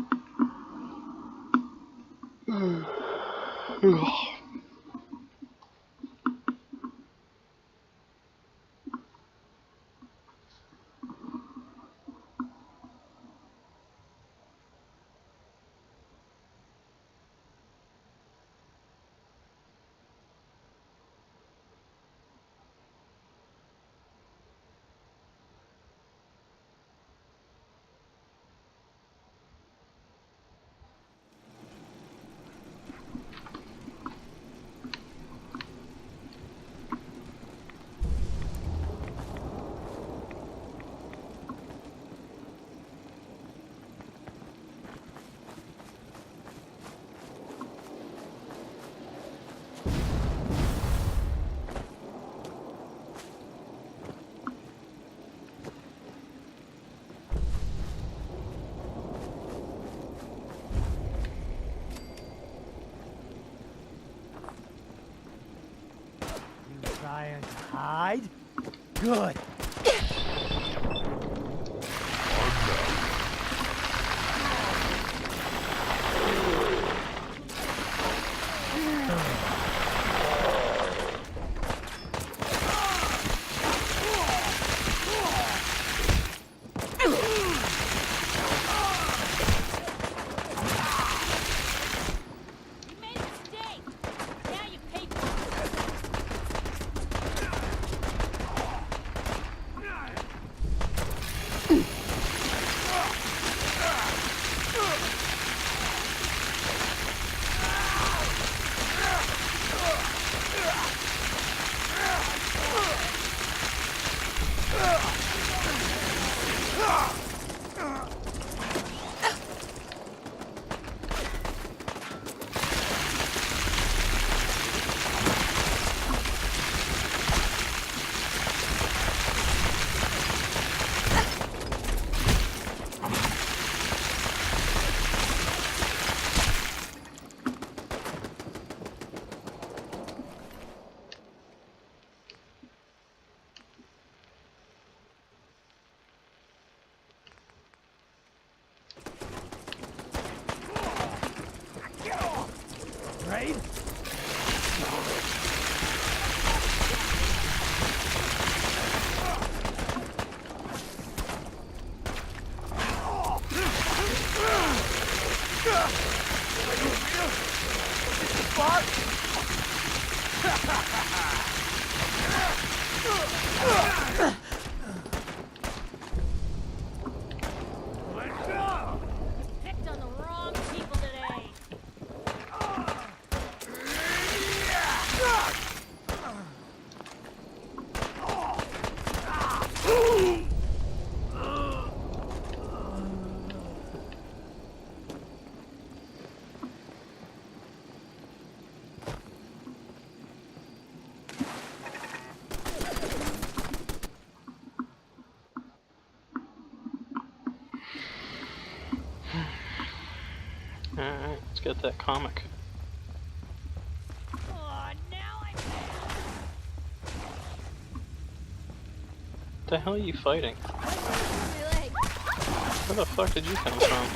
Trying to hide? Good. Right? Picked on the wrong people today. Alright, let's get that comic. What the hell are you fighting? Where the fuck did you come from?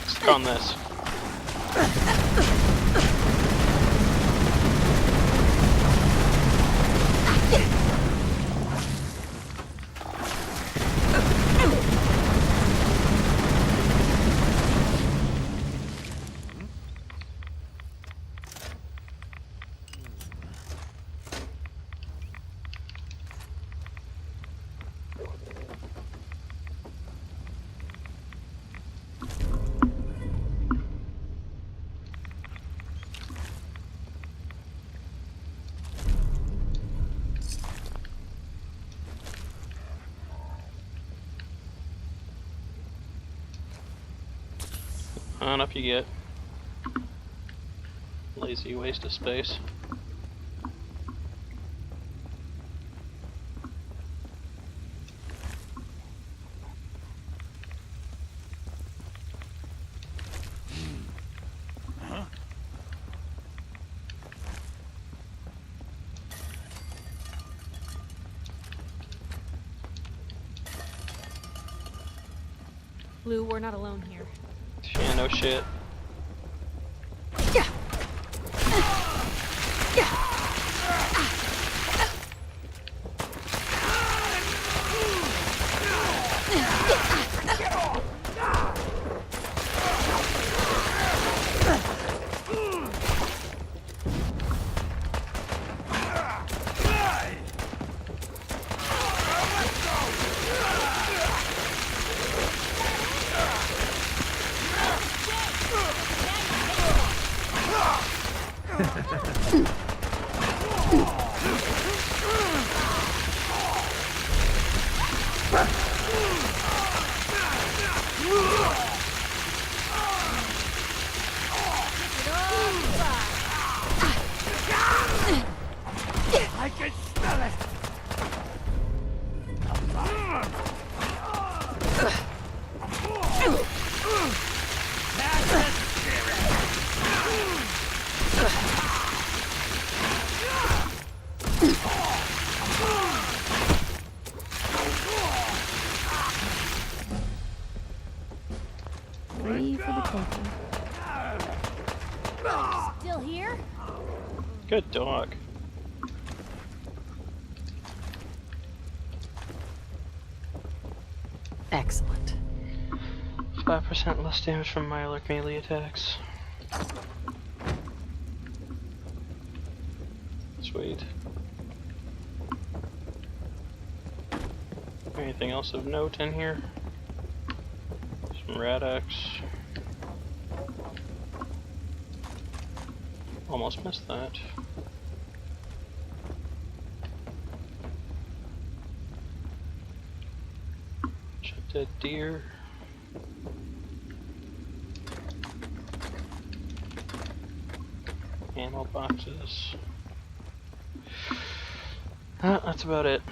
Stick on this. On up you get. Lazy waste of space. Blue, we're not alone here. Yeah, no shit. I can smell it! That's the Free for the taking. Still here? Good dog. Excellent. 5% less damage from Mylark melee attacks. Sweet. Anything else of note in here? Some Rad-X. Almost missed that. Dead deer. Ammo boxes. That's about it.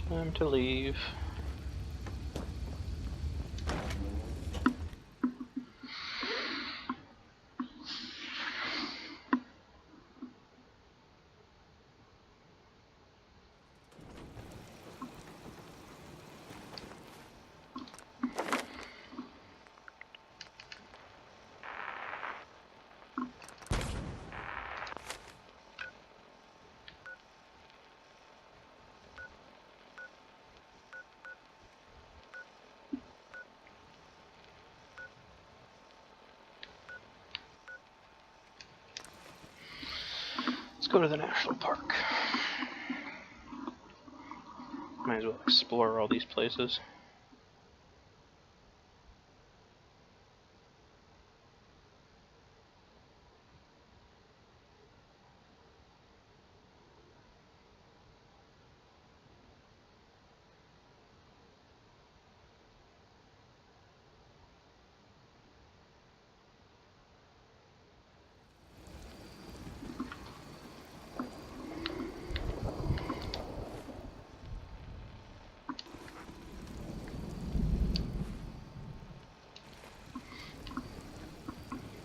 Time to leave. Let's go to the national park. Might as well explore all these places.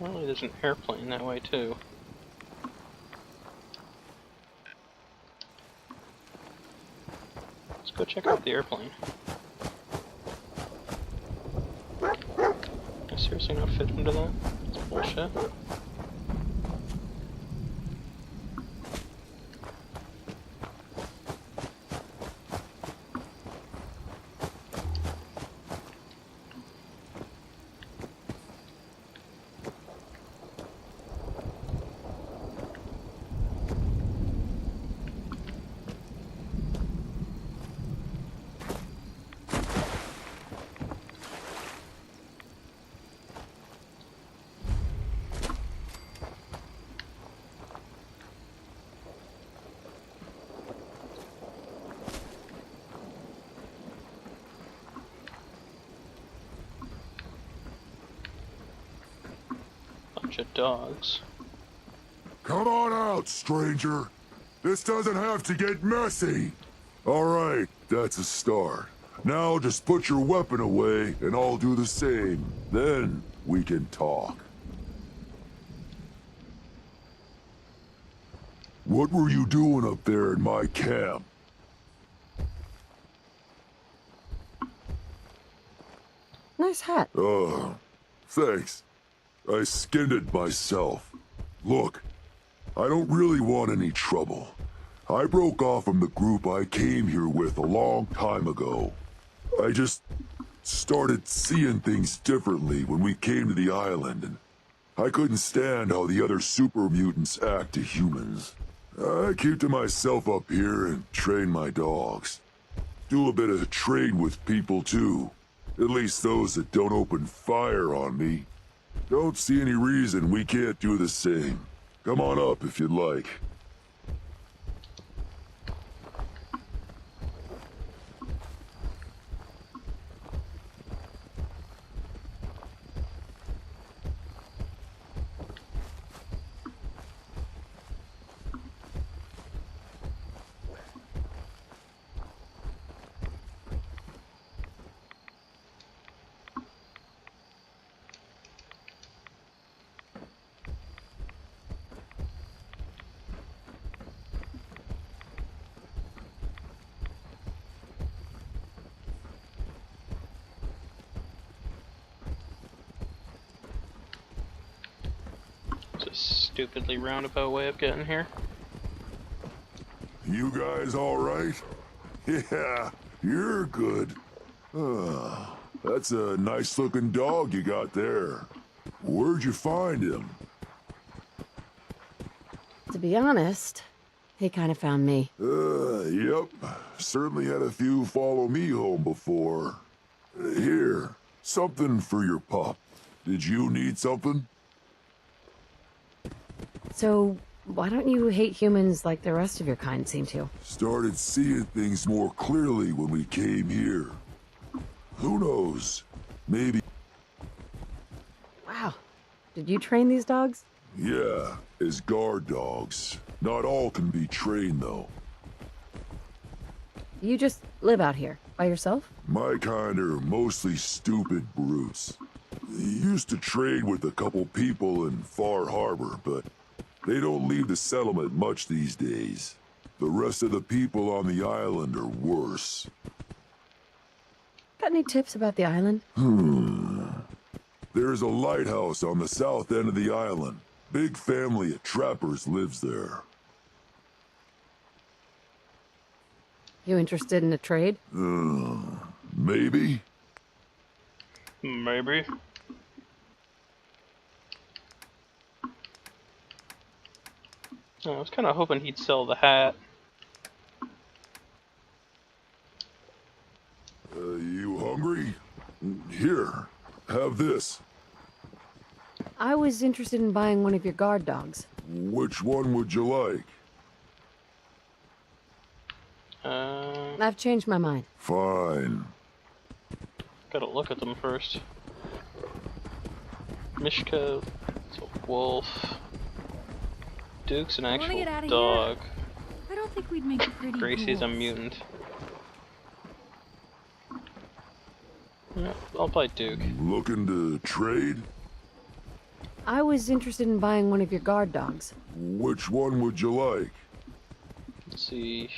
Apparently there's an airplane that way too. Let's go check out the airplane. I seriously not fit into that? That's bullshit. Bunch of dogs. Come on out, stranger. This doesn't have to get messy. All right, that's a start. Now just put your weapon away, and I'll do the same. Then we can talk. What were you doing up there in my camp? Nice hat. Thanks. I skinned it myself. Look, I don't really want any trouble. I broke off from the group I came here with a long time ago. I just started seeing things differently when we came to the island, and I couldn't stand how the other super mutants act to humans. I keep to myself up here and train my dogs. Do a bit of trade with people too. At least those that don't open fire on me. Don't see any reason we can't do the same. Come on up if you'd like. Stupidly roundabout way of getting here. You guys all right? Yeah, you're good. That's a nice-looking dog you got there. Where'd you find him? To be honest, he kind of found me. Yep. Certainly had a few follow me home before. Here, something for your pup. Did you need something? So, why don't you hate humans like the rest of your kind seem to? Started seeing things more clearly when we came here. Who knows? Maybe... Wow. Did you train these dogs? Yeah, as guard dogs. Not all can be trained, though. You just live out here, by yourself? My kind are mostly stupid brutes. Used to trade with a couple people in Far Harbor, but they don't leave the settlement much these days. The rest of the people on the island are worse. Got any tips about the island? There's a lighthouse on the south end of the island. Big family of trappers lives there. You interested in a trade? Maybe? Maybe. I was kind of hoping he'd sell the hat. You hungry? Here, have this. I was interested in buying one of your guard dogs. Which one would you like? I've changed my mind. Fine. Gotta look at them first. Mishka, it's a wolf. Duke's an actual dog. I don't think we'd make a pretty Gracie's a mutant. Yeah, I'll play Duke. Looking to trade? I was interested in buying one of your guard dogs. Which one would you like? Let's see,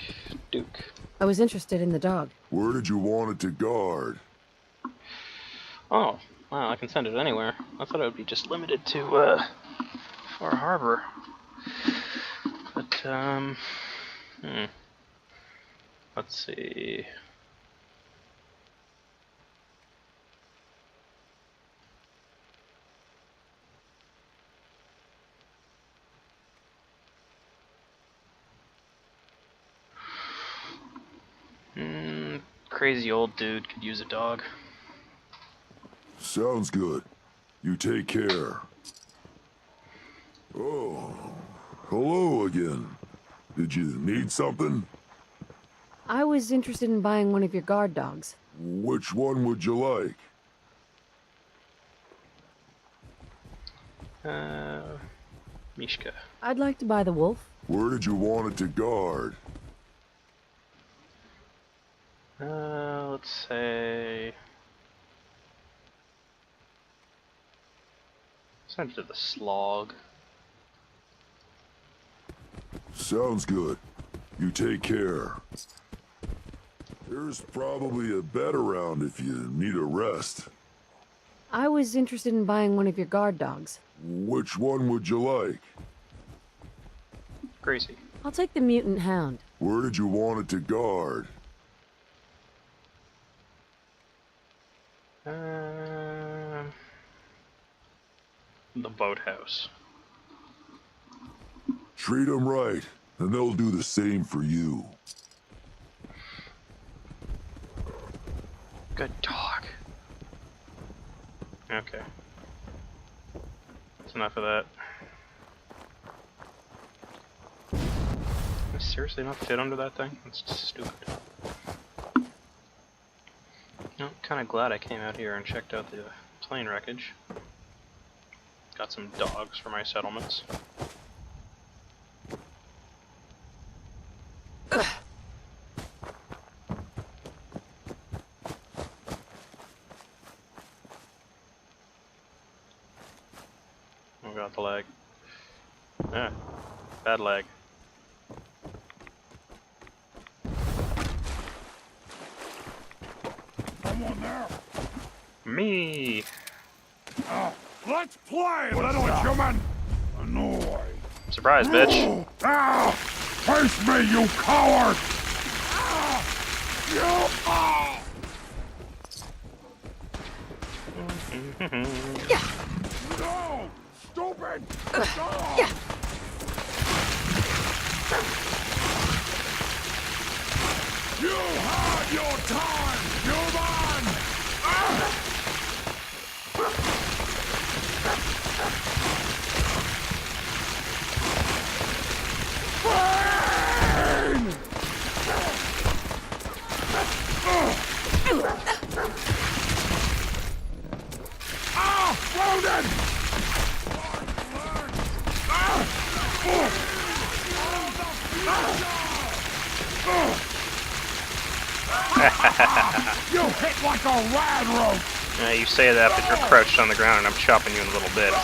Duke. I was interested in the dog. Where did you want it to guard? Oh, wow, I can send it anywhere. I thought it would be just limited to, Far Harbor. But, let's see. Crazy old dude could use a dog. Sounds good. You take care. Oh, hello again. Did you need something? I was interested in buying one of your guard dogs. Which one would you like? Mishka. I'd like to buy the wolf. Where did you want it to guard? Let's say... send it to the slog. Sounds good. You take care. There's probably a bed around if you need a rest. I was interested in buying one of your guard dogs. Which one would you like? Gracie. I'll take the mutant hound. Where did you want it to guard? The boathouse. Treat them right, and they'll do the same for you. Good dog. Okay. That's enough of that. Can I seriously not fit under that thing? That's just stupid. You know, I'm kind of glad I came out here and checked out the plane wreckage. Got some dogs for my settlements. Oh, got the leg. Yeah, bad leg. Someone there? Me! Let's play, little human! Annoy. Surprise, bitch. Ah! Face me, you coward! Ah! No! Stupid! No! You had your time, human! Ah! Wounded! You hit like a rad rope! Yeah, you say that, but you're crouched on the ground and I'm chopping you in little bits.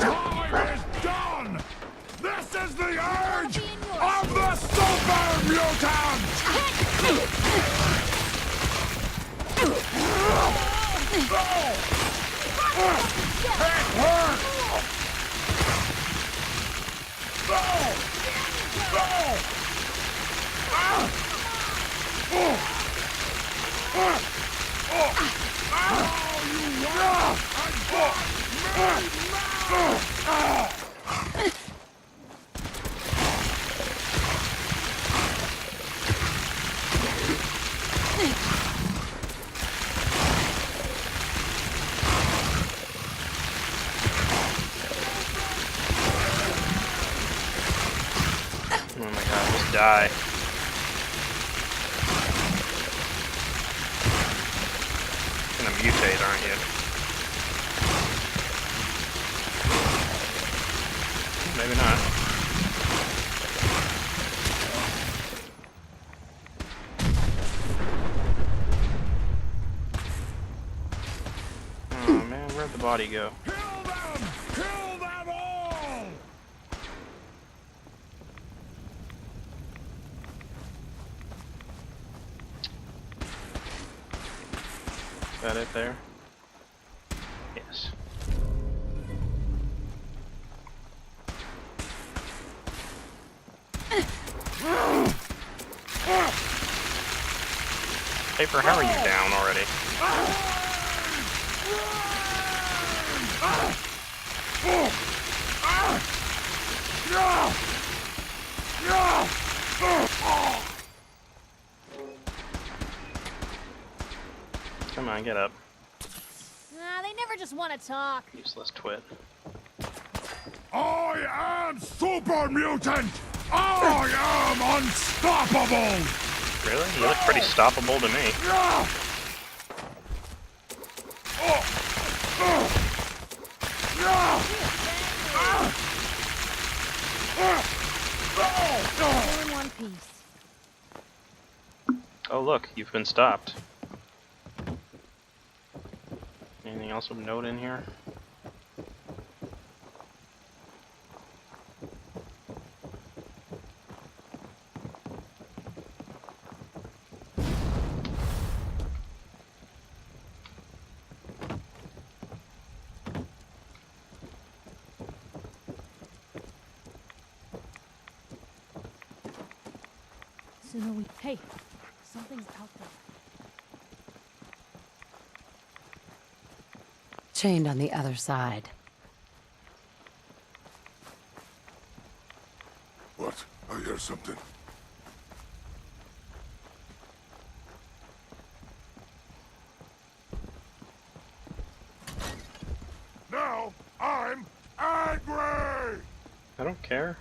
Time is done! This is the urge of the super mutant! It hurts! Oh my god, just die. You're gonna mutate, aren't you? Maybe not. Where'd the body go? Kill them! Kill them all! Is that it there? Yes. Paper, how are you down already? Come on, get up. Nah, they never just want to talk. Useless twit. I am super mutant! I am unstoppable! Really? You look pretty stoppable to me. All in one piece. Oh look, you've been stopped. Anything else of note in here? Hey, something's out there. Chained on the other side. What? I hear something. Now I'm angry! I don't care.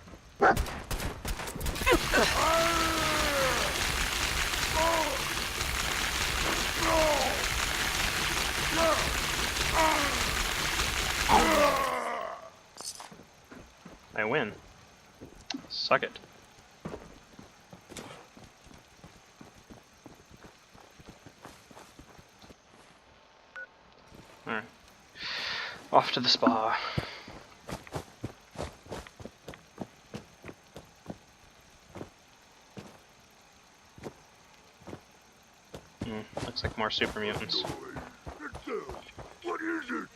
I win. Suck it. Alright. Off to the spa. Looks like more super mutants. What is it?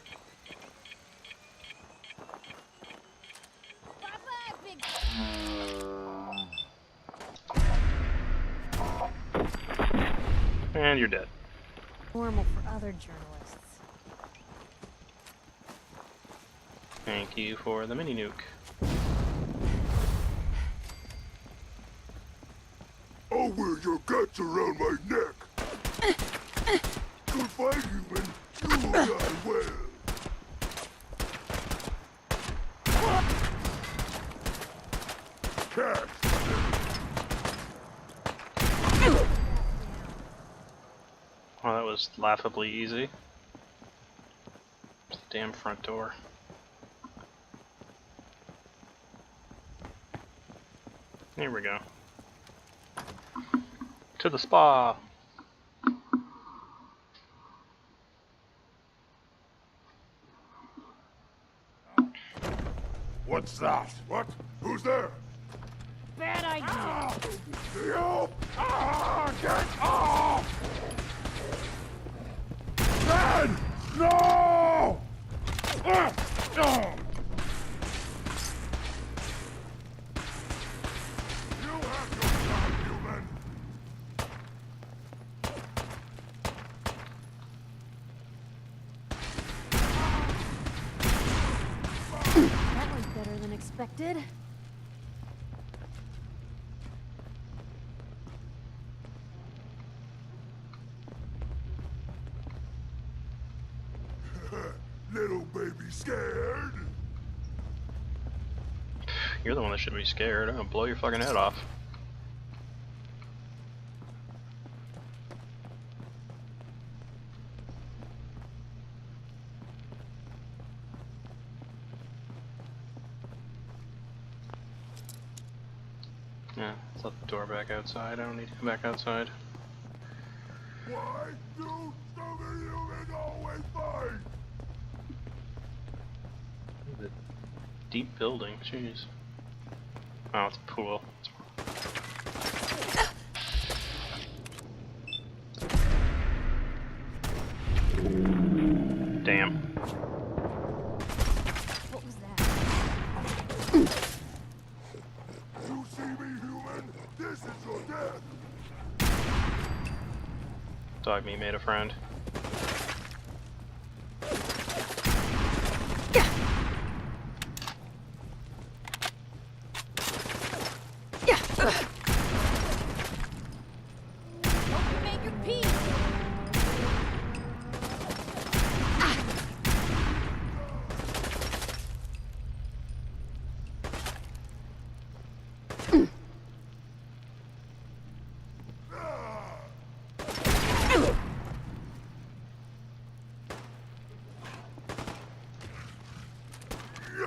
And you're dead. Normal for other journalists. Thank you for the mini nuke. I'll wear your guts around my neck. Goodbye, human. You will die well. Catch. Oh, that was laughably easy. There's the damn front door. Here we go. To the spa! What's that? What? Who's there? Bad idea. You! Get off! Ben! No! You have your time, human. That went better than expected. Little baby scared? You're the one that should be scared. I'm gonna blow your fucking head off. Yeah, let's let the door back outside. I don't need to go back outside. Why do some humans always fight? The deep building, jeez. Oh, it's a pool. Damn. What was that? You see me, human? This is your death. Dog me made a friend. You're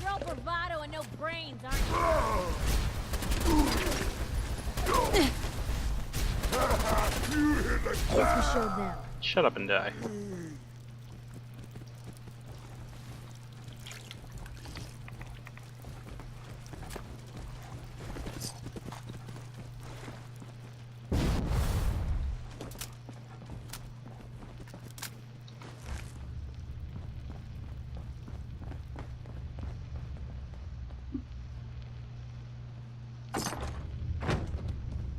all bravado and no brains, aren't you? Guess we showed them. Shut up and die.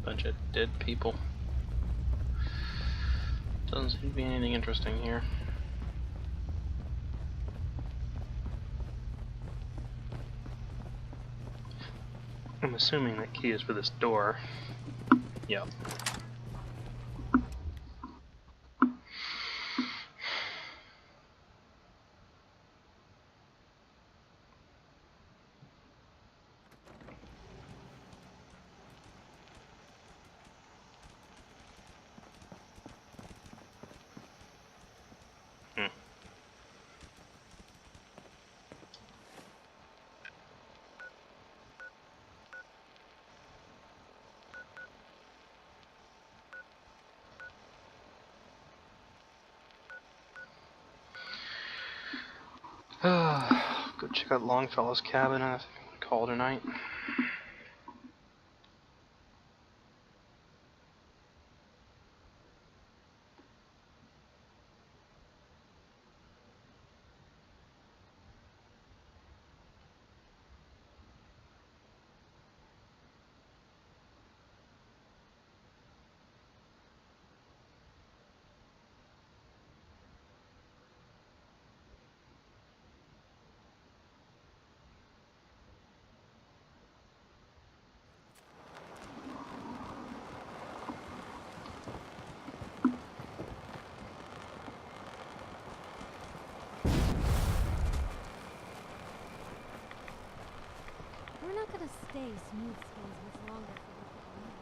Bunch of dead people. Doesn't seem to be anything interesting here. I'm assuming that key is for this door. Yep. Go check out Longfellow's cabin and call it a night. We're not gonna stay smooth skins much longer for what we need.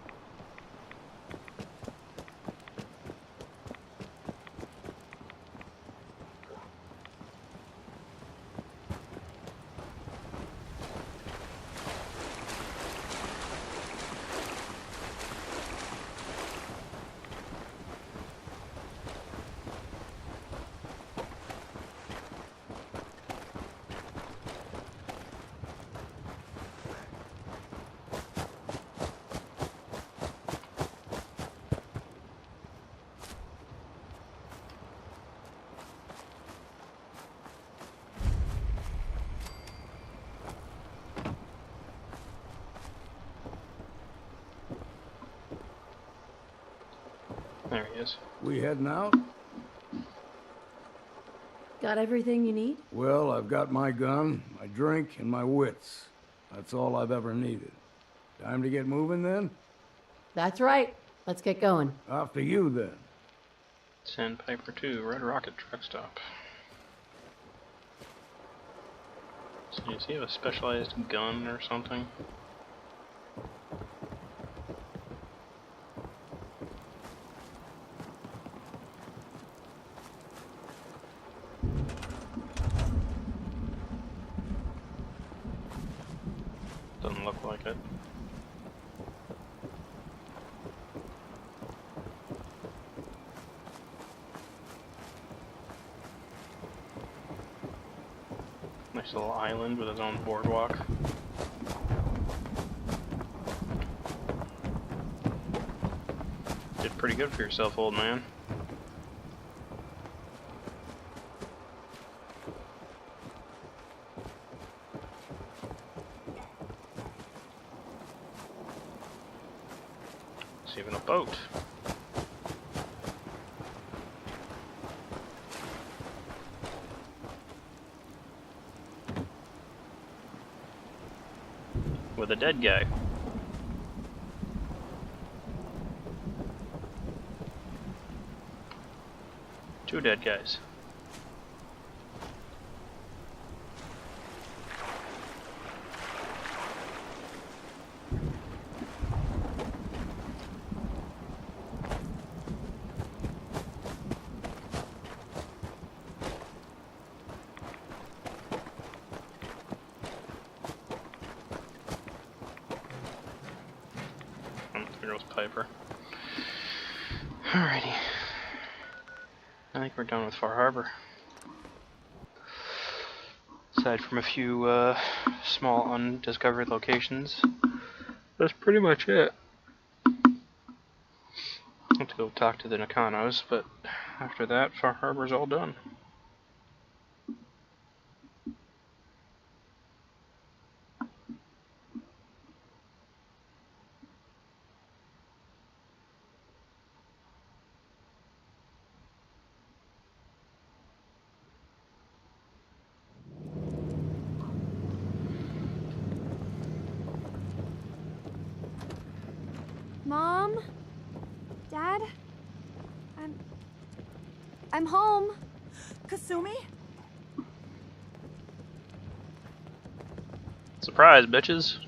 There he is. We heading out? Got everything you need? Well, I've got my gun, my drink, and my wits. That's all I've ever needed. Time to get moving then? That's right. Let's get going. After you then. Sandpiper 2, Red Rocket truck stop. So does he have a specialized gun or something? Doesn't look like it. Nice little island with its own boardwalk. Did pretty good for yourself, old man. There's even a boat. With a dead guy. Two dead guys. There goes Piper. Alrighty. I think we're done with Far Harbor. Aside from a few small undiscovered locations, that's pretty much it. I have to go talk to the Nakanos, but after that, Far Harbor's all done. Mom? Dad? I'm home. Kasumi? Surprise, bitches.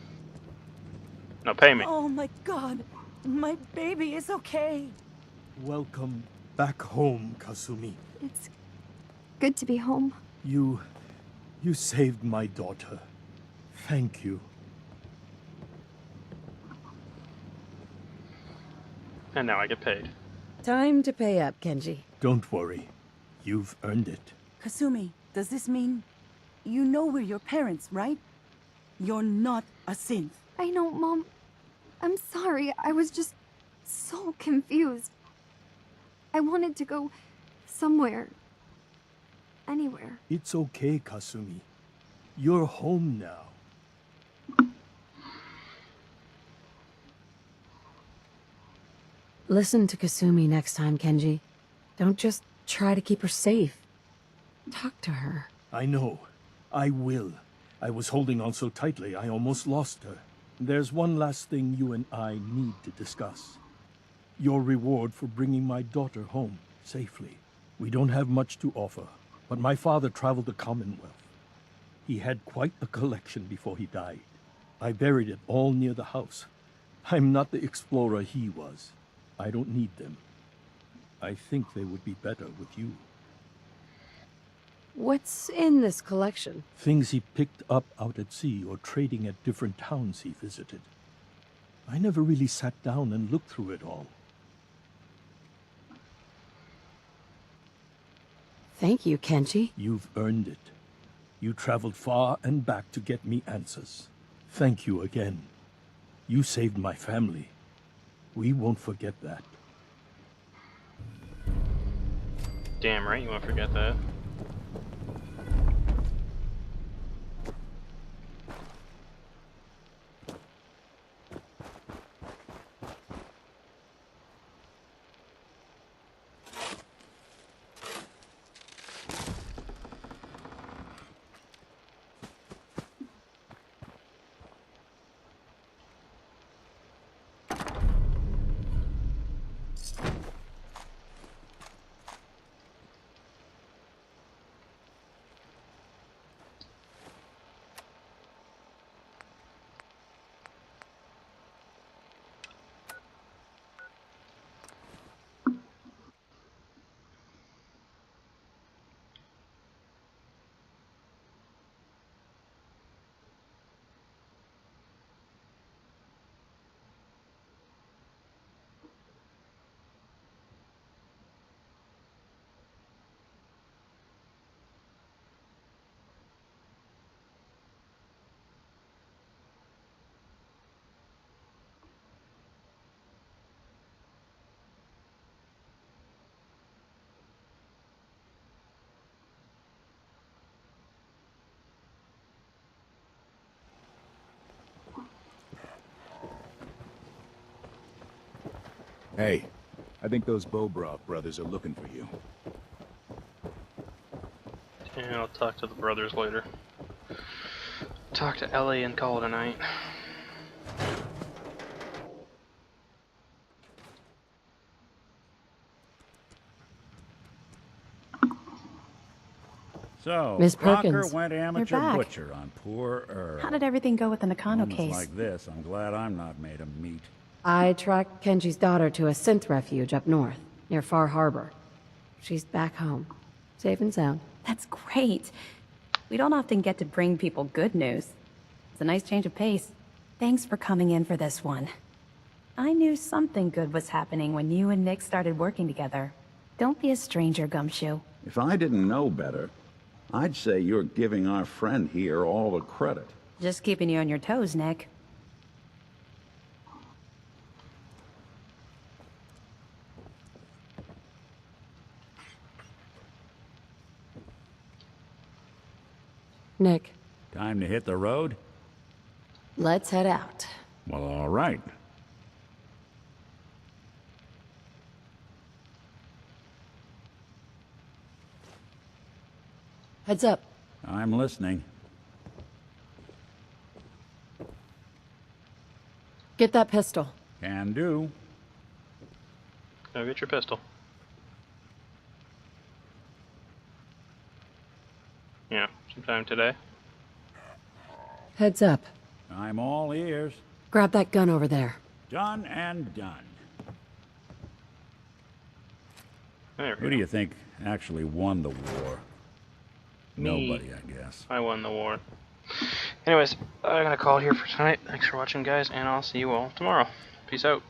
Now pay me. Oh my god. My baby is okay. Welcome back home, Kasumi. It's good to be home. You saved my daughter. Thank you. And now I get paid. Time to pay up, Kenji. Don't worry. You've earned it. Kasumi, does this mean you know we're your parents, right? You're not a synth. I know, Mom. I'm sorry. I was just so confused. I wanted to go somewhere. Anywhere. It's okay, Kasumi. You're home now. Listen to Kasumi next time, Kenji. Don't just try to keep her safe. Talk to her. I know. I will. I was holding on so tightly, I almost lost her. There's one last thing you and I need to discuss. Your reward for bringing my daughter home safely. We don't have much to offer, but my father traveled the Commonwealth. He had quite a collection before he died. I buried it all near the house. I'm not the explorer he was. I don't need them. I think they would be better with you. What's in this collection? Things he picked up out at sea or trading at different towns he visited. I never really sat down and looked through it all. Thank you, Kenji. You've earned it. You traveled far and back to get me answers. Thank you again. You saved my family. We won't forget that. Damn right you won't forget that. Hey, I think those Bobroff brothers are looking for you. Yeah, I'll talk to the brothers later. Talk to Ellie and call it a night. So, Miss Crocker Perkins. went You're amateur back. butcher on poor Earl. How did everything go with the Nakano Moments case? like this, I'm glad I'm not made of meat. I tracked Kenji's daughter to a synth refuge up north, near Far Harbor. She's back home, safe and sound. That's great. We don't often get to bring people good news. It's a nice change of pace. Thanks for coming in for this one. I knew something good was happening when you and Nick started working together. Don't be a stranger, Gumshoe. If I didn't know better, I'd say you're giving our friend here all the credit. Just keeping you on your toes, Nick. Nick, Time to hit the road? let's head out. Well, all right. Heads up. I'm listening. Get that pistol. Can do. Go get your pistol. Yeah, sometime today. Heads up. I'm all ears. Grab that gun over there. Done and done. There we Who do you think actually won the war? Me. Nobody, I guess. I won the war. Anyways, I'm gonna call it here for tonight. Thanks for watching, guys, and I'll see you all tomorrow. Peace out.